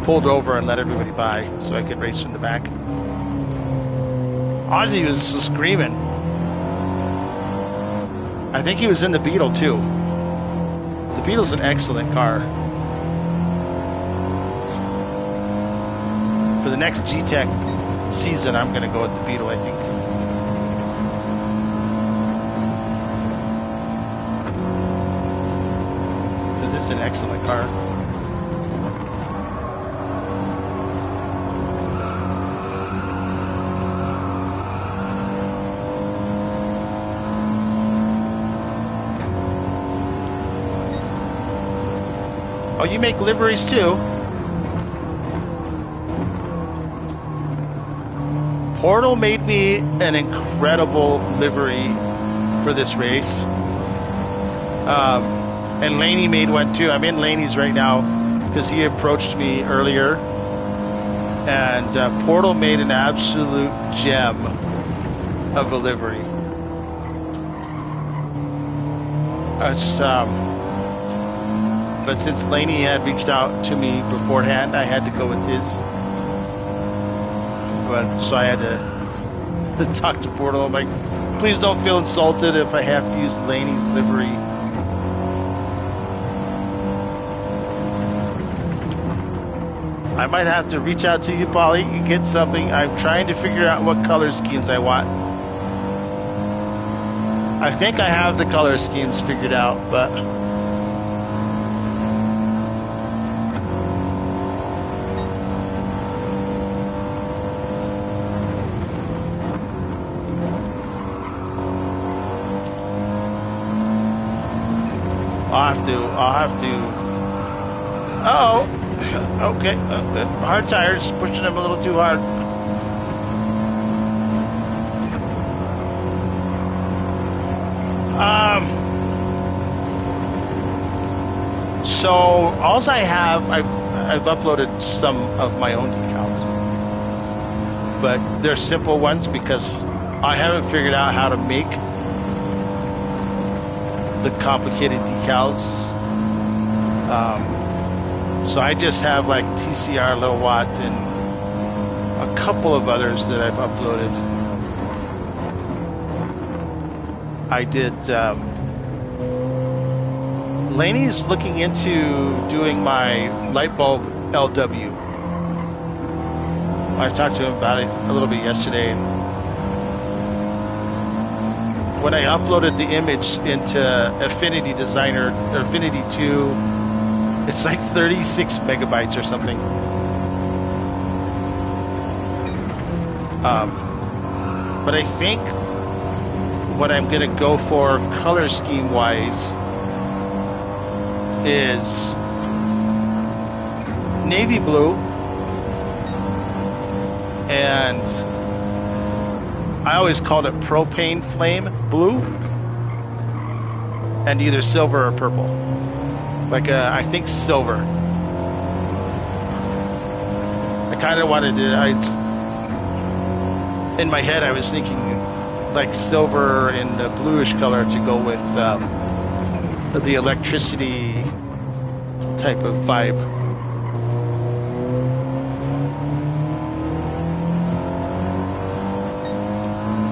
pulled over and let everybody by so I could race from the back. Ozzy was screaming. I think he was in the Beetle too. The Beetle's an excellent car. For the next G-Tech season, I'm going to go with the Beetle, I think. an excellent car. Oh, you make liveries too? Portal made me an incredible livery for this race. And Laney made one too. I'm in Laney's right now because he approached me earlier. And Portal made an absolute gem of a livery. But since Laney had reached out to me beforehand, I had to go with his. So I had to talk to Portal. I'm like, please don't feel insulted if I have to use Laney's livery. I might have to reach out to you, Polly, and get something. I'm trying to figure out what color schemes I want. I think I have the color schemes figured out, but I'll have to. Oh, okay. Hard tires, pushing them a little too hard. So all I have, I've uploaded some of my own decals, but they're simple ones because I haven't figured out how to make the complicated decals. So I just have like TCR Little Watt and a couple of others that I've uploaded. I did. Laney's looking into doing my light bulb LW. I talked to him about it a little bit yesterday. When I uploaded the image into Affinity Designer, or Affinity 2, it's like 36 megabytes or something. But I think what I'm going to go for color scheme wise is navy blue, and I always called it propane flame blue, and either silver or purple. Like I think silver. I kind of wanted to. In my head, I was thinking like silver and the bluish color to go with the electricity type of vibe.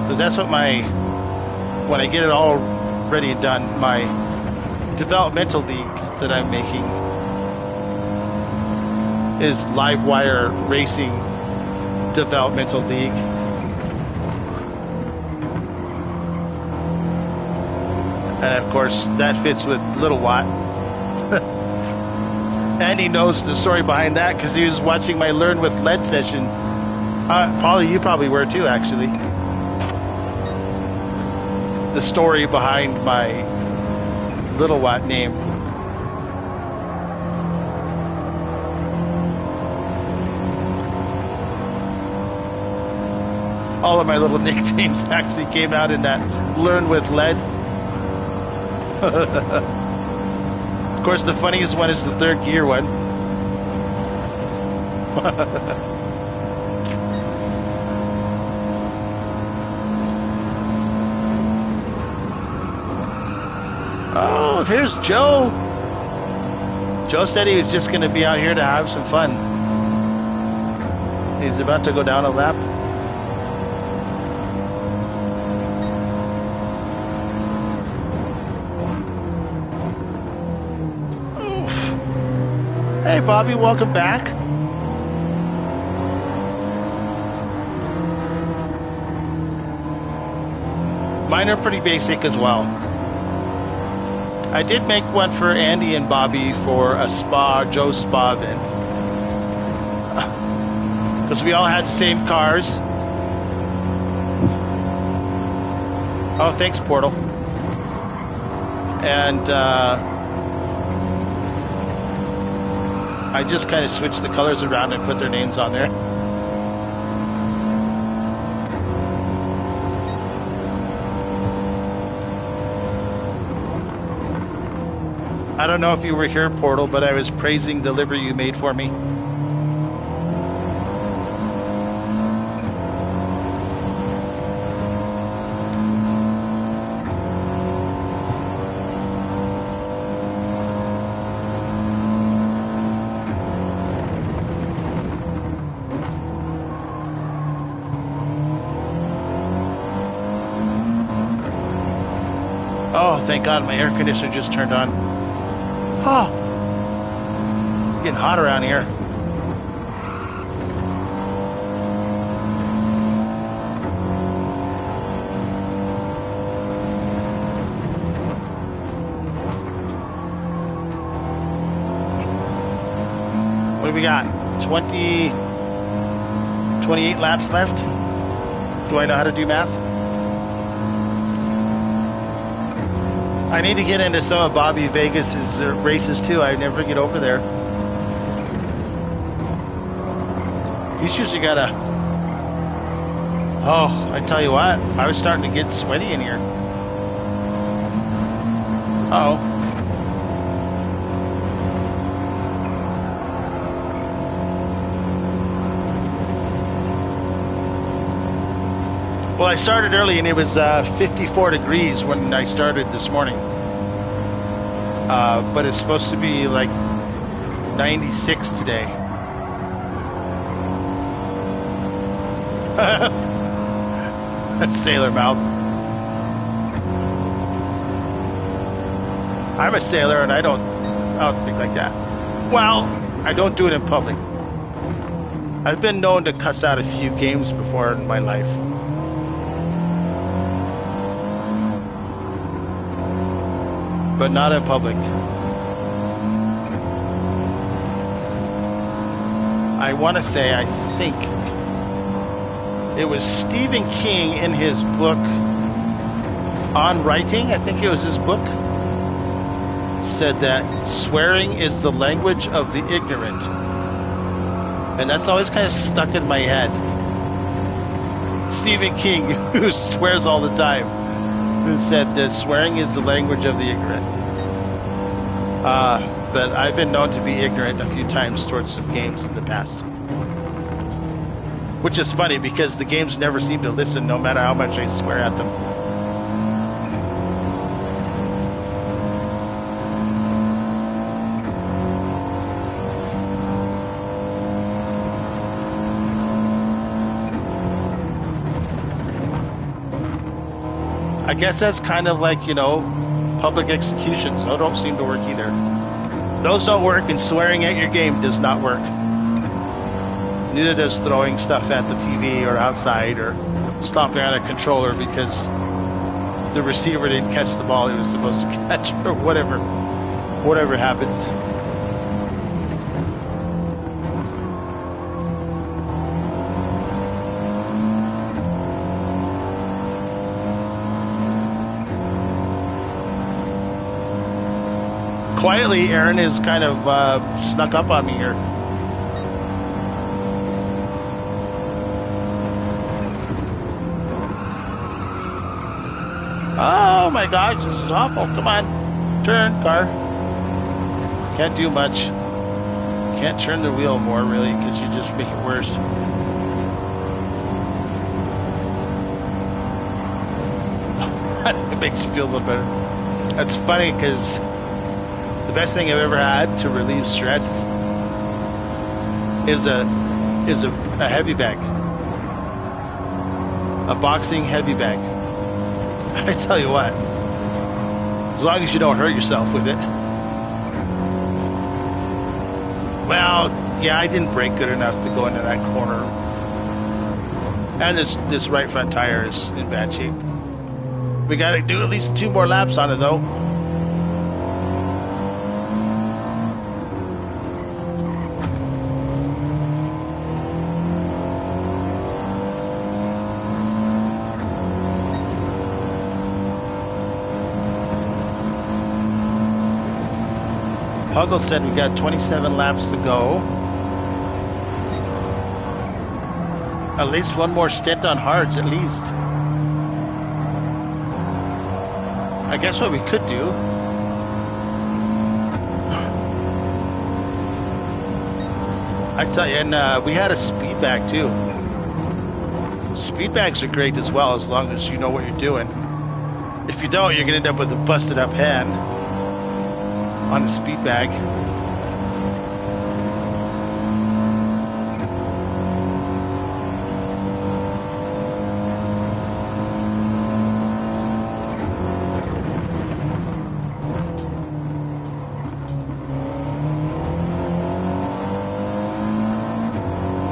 Because that's what when I get it all ready and done, my developmental league that I'm making is Livewire Racing Developmental League. And of course, that fits with Little Watt. And he knows the story behind that because he was watching my Learn with Lead session. Polly, you probably were too, actually. The story behind my Little Watt name. All of my little nicknames actually came out in that Learn with Lead. Of course, the funniest one is the third gear one. Oh, here's Joe. Joe said he was just going to be out here to have some fun. He's about to go down a lap. Hey, Bobby, welcome back. Mine are pretty basic as well. I did make one for Andy and Bobby for a Joe's Spa event. Because we all had the same cars. Oh, thanks, Portal. And I just kind of switched the colors around and put their names on there. I don't know if you were here, Portal, but I was praising the livery you made for me. Oh, thank God my air conditioner just turned on. Oh, it's getting hot around here. What do we got? 28 laps left? Do I know how to do math? I need to get into some of Bobby Vegas's races too. I never get over there. He's usually got a... Oh, I tell you what, I was starting to get sweaty in here. Uh-oh. Well, I started early and it was 54 degrees when I started this morning. But it's supposed to be like 96 today. That's sailor mouth. I'm a sailor and I don't speak like that. Well, I don't do it in public. I've been known to cuss out a few games before in my life. But not in public. I want to say, I think it was Stephen King in his book On Writing, I think it was his book, said that swearing is the language of the ignorant. And that's always kind of stuck in my head. Stephen King, who swears all the time, who said that swearing is the language of the ignorant. But I've been known to be ignorant a few times towards some games in the past. Which is funny because the games never seem to listen no matter how much I swear at them. I guess that's kind of like, public executions. Those don't seem to work either. Those don't work, and swearing at your game does not work. Neither does throwing stuff at the TV or outside or stomping on a controller because the receiver didn't catch the ball he was supposed to catch or whatever happens. Quietly, Aaron is kind of snuck up on me here. Oh my gosh, this is awful. Come on. Turn, car. Can't do much. Can't turn the wheel more, really, because you just make it worse. It makes you feel a little better. That's funny, because the best thing I've ever had to relieve stress is a heavy bag. A boxing heavy bag. I tell you what, as long as you don't hurt yourself with it. Well, yeah, I didn't brake good enough to go into that corner. And this right front tire is in bad shape. We got to do at least 2 more laps on it, though. Puggle said we got 27 laps to go. At least one more stint on hards, at least. I guess what we could do. I tell you, and we had a speed bag too. Speed bags are great as well, as long as you know what you're doing. If you don't, you're going to end up with a busted up hand on the speed bag.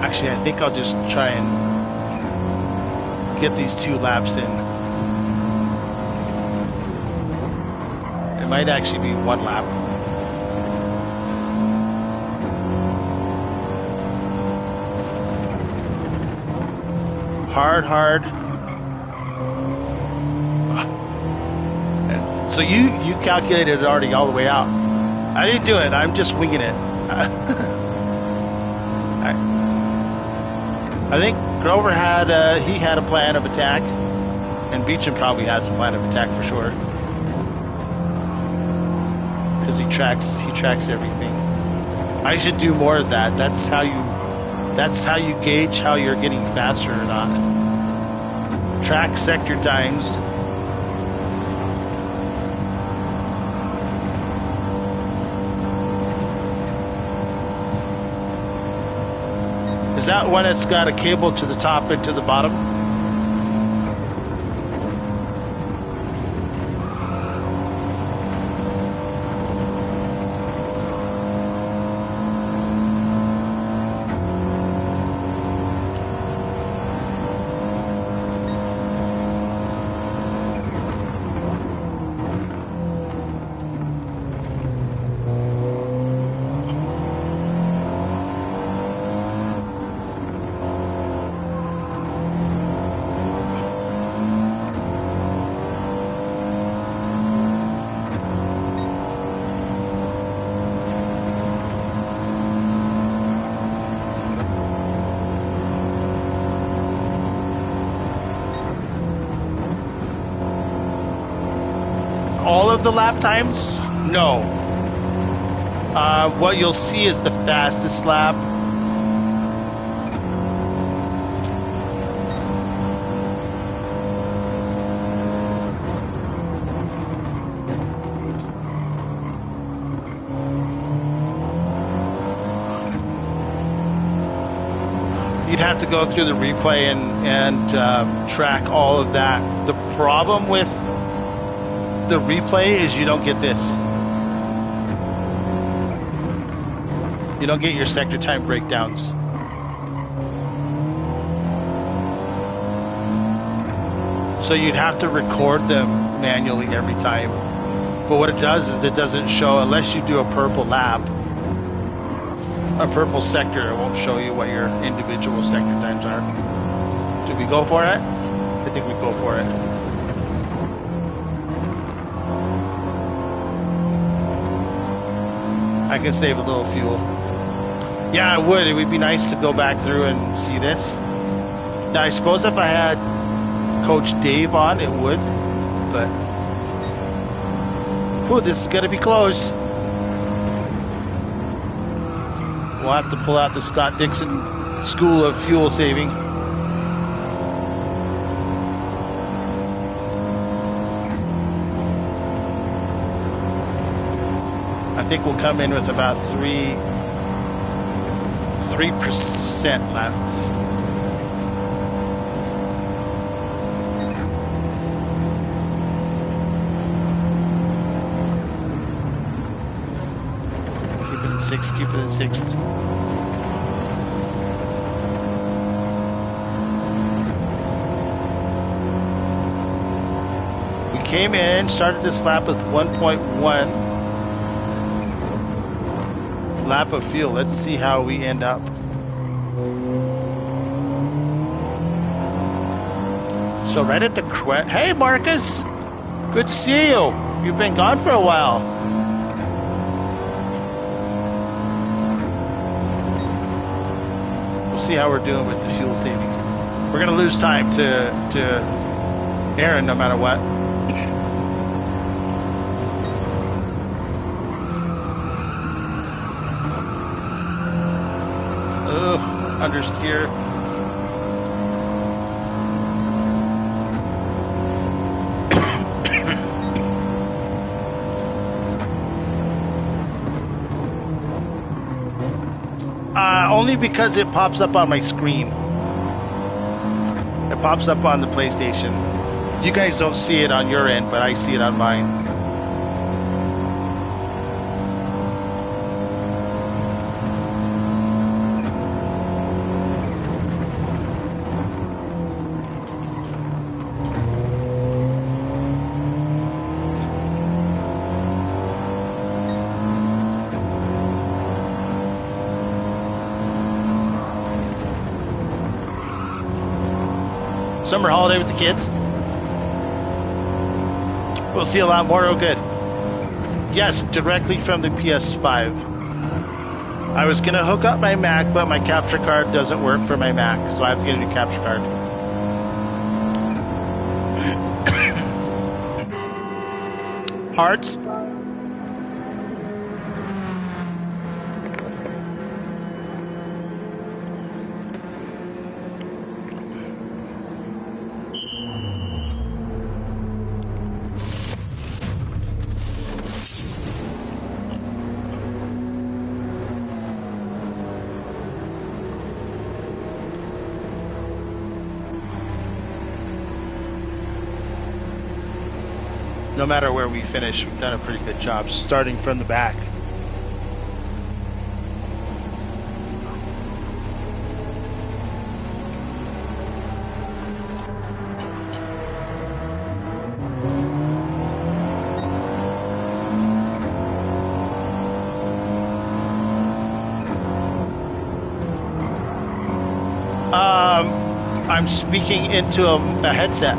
Actually, I think I'll just try and get these 2 laps in. It might actually be 1 lap. Hard. So you calculated it already all the way out. I didn't do it. I'm just winging it. I think Grover had a plan of attack, and Beecham probably has a plan of attack for sure, because he tracks everything. I should do more of that. That's how you gauge how you're getting faster or not. Track sector times. Is that one that's got a cable to the top and to the bottom? All of the lap times? No. What you'll see is the fastest lap. You'd have to go through the replay and track all of that. The problem with the replay is you don't get this. You don't get your sector time breakdowns. So you'd have to record them manually every time. But what it does is it doesn't show, unless you do a purple lap, a purple sector, it won't show you what your individual sector times are. Did we go for it? I think we go for it. I can save a little fuel. Yeah, it would. It would be nice to go back through and see this. Now, I suppose if I had Coach Dave on, it would. But, ooh, this is going to be close. We'll have to pull out the Scott Dixon School of Fuel Saving. I think we'll come in with about 3% left. Keep it in sixth, keep it in sixth. We came in, started this lap with 1.1 lap of fuel. Let's see how we end up. So right at the hey Marcus, good to see you. You've been gone for a while. see how we're doing with the fuel saving. We're gonna lose time to Aaron no matter what. Ugh, understeer. Only because it pops up on my screen. It pops up on the PlayStation. You guys don't see it on your end, but I see it on mine. Summer holiday with the kids. We'll see a lot more. Oh, good. Yes, directly from the PS5. I was going to hook up my Mac, but my capture card doesn't work for my Mac, so I have to get a new capture card. Hearts? No matter where we finish, we've done a pretty good job starting from the back. I'm speaking into a headset.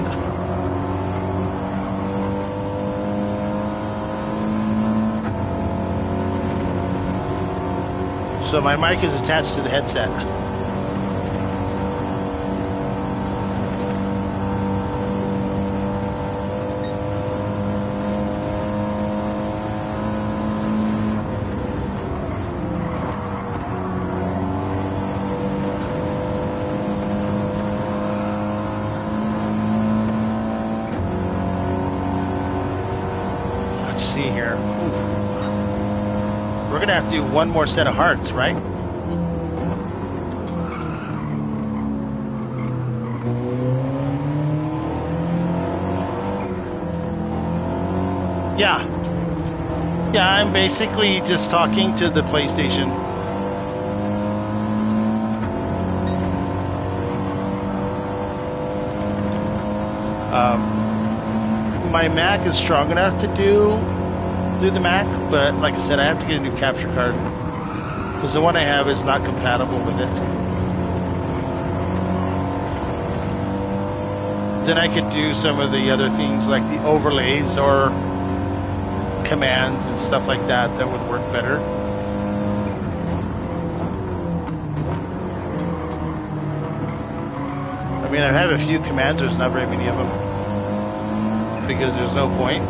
So my mic is attached to the headset. Let's see here. We're gonna have to do one more set of hearts, right? Yeah. Yeah, I'm basically just talking to the PlayStation. My Mac is strong enough to do the Mac, but like I said, I have to get a new capture card because the one I have is not compatible with it. Then I could do some of the other things like the overlays or commands and stuff like that would work better. I mean, I have a few commands, there's not very many of them because there's no point.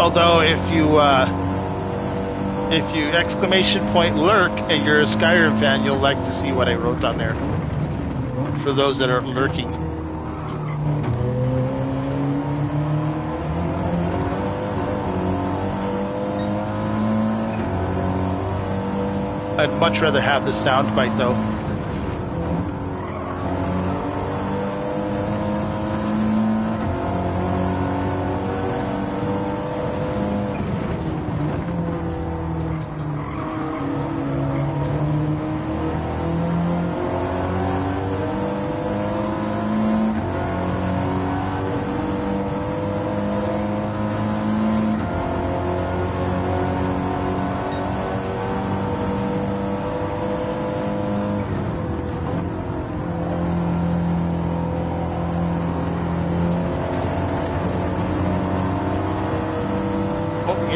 Although if you exclamation point lurk and you're a Skyrim fan, you'll like to see what I wrote on there for those that are lurking. I'd much rather have the sound bite though.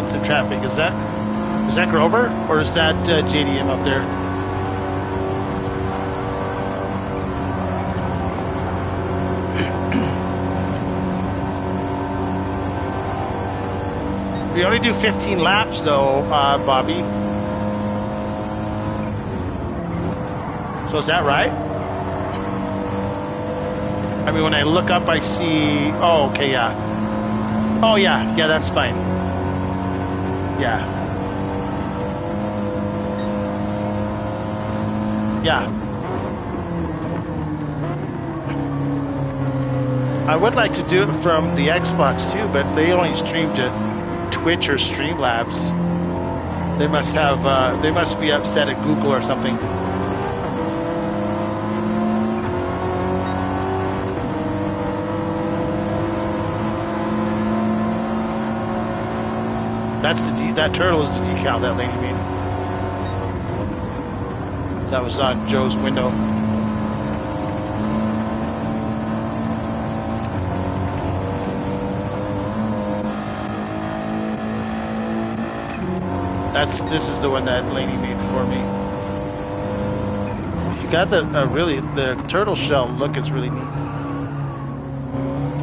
Some traffic, is that? Is that Grover or is that JDM up there? We only do 15 laps though, Bobby. So is that right? I mean, when I look up, I see. Oh, okay, yeah. Oh, yeah, that's fine. Yeah. Yeah. I would like to do it from the Xbox too, but they only stream to Twitch or Streamlabs. They must have. They must be upset at Google or something. That turtle is the decal that lady made. That was on Joe's window. This is the one that lady made for me. You got the turtle shell look is really neat.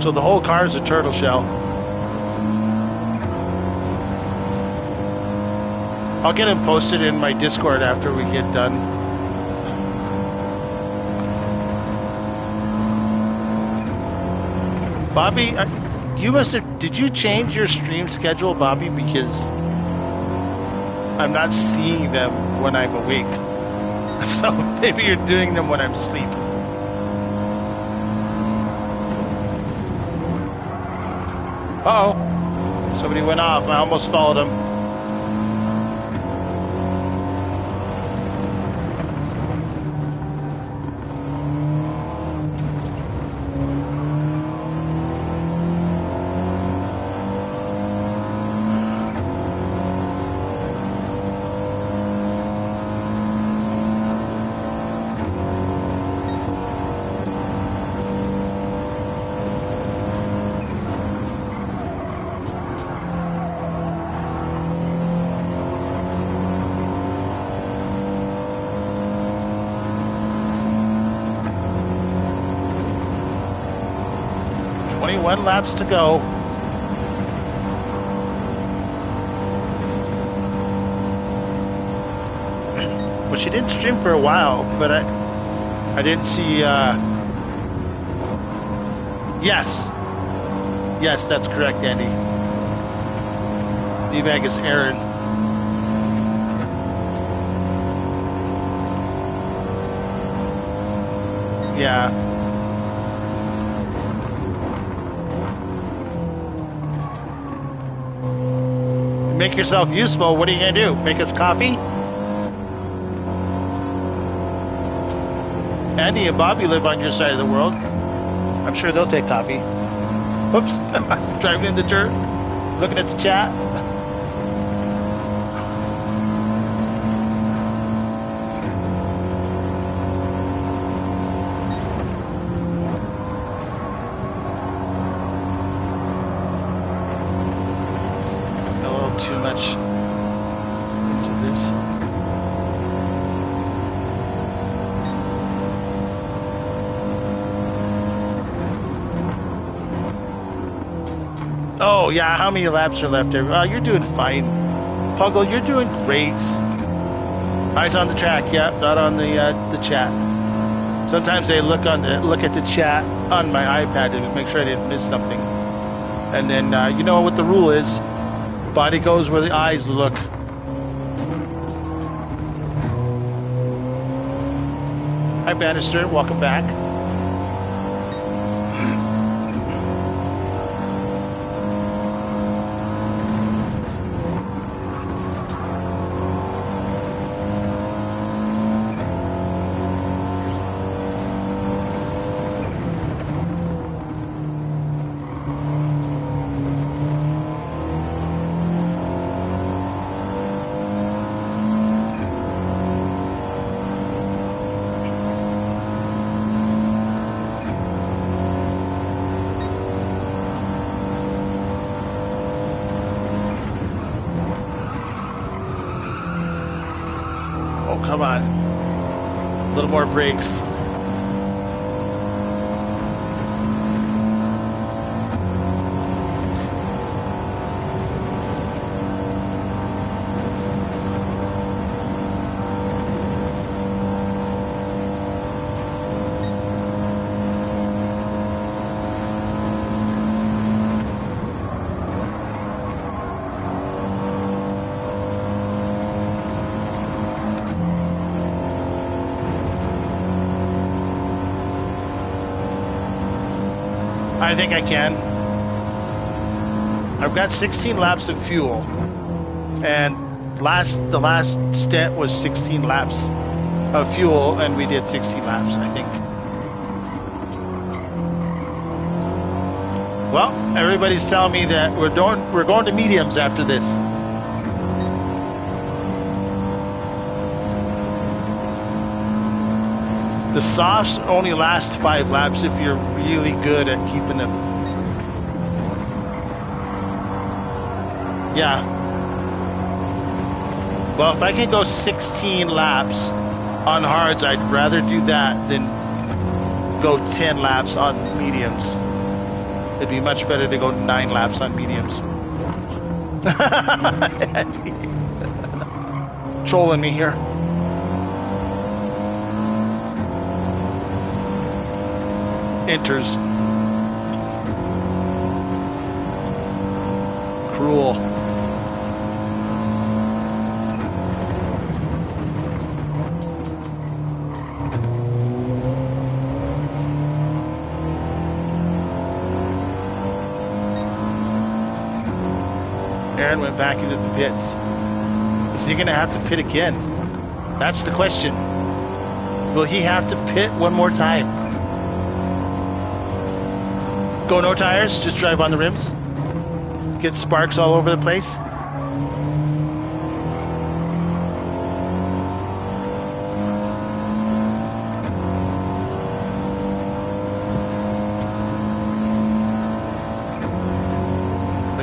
So the whole car is a turtle shell. I'll get them posted in my Discord after we get done. Bobby, you must have. Did you change your stream schedule, Bobby? Because I'm not seeing them when I'm awake. So maybe you're doing them when I'm asleep. Uh-oh. Somebody went off. I almost followed him. Laps to go. Well, she didn't stream for a while, but I didn't see. Yes, that's correct, Andy. D-bag is Aaron. Yeah. Make yourself useful. What are you going to do? Make us coffee? Andy and Bobby live on your side of the world. I'm sure they'll take coffee. Whoops. Driving in the dirt. Looking at the chat. Too much into this. Oh yeah, how many laps are left there? You're doing fine. Puggle, you're doing great. Eyes on the track, yeah, not on the chat. Sometimes I look at the chat on my iPad to make sure I didn't miss something. And then you know what the rule is. Body goes where the eyes look. Hi, Bannister. Welcome back. Come on. A little more brakes. I think I can. I've got 16 laps of fuel, and the last stint was 16 laps of fuel, and we did 16 laps, I think. Well, everybody's telling me that we're going to mediums after this. The softs only last 5 laps if you're really good at keeping them. Yeah. Well, if I can go 16 laps on hards, I'd rather do that than go 10 laps on mediums. It'd be much better to go 9 laps on mediums. Trolling me here. Enters. Cruel. Aaron went back into the pits. Is he going to have to pit again? That's the question. Will he have to pit one more time? Go no tires, just drive on the rims. Get sparks all over the place.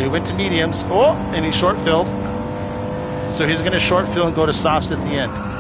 He went to mediums. Oh, and he short filled. So he's going to short fill and go to softs at the end.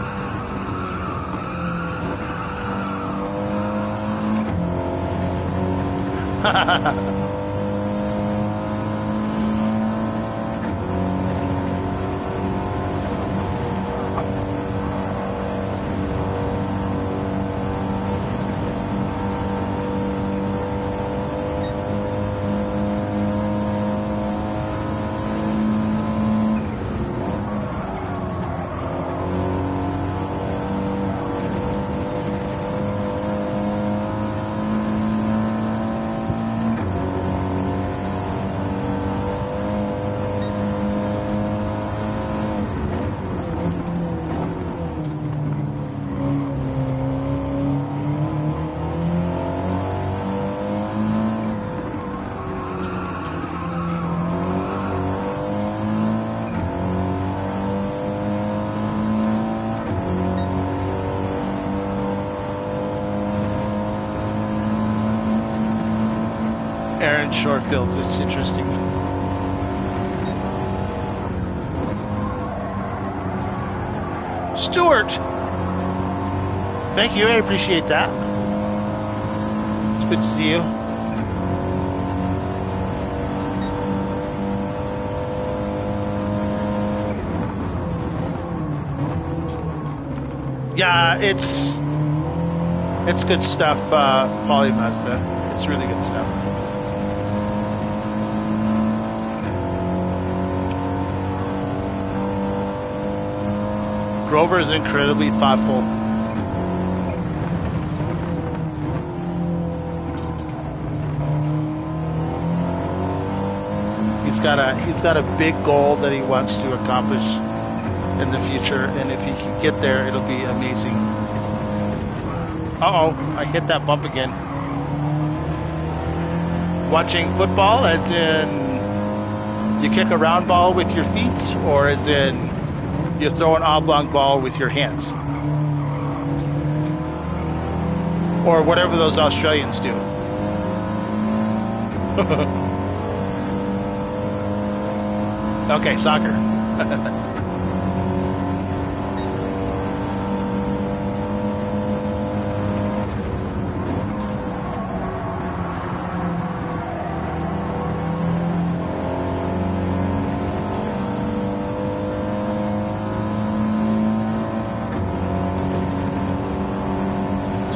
Aaron short filled. It's interesting. Stuart, thank you. I appreciate that. It's good to see you. Yeah, it's good stuff, Poly Mazda. It's really good stuff. Grover is incredibly thoughtful. He's got a big goal that he wants to accomplish in the future, and if he can get there, it'll be amazing. Uh-oh, I hit that bump again. Watching football, as in you kick a round ball with your feet, or as in you throw an oblong ball with your hands, or whatever those Australians do. Okay, soccer.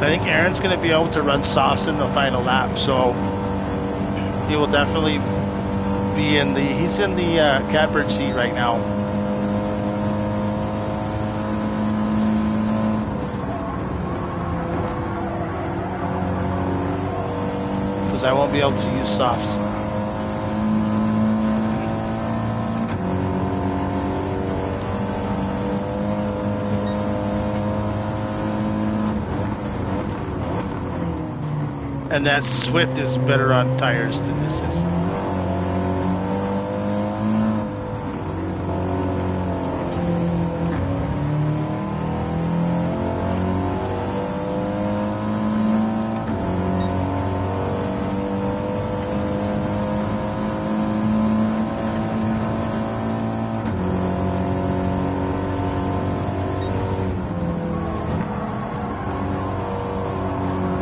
I think Aaron's going to be able to run softs in the final lap, so he will definitely be in the. He's in the catbird seat right now. Because I won't be able to use softs. And that Swift is better on tires than this is.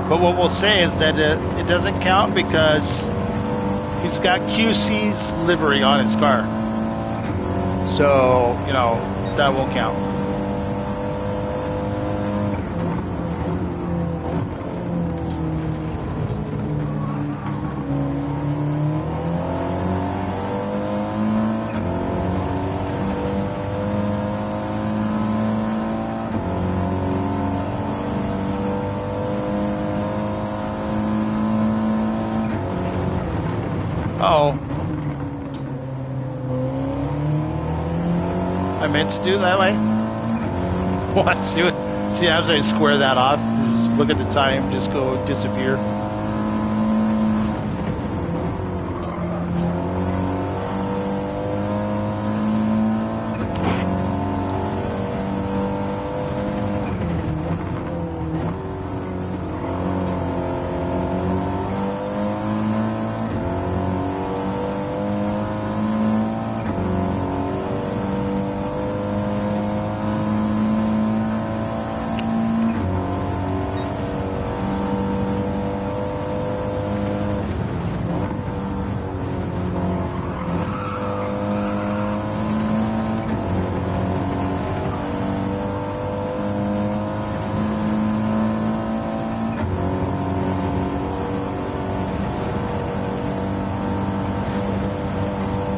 But what we'll say is that it doesn't count because he's got QC's livery on his car. So, you know, that won't count. Uh-oh. I meant to do that way. What? See as I square that off, just look at the time, just go disappear.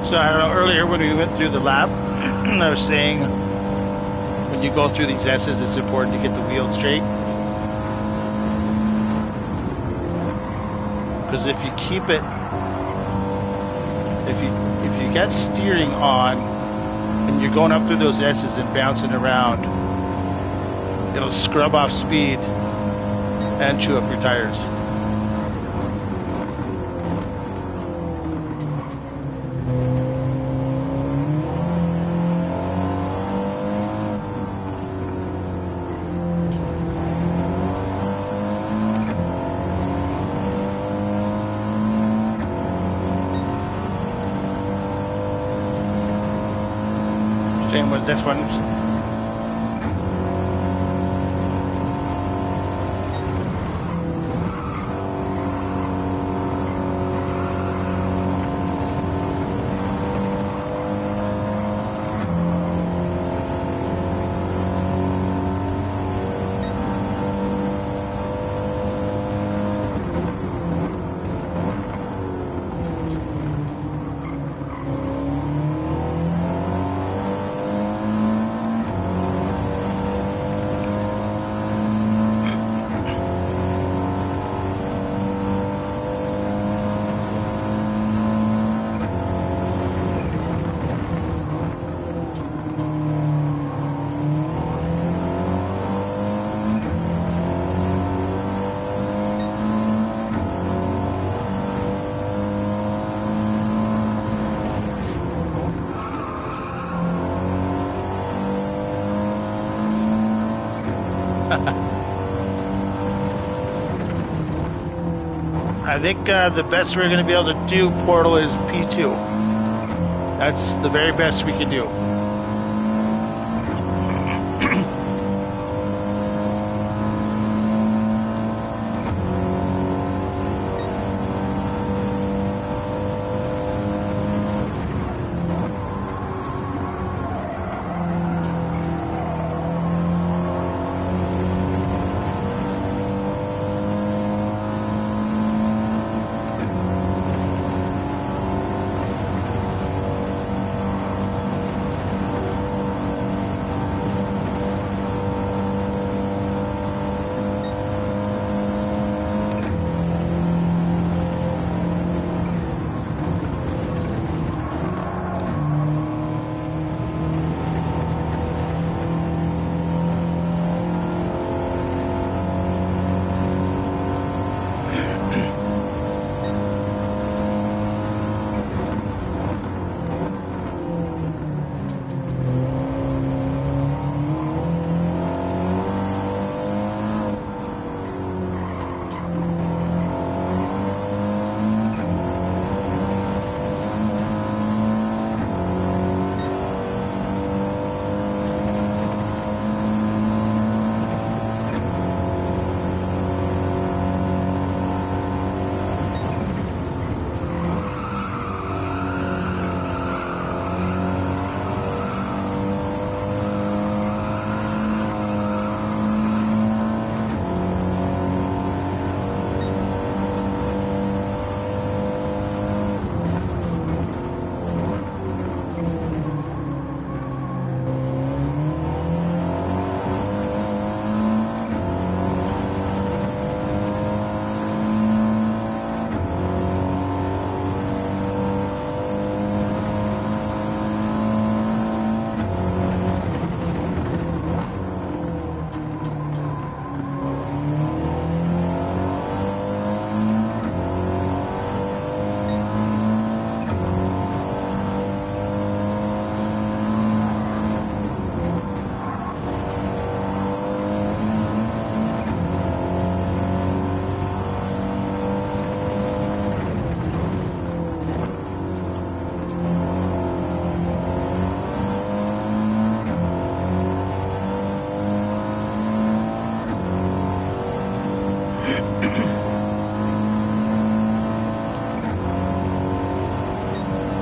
So I don't know, earlier when we went through the lap, I was saying when you go through these S's, it's important to get the wheels straight. Because if you keep it, if you get steering on and you're going up through those S's and bouncing around, it'll scrub off speed and chew up your tires. Same with this one. I think the best we're going to be able to do, Portal, is P2. That's the very best we can do.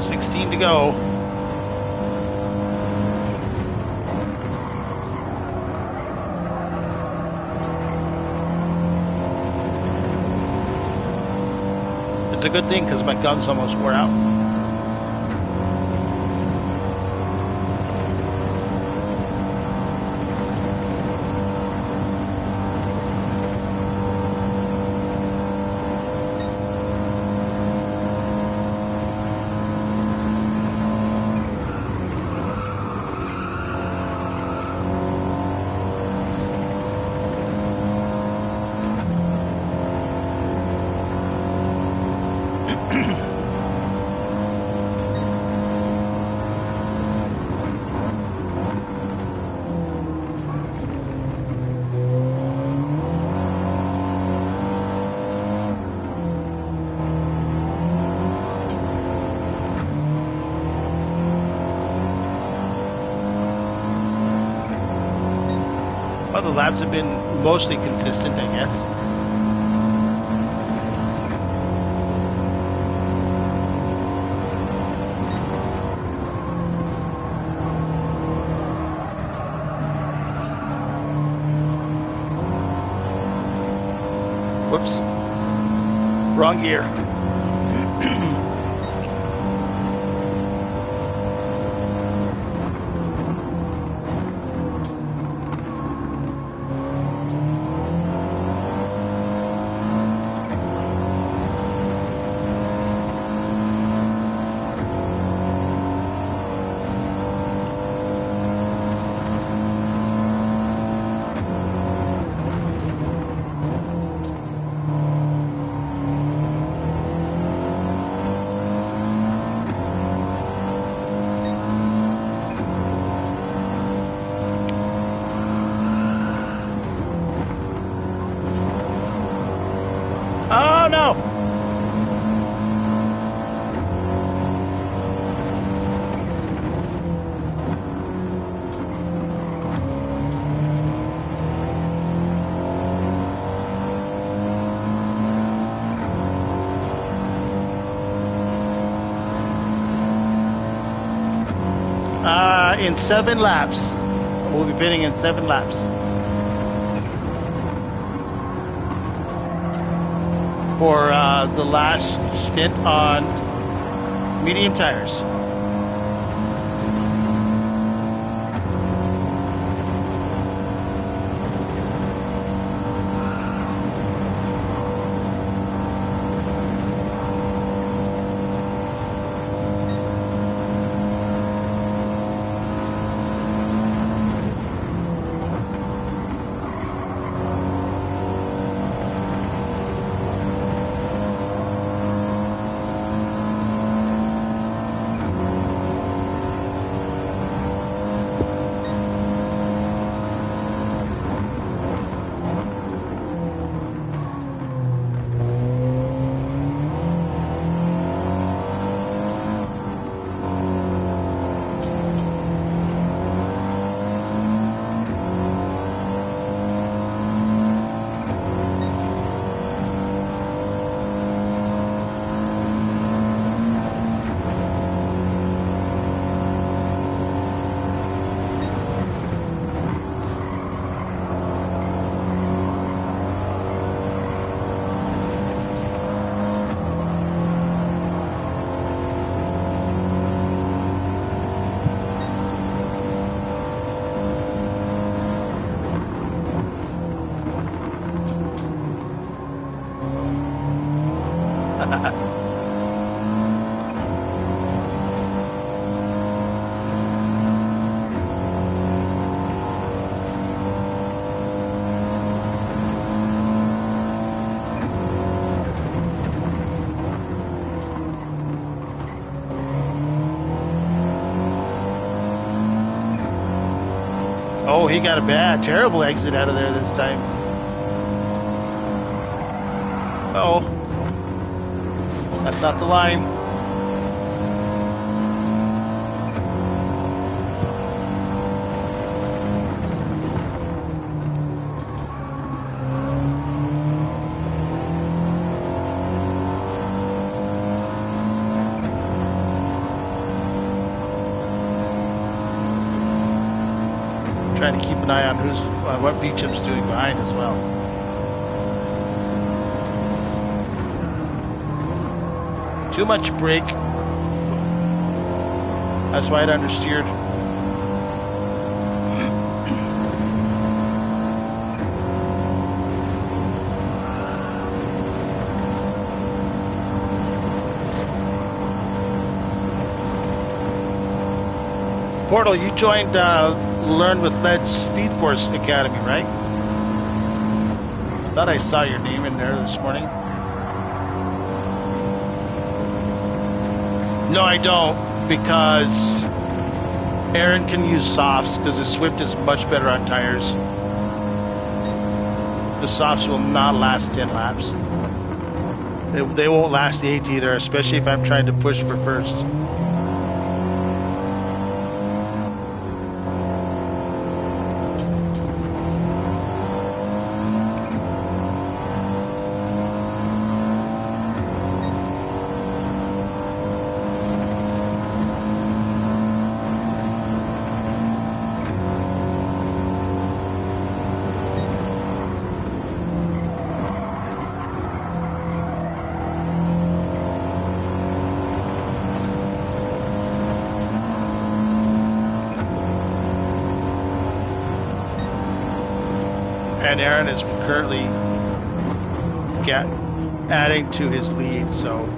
16 to go. It's a good thing because my gums almost wore out. Well, the laps have been mostly consistent, I guess. Whoops. Wrong gear. Oh no! In 7 laps. We'll be pitting in 7 laps. For the last stint on medium tires. Oh, he got a bad, terrible exit out of there this time. Uh-oh. That's not the line. trying to keep an eye on what Beecham's doing behind as well. Too much brake. That's why it understeered. Portal, you joined Learn with Lead Speed Force Academy, right? I thought I saw your name in there this morning. No, I don't, because Aaron can use softs because the Swift is much better on tires. The softs will not last 10 laps. They won't last the 8 either, especially if I'm trying to push for first. And Aaron is currently adding to his lead, so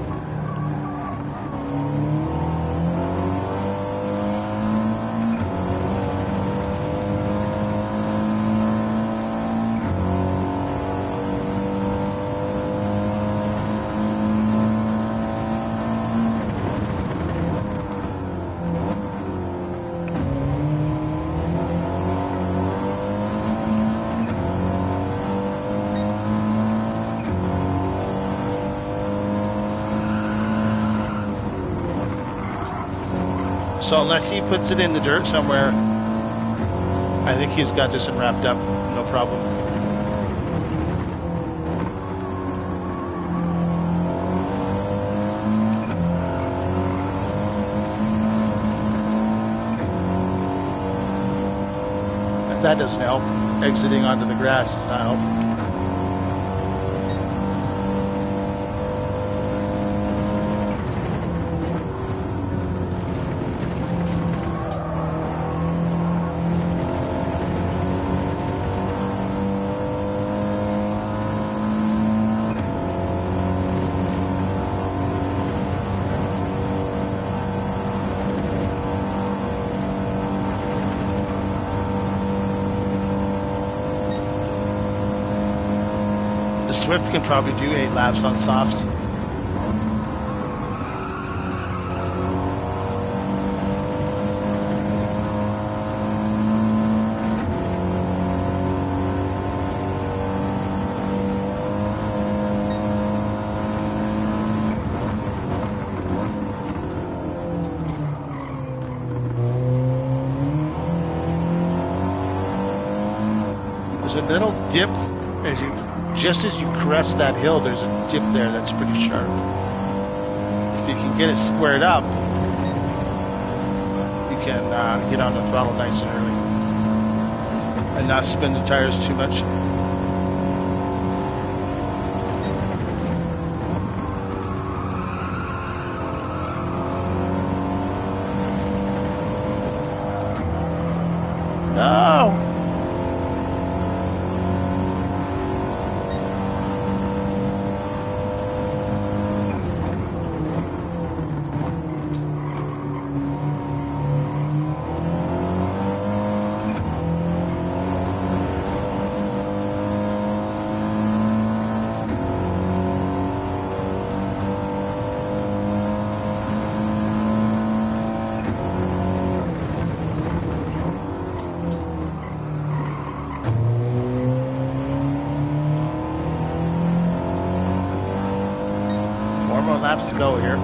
So unless he puts it in the dirt somewhere, I think he's got this one wrapped up, no problem. And that doesn't help. Exiting onto the grass does not help. Swift can probably do 8 laps on softs. There's a little dip just as you crest that hill, there's a dip there that's pretty sharp. If you can get it squared up, you can get on the throttle nice and early and not spin the tires too much. No! Laps to go here.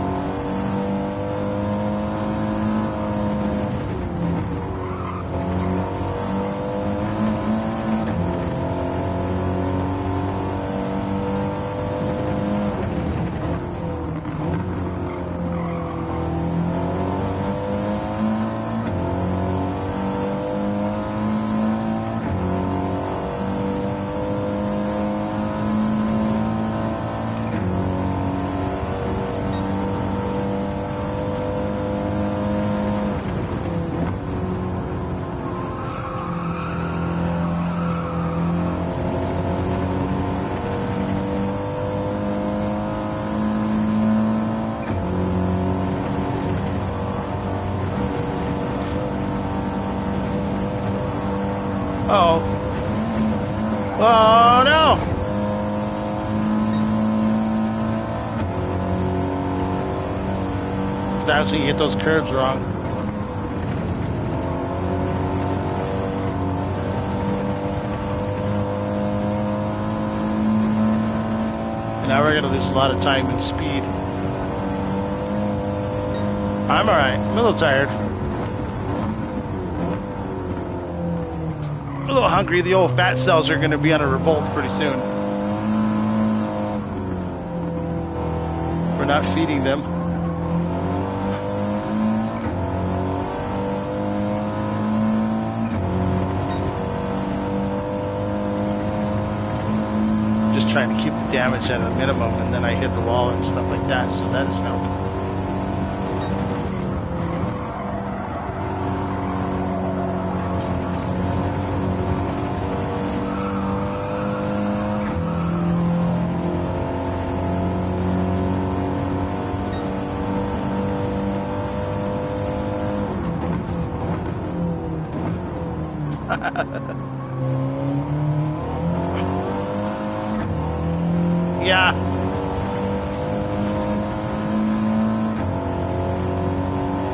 That's when you hit those curves wrong. And now we're going to lose a lot of time and speed. I'm all right. I'm a little tired. A little hungry. The old fat cells are going to be on a revolt pretty soon. We're not feeding them. Just trying to keep the damage at a minimum, and then I hit the wall and stuff like that, so that has helped. Yeah.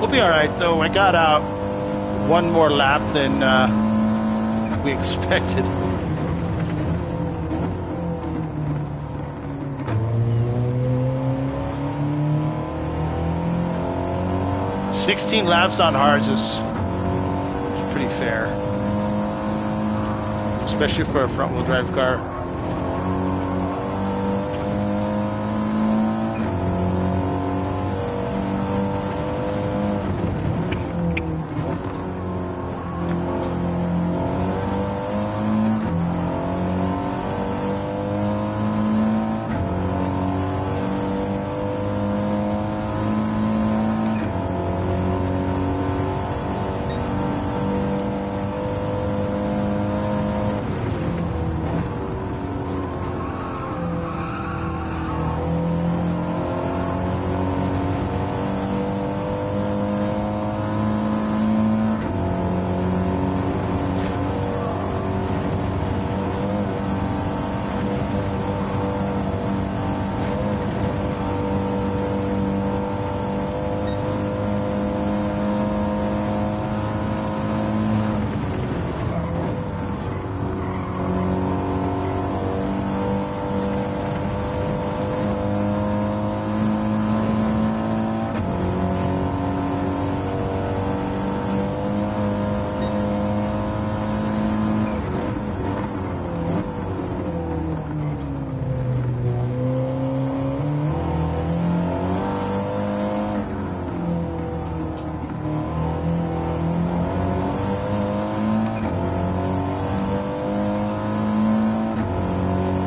We'll be all right, though. I got out one more lap than we expected. "16 laps on hards is pretty fair, especially for a front-wheel drive car.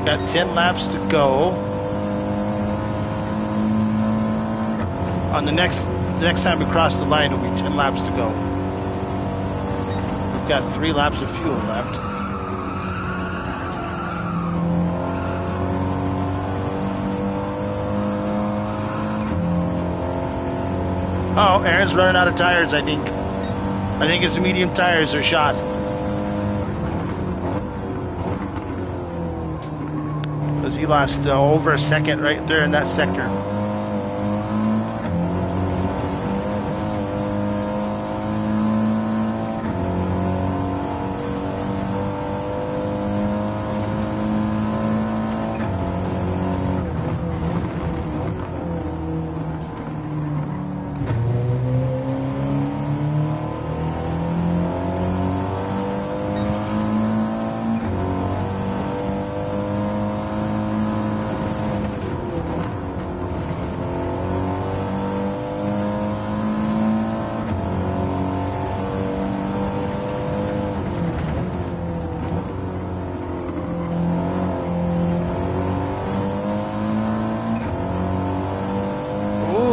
Got 10 laps to go. On the next time we cross the line, it'll be 10 laps to go. We've got 3 laps of fuel left. Oh, Aaron's running out of tires, I think. I think his medium tires are shot. He lost over a second right there in that sector.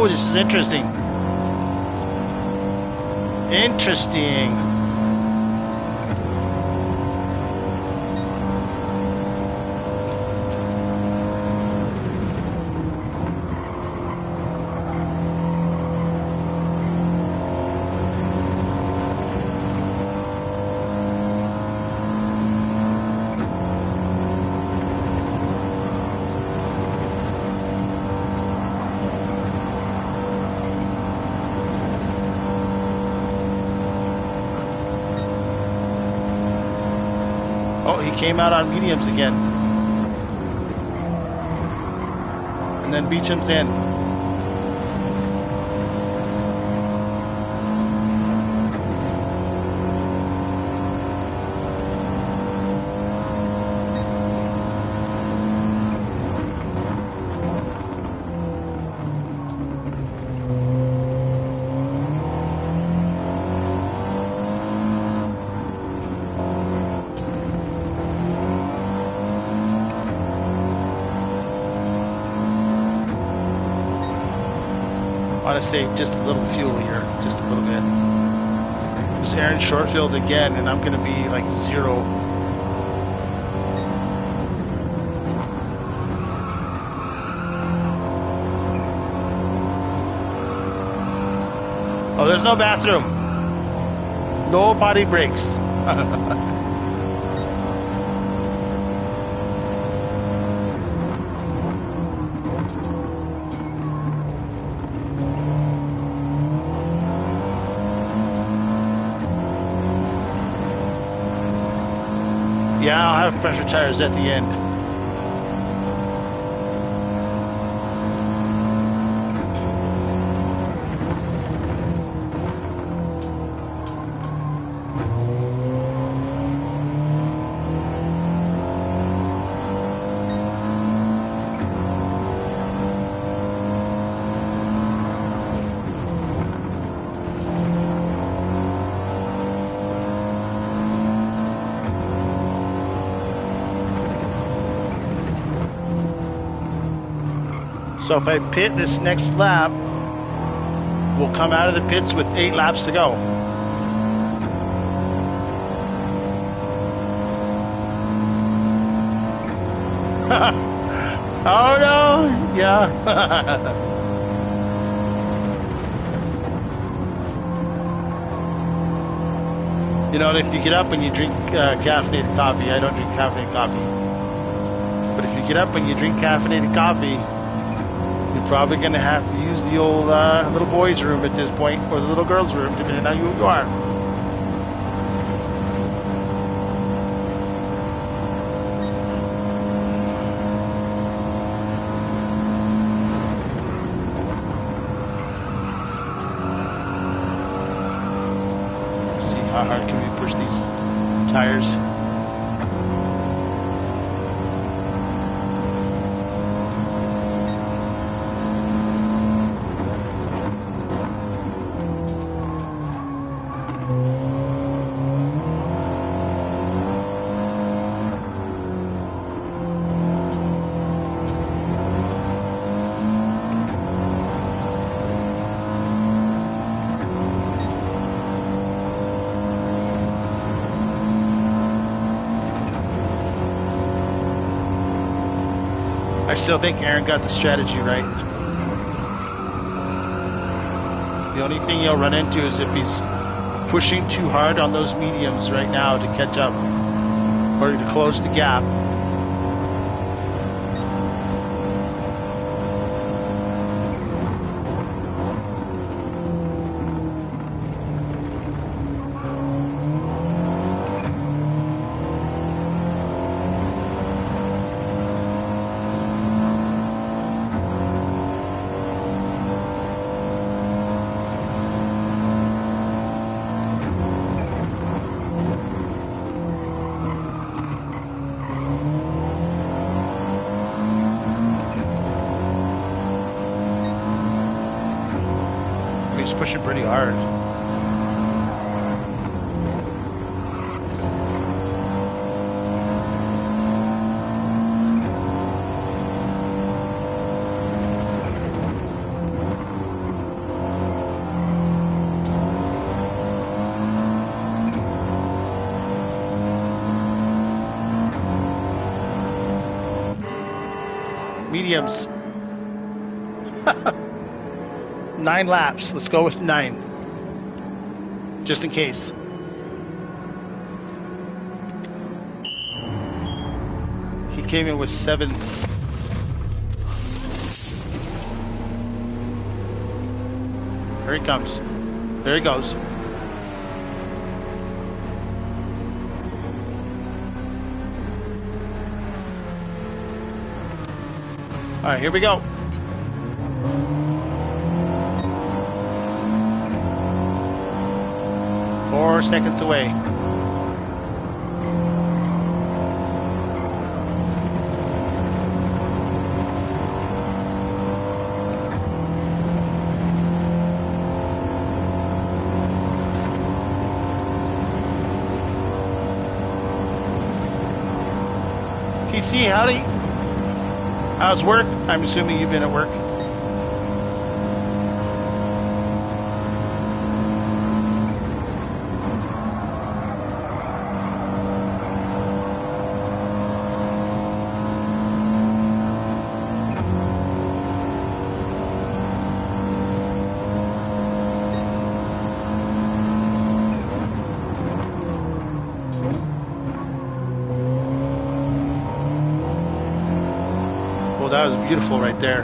This is interesting. Interesting. No, he came out on mediums again. And then Beecham's in. I want to save just a little fuel here, just a little bit. There's Aaron Shortfield again, and I'm going to be like 0. Oh, there's no bathroom. No potty breaks. Yeah, I'll have pressure tires at the end. So if I pit this next lap, we'll come out of the pits with 8 laps to go. Oh no, yeah. You know, if you get up and you drink caffeinated coffee, I don't drink caffeinated coffee. But if you get up and you drink caffeinated coffee, you're probably going to have to use the old little boys' room at this point, or the little girls' room, depending on who you are. Let's see, how hard can we push these tires? I still think Aaron got the strategy right. The only thing he'll run into is if he's pushing too hard on those mediums right now to catch up or to close the gap. He's pushing pretty hard. Mediums. 9 laps. Let's go with 9. Just in case. He came in with 7. Here he comes. There he goes. right, here we go. Four seconds away. TC, how's work? I'm assuming you've been at work. Well, that was beautiful right there.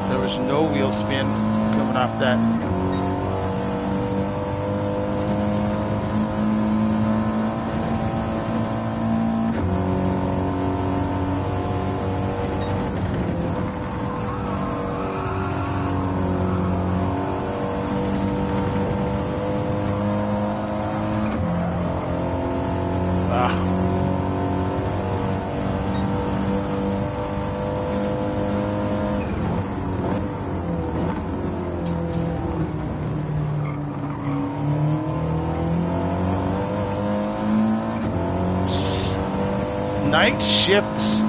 There was no wheel spin coming off that. Night shifts.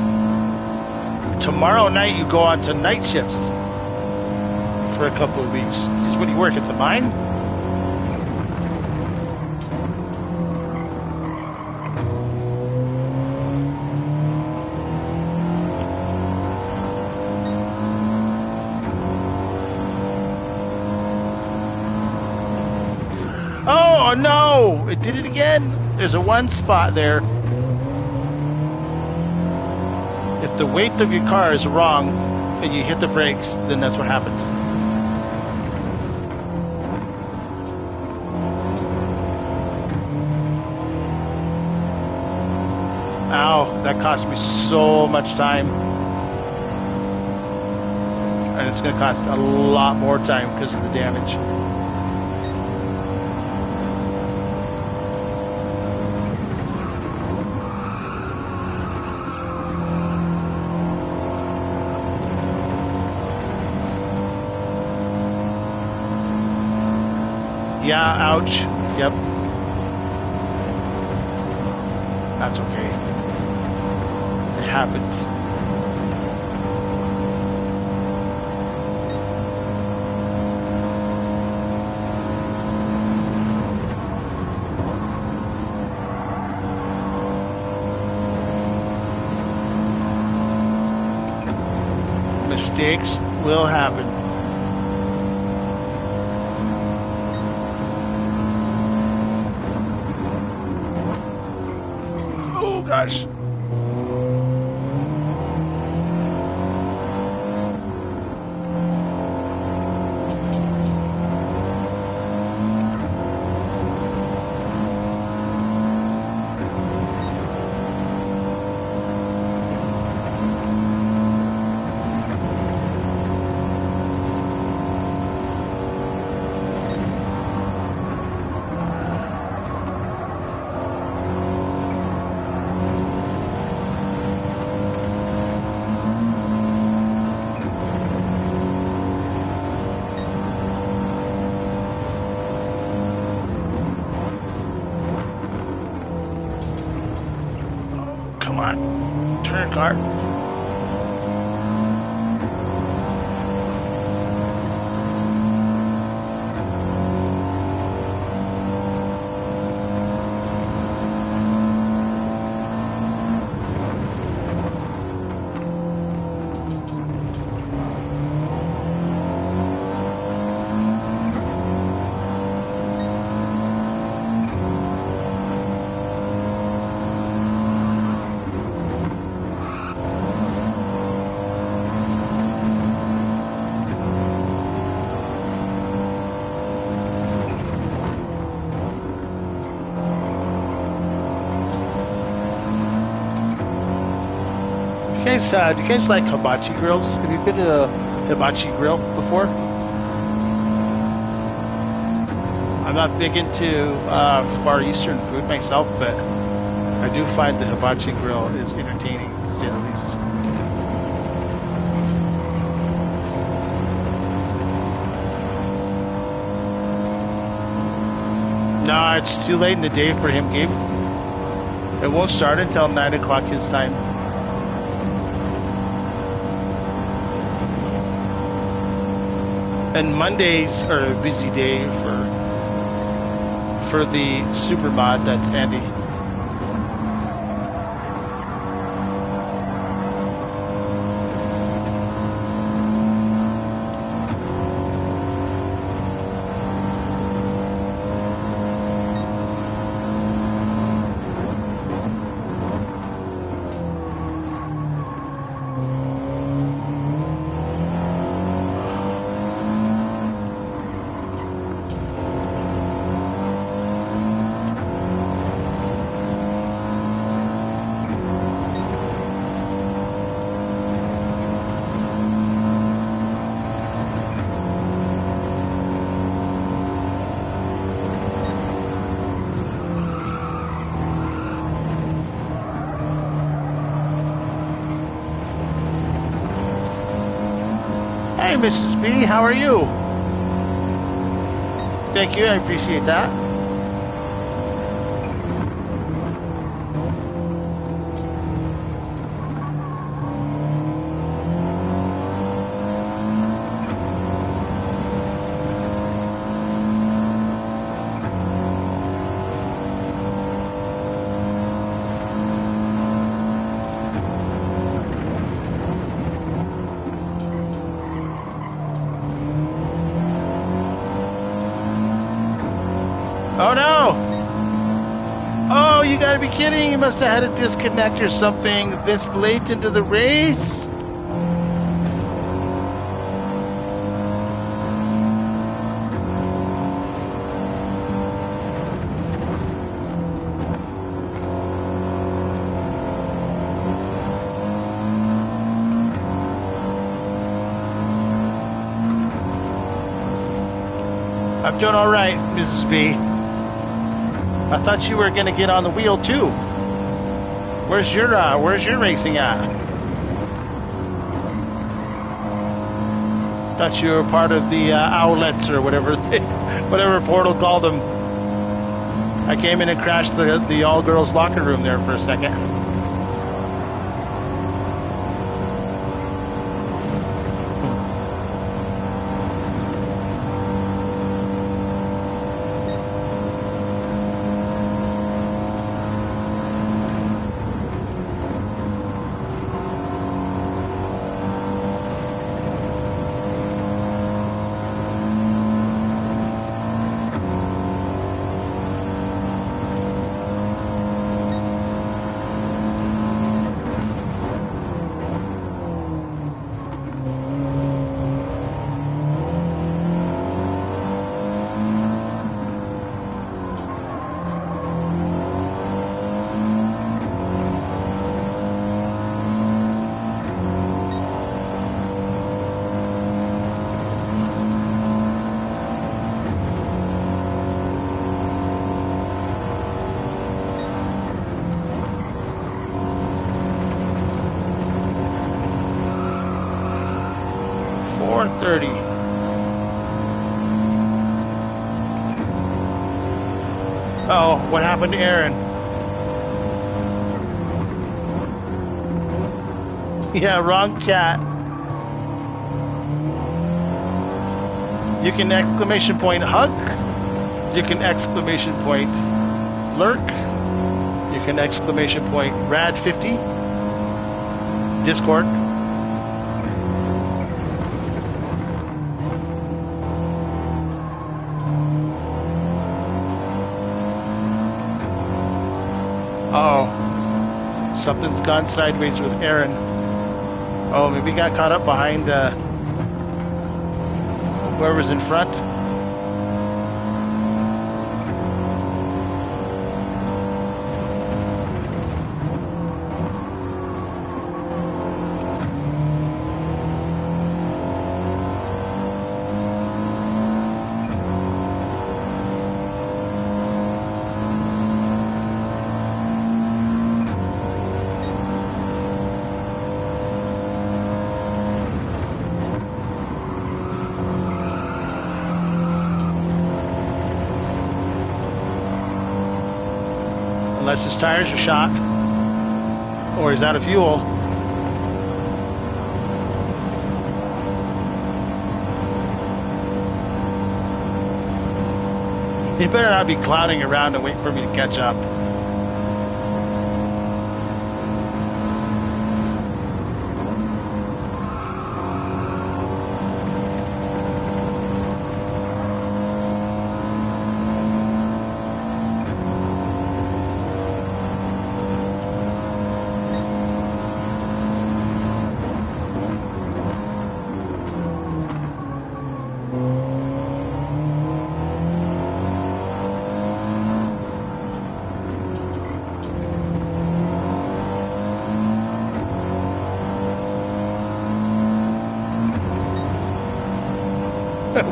Tomorrow night you go on to night shifts for a couple of weeks. Just when you work at the mine? Oh no! It did it again. There's a one spot there. If the weight of your car is wrong and you hit the brakes, then that's what happens. Ow, that cost me so much time. And it's going to cost a lot more time because of the damage. Yeah, ouch. Yep. That's okay. It happens. Mistakes will happen. Gosh. Come on, turn car. Do you guys like hibachi grills? Have you been to a hibachi grill before? I'm not big into Far Eastern food myself, but I do find the hibachi grill is entertaining, to say the least. No, it's too late in the day for him, Gabe. It won't start until 9 o'clock his time. And Mondays are a busy day for the super mod, that's Andy. Hey, Mrs. B, how are you? Thank you, I appreciate that. Oh no! Oh, you gotta be kidding! You must have had a disconnect or something this late into the race? I'm doing all right, Mrs. B. I thought you were going to get on the wheel too. Where's your racing at? Thought you were part of the owlets or whatever whatever Portal called them. I came in and crashed the all girls locker room there for a second. 4:30. Oh, what happened to Aaron? Yeah, wrong chat. You can exclamation point hug. You can exclamation point lurk. You can exclamation point rad50. Discord. Oh, something's gone sideways with Aaron. Oh, maybe he got caught up behind whoever's in front. unless his tires are shot or he's out of fuel. He better not be clowning around and waiting for me to catch up.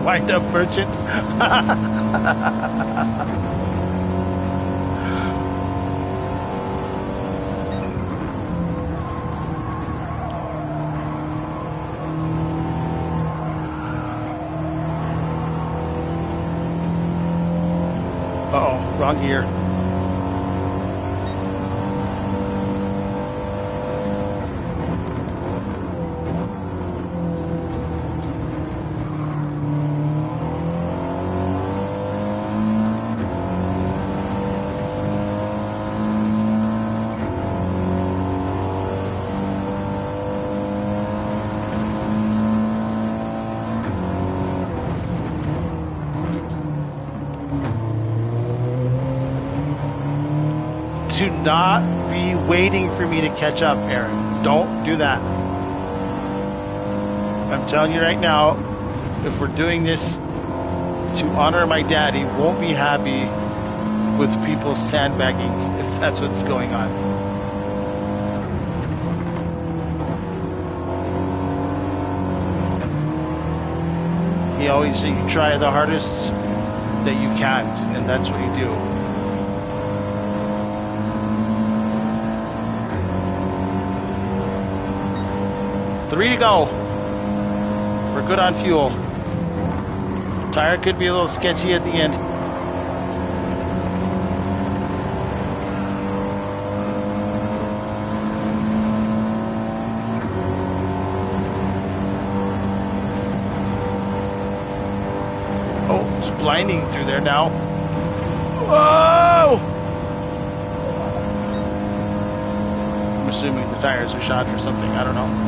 Wind up merchant. Uh-oh, wrong gear. Do not be waiting for me to catch up, Aaron. Don't do that. I'm telling you right now, if we're doing this to honor my dad, he won't be happy with people sandbagging if that's what's going on. He always said you try the hardest that you can, and that's what you do. 3 to go. We're good on fuel. Tire could be a little sketchy at the end. Oh, it's blinding through there now. Whoa! I'm assuming the tires are shot or something. I don't know.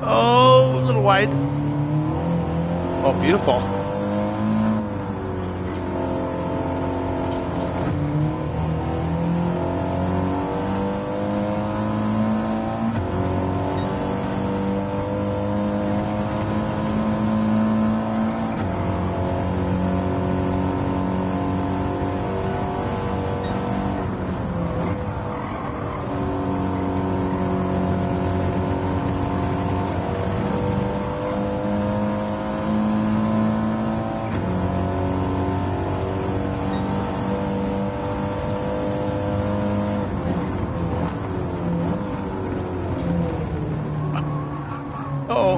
Oh, a little wide. Oh, beautiful. Uh-oh.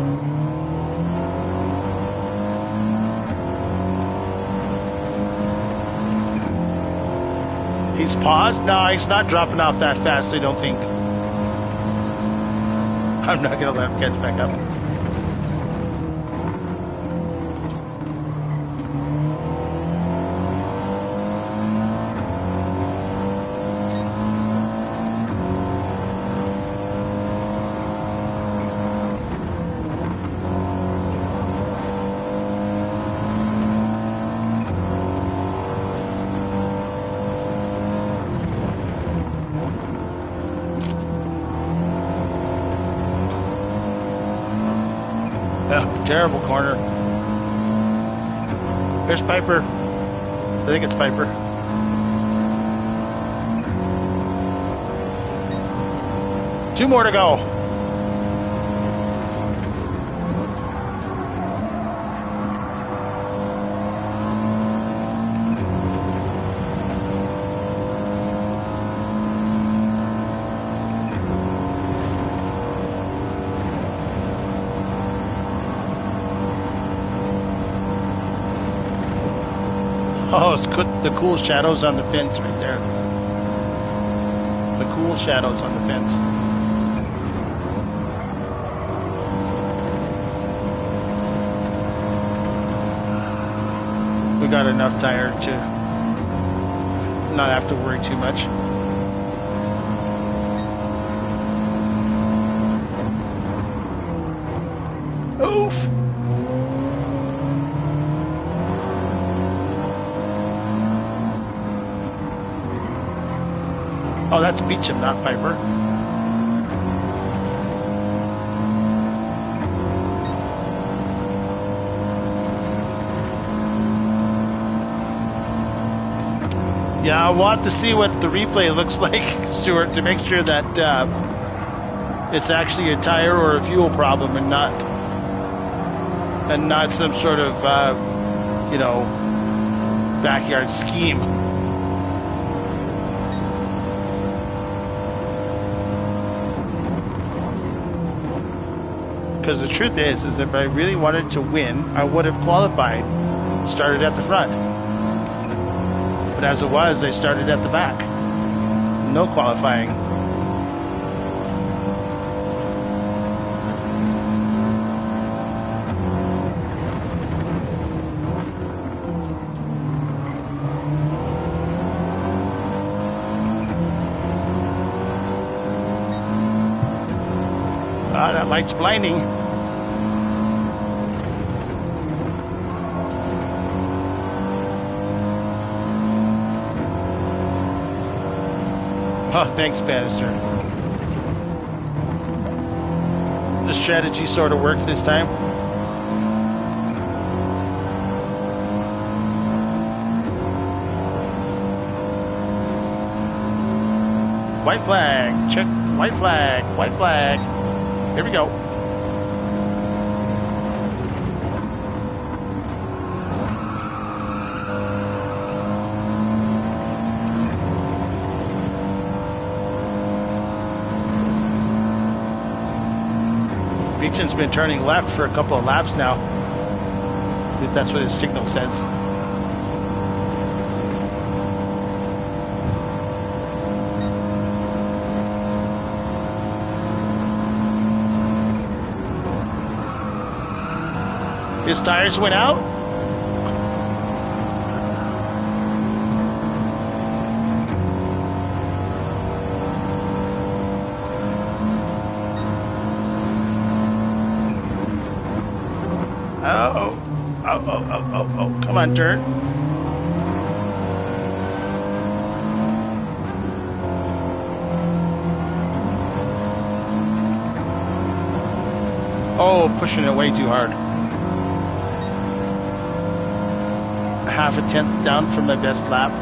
He's paused? No, he's not dropping off that fast, I don't think. I'm not going to let him catch back up. Terrible corner. There's Piper. I think it's Piper. Two more to go. Oh, it's good. The cool shadows on the fence right there. The cool shadows on the fence. We got enough tire to not have to worry too much. Oof! Oh, that's Beecham, not Piper. Yeah, I want to see what the replay looks like, Stuart, to make sure that it's actually a tire or a fuel problem and not some sort of backyard scheme. Because the truth is if I really wanted to win, I would have qualified, started at the front. But as it was, I started at the back. No qualifying. Ah, that light's blinding. Oh, thanks, Bannister. The strategy sort of worked this time. White flag, check, white flag, white flag. Here we go. Beecham's been turning left for a couple of laps now. At least that's what his signal says. His tires went out. Oh, come on, Dirt. Oh, pushing it way too hard. Half a tenth down from my best lap.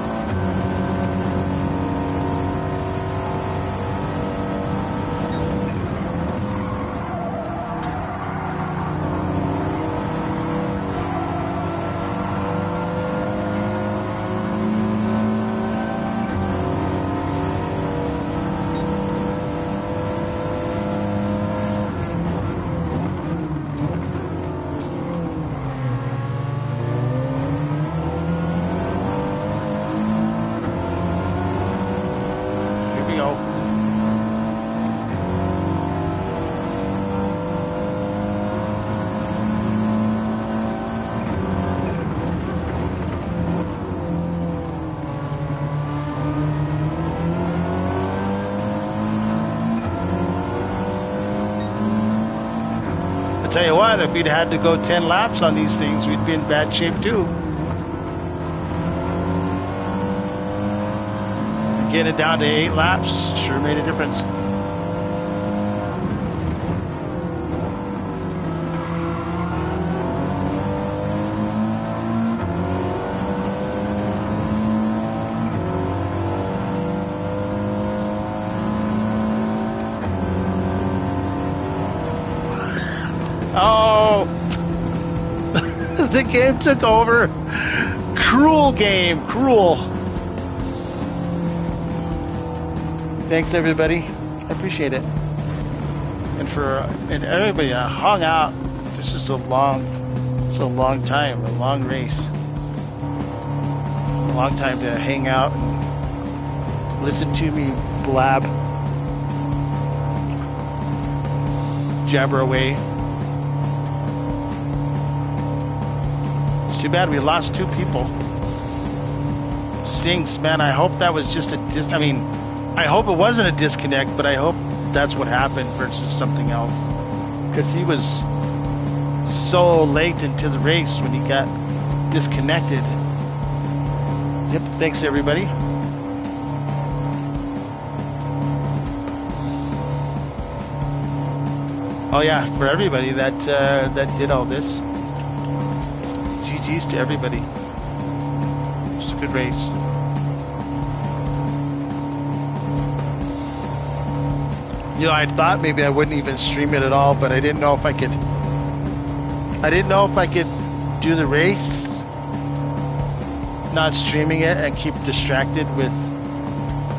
Tell you what, if we'd had to go 10 laps on these things, we'd be in bad shape too. Getting it down to 8 laps sure made a difference. Oh, the game took over. Cruel game, cruel. Thanks, everybody. I appreciate it. And everybody hung out. This is a long time, a long race. a long time to hang out and listen to me blab, jabber away. It's too bad we lost 2 people. Stinks, man. I hope that was just I hope it wasn't a disconnect, but I hope that's what happened versus something else. Because he was so late into the race when he got disconnected. Yep, thanks everybody. Oh yeah, for everybody that did all this. GG's to everybody. It's a good race. You know, I thought maybe I wouldn't even stream it at all, but I didn't know if I could. I didn't know if I could do the race, not streaming it, and keep distracted with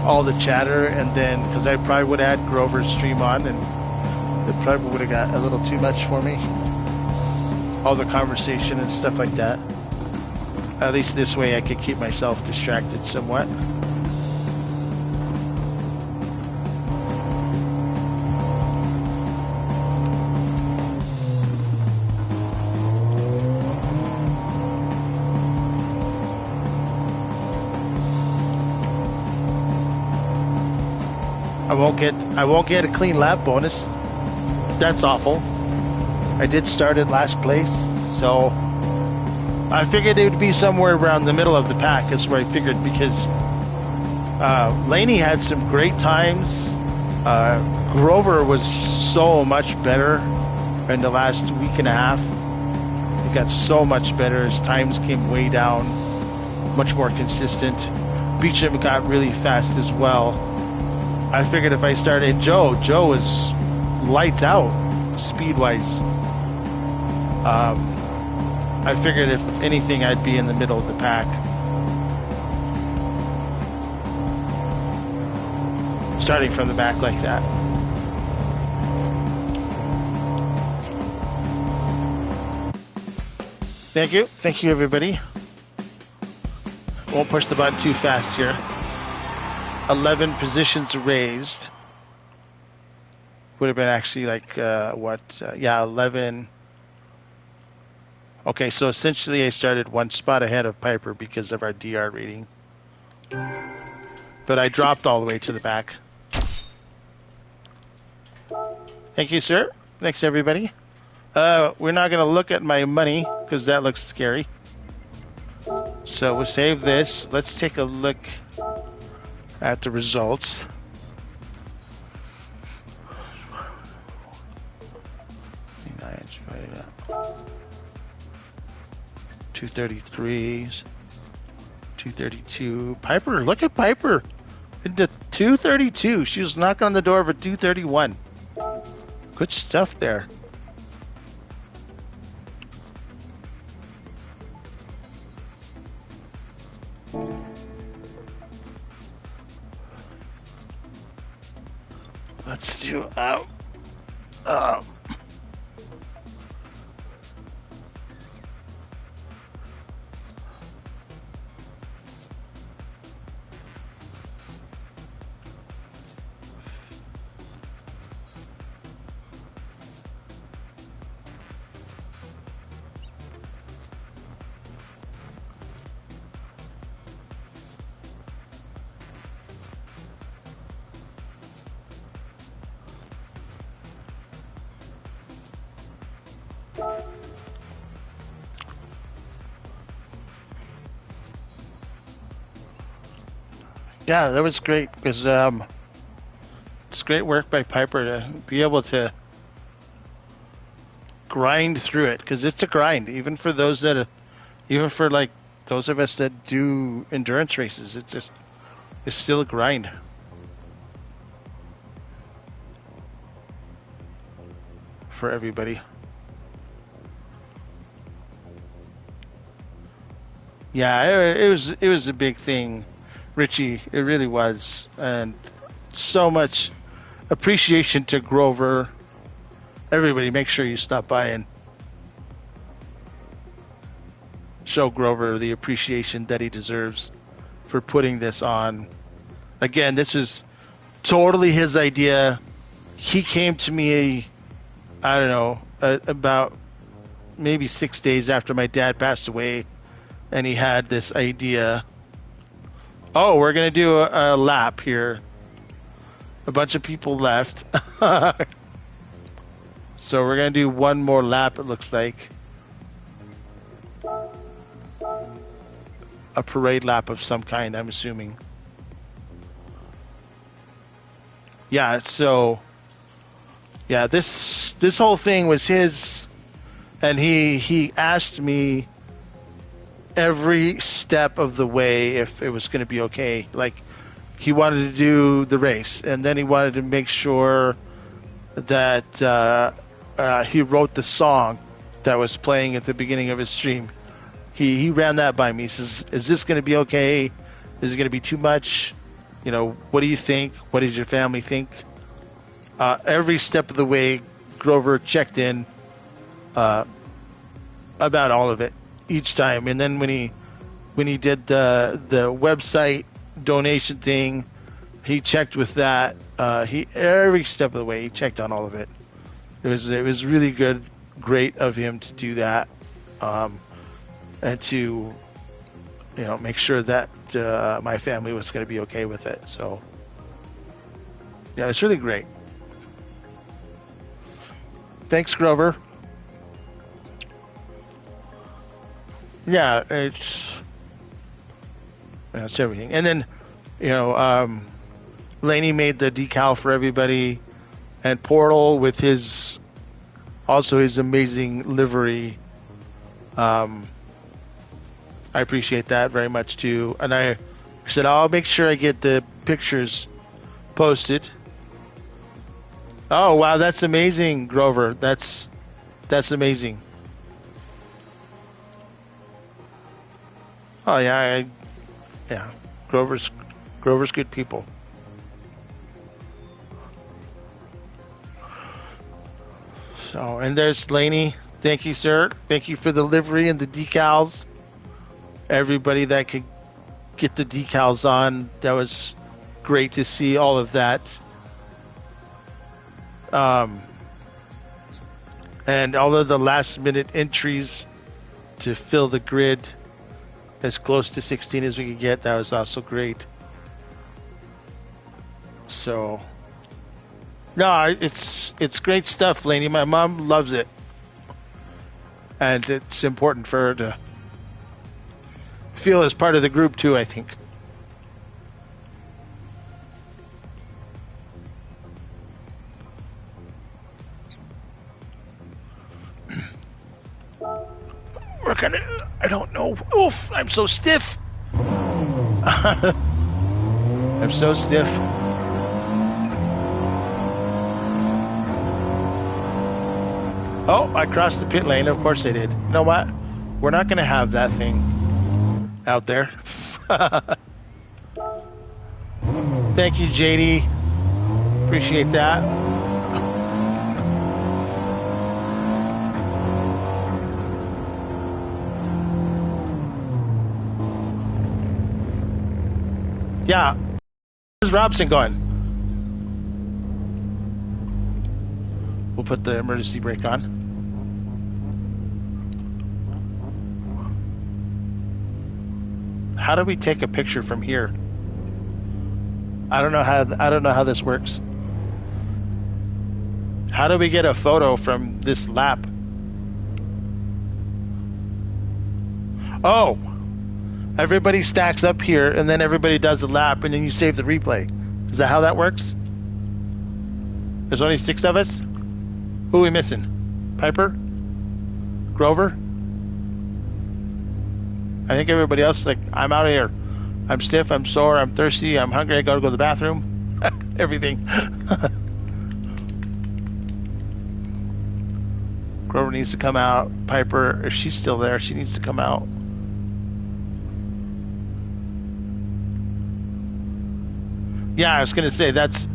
all the chatter, and then because I probably would have had Grover's stream on, and it probably would have got a little too much for me. All the conversation and stuff like that. At least this way I could keep myself distracted somewhat. I won't get a clean lap bonus. That's awful. I did start at last place, so I figured it would be somewhere around the middle of the pack. That's where I figured, because Laney had some great times. Grover was so much better in the last week and a half. He got so much better. His times came way down, much more consistent. Beecham got really fast as well. I figured if I started Joe was lights out speed-wise. I figured if anything, I'd be in the middle of the pack. Starting from the back like that. Thank you. Thank you, everybody. Won't push the button too fast here. 11 positions raised. Would have been actually like, 11. Okay, so essentially I started 1 spot ahead of Piper because of our DR rating. But I dropped all the way to the back. Thank you, sir. Thanks, everybody. We're not going to look at my money because that looks scary. So we'll save this. Let's take a look at the results. $233s, 232. Piper, look at Piper into 232. She was knocking on the door of a 231. Good stuff there. Let's do Yeah, that was great because it's great work by Piper to be able to grind through it, because it's a grind, even for those that, even for like those of us that do endurance races. It's still a grind. For everybody. Yeah, it was a big thing, Richie. It really was, and so much appreciation to Grover. Everybody, make sure you stop by and show Grover the appreciation that he deserves. for putting this on. Again, this is totally his idea. He came to me, I don't know, about maybe 6 days after my dad passed away, and he had this idea. Oh, we're going to do a lap here. A bunch of people left. So we're going to do one more lap, it looks like. A parade lap of some kind, I'm assuming. Yeah, so yeah, this whole thing was his, and he asked me every step of the way if it was going to be okay. Like, he wanted to do the race, and then he wanted to make sure that he wrote the song that was playing at the beginning of his stream. He ran that by me. He says, is this going to be okay? Is it going to be too much? You know, what do you think? What does your family think? Every step of the way, Grover checked in about all of it each time. And then when he did the website donation thing, he checked with that. Every step of the way, he checked on all of it. It was really good, great of him to do that, and to make sure that my family was going to be okay with it. So yeah, it's really great. Thanks, Grover. Yeah, it's everything. And then Laney made the decal for everybody, and Portal with his amazing livery. I appreciate that very much too. And I said I'll make sure I get the pictures posted. Oh wow, that's amazing, Grover. That's amazing. Oh yeah, yeah. Grover's good people. So, and there's Laney. Thank you, sir. Thank you for the livery and the decals. Everybody that could get the decals on, that was great to see all of that. And all of the last minute entries to fill the grid as close to 16 as we could get, that was also great. So, no, it's great stuff, Laney. My mom loves it, and it's important for her to feel as part of the group too, I think. We're gonna, I don't know. Oof, I'm so stiff. I'm so stiff. Oh, I crossed the pit lane. Of course I did. You know what? We're not going to have that thing out there. Thank you, JD. Appreciate that. Yeah. Where's Robson going? We'll put the emergency brake on. How do we take a picture from here? I don't know how this works. How do we get a photo from this lap? Oh, everybody stacks up here, and then everybody does the lap, and then you save the replay. Is that how that works? There's only 6 of us? Who are we missing? Piper? Grover? I think everybody else is like, I'm out of here. I'm stiff, I'm sore, I'm thirsty, I'm hungry, I gotta go to the bathroom. Everything. Grover needs to come out. Piper, if she's still there, she needs to come out. Yeah, I was going to say, that's,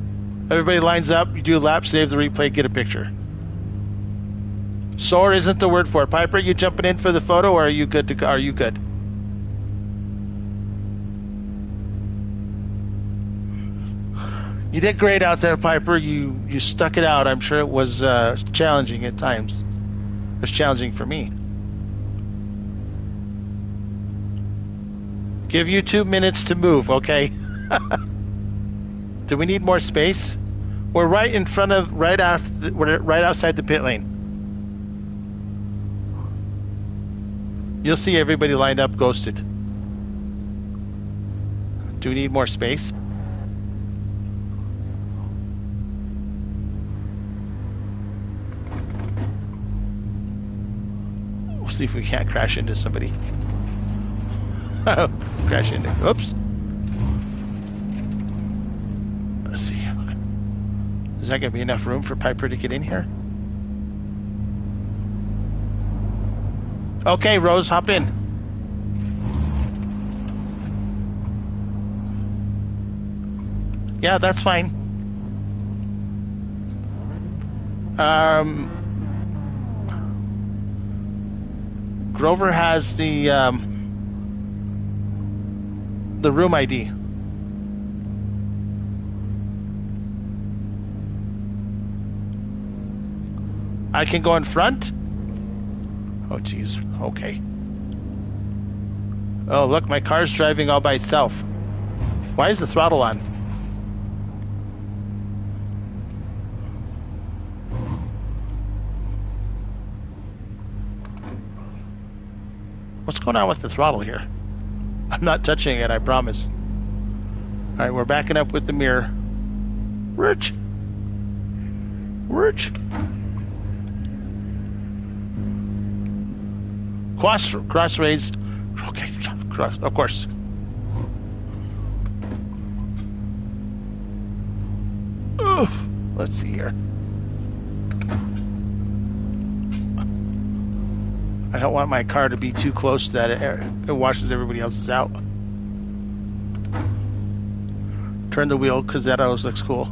everybody lines up, you do a lap, save the replay, get a picture. Sore isn't the word for it. Piper, you jumping in for the photo, or are you good to go? Are you good? You did great out there, Piper. You stuck it out. I'm sure it was challenging at times. It was challenging for me. Give you 2 minutes to move, okay? Do we need more space? We're right in front of, we're right outside the pit lane. You'll see everybody lined up, ghosted. Do we need more space? We'll see if we can't crash into somebody. Crash into. Oops. Let's see. Is that going to be enough room for Piper to get in here? Okay, Rose, hop in. Yeah, that's fine. Grover has the room ID. I can go in front? Oh, geez. Okay. Oh, look, my car's driving all by itself. Why is the throttle on? What's going on with the throttle here? I'm not touching it, I promise. All right, we're backing up with the mirror. Rich. Cross raised. Okay, cross, of course. Oof. Let's see here. I don't want my car to be too close that it washes everybody else's out. Turn the wheel because that always looks cool.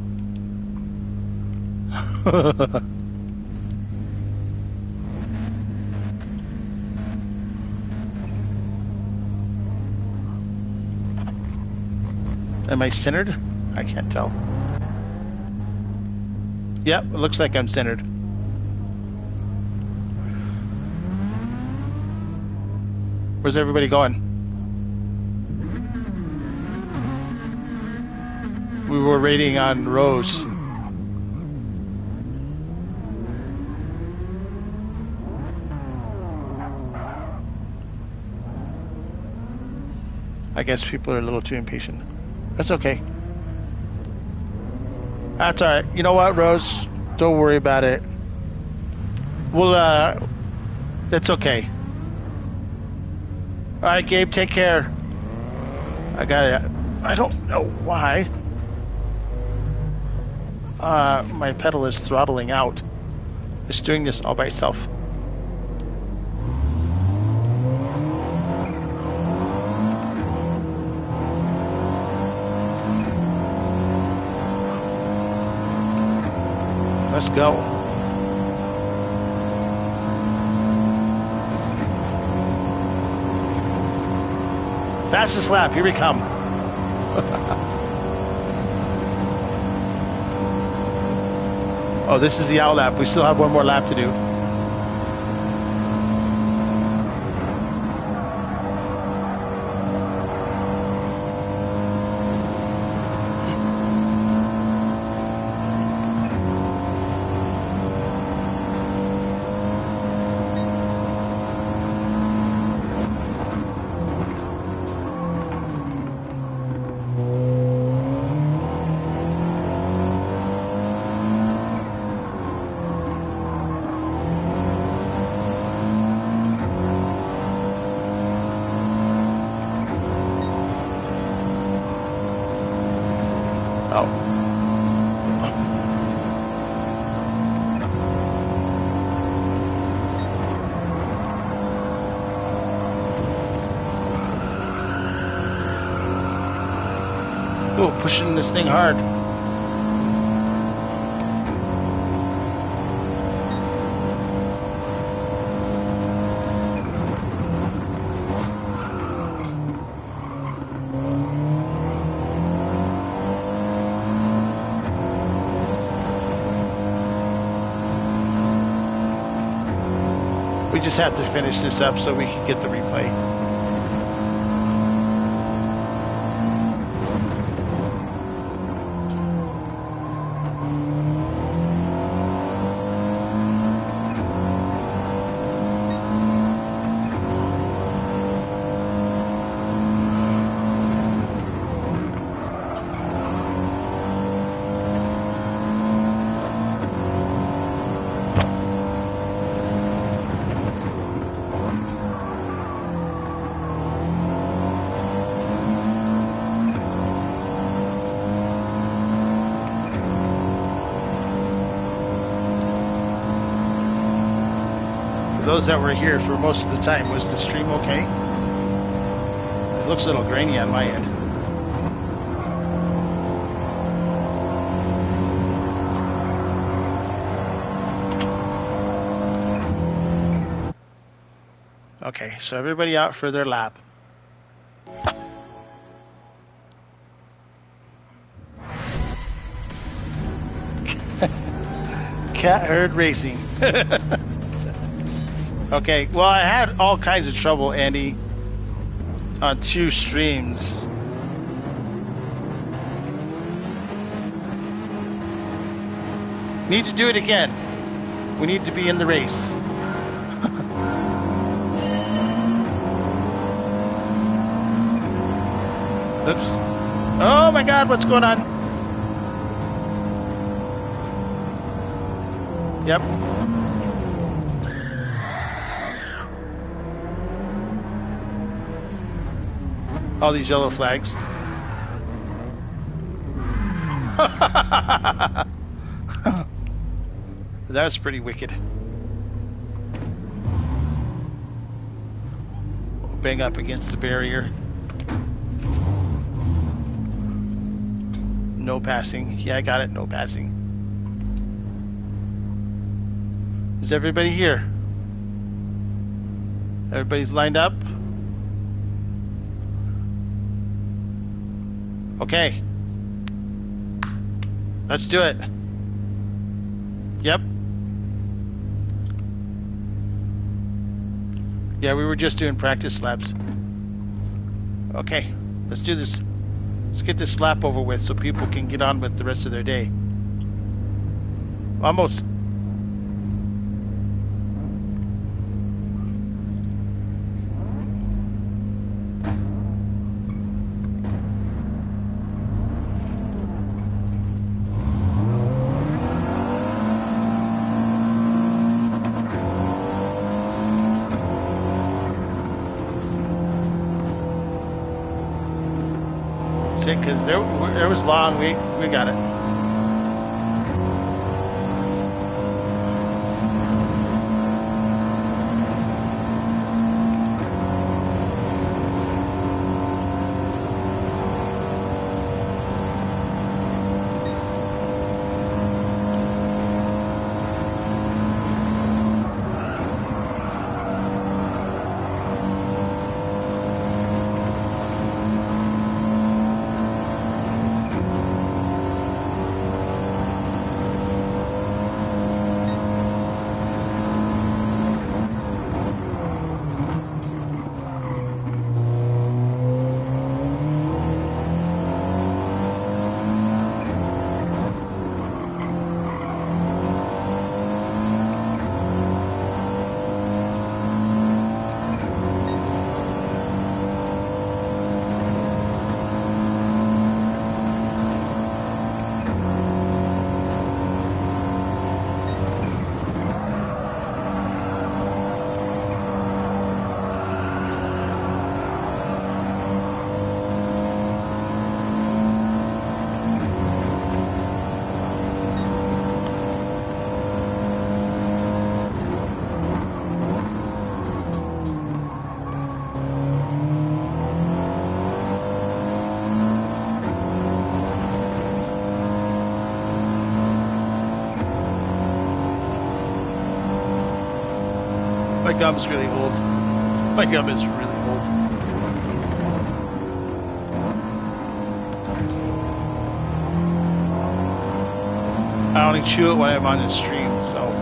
Am I centered? I can't tell. Yep, it looks like I'm centered. Where's everybody going? We were waiting on Rose. I guess people are a little too impatient. That's okay. That's all right. You know what, Rose? Don't worry about it. We'll, it's okay. All right, Gabe, take care. I got it. I don't know why. My pedal is throttling out. It's doing this all by itself. Let's go. Fastest lap, here we come. Oh, this is the out lap. We still have one more lap to do. Oh, pushing this thing hard. We just have to finish this up so we can get the replay. Those that were here for most of the time, was the stream okay? It looks a little grainy on my end. Okay, so everybody out for their lap. Cat herd racing. Okay, well, I had all kinds of trouble, Andy, on 2 streams. Need to do it again. We need to be in the race. Oops. Oh my God, what's going on? Yep. All these yellow flags. That's pretty wicked. We'll bang up against the barrier. No passing. Yeah, I got it. No passing. Is everybody here? Everybody's lined up? Okay. Let's do it. Yep. Yeah, we were just doing practice laps. Okay, let's do this. Let's get this lap over with so people can get on with the rest of their day. Almost. Because there was long. We got it. My gum's really old. My gum is really old. I only chew it when I'm on the stream, so.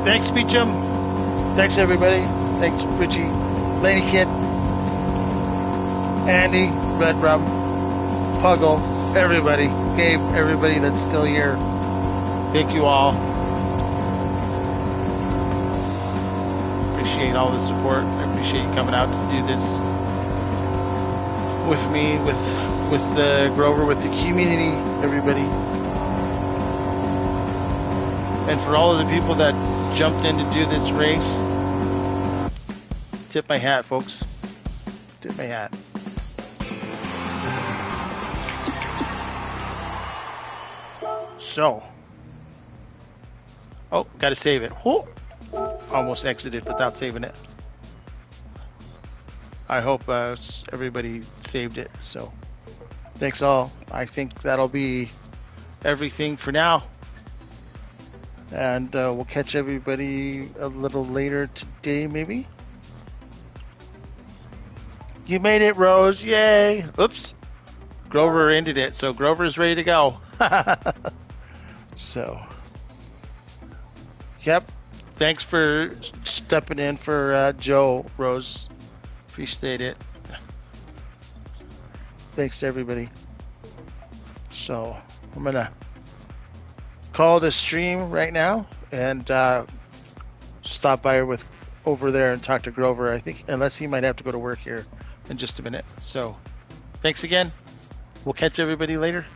Thanks, Beecham. Thanks, everybody. Thanks, Richie, Lady Kid, Andy, Red Rum, Puggle, everybody, Gabe, everybody that's still here. Thank you all. Appreciate all the support. I appreciate you coming out to do this with me, with Grover, with the community, everybody. And for all of the people that jumped in to do this race, tip my hat, folks. Tip my hat. So, oh, got to save it. Whoa. Almost exited without saving it. I hope everybody saved it. So, thanks all. I think that'll be everything for now. And we'll catch everybody a little later today, maybe. You made it, Rose. Yay. Oops. Grover ended it, so Grover's ready to go. So, yep. Thanks for stepping in for Joe, Rose. Appreciate it. Thanks, everybody. So, I'm going to call the stream right now and stop by over there and talk to Grover, I think, unless he might have to go to work here in just a minute. So, thanks again. We'll catch everybody later.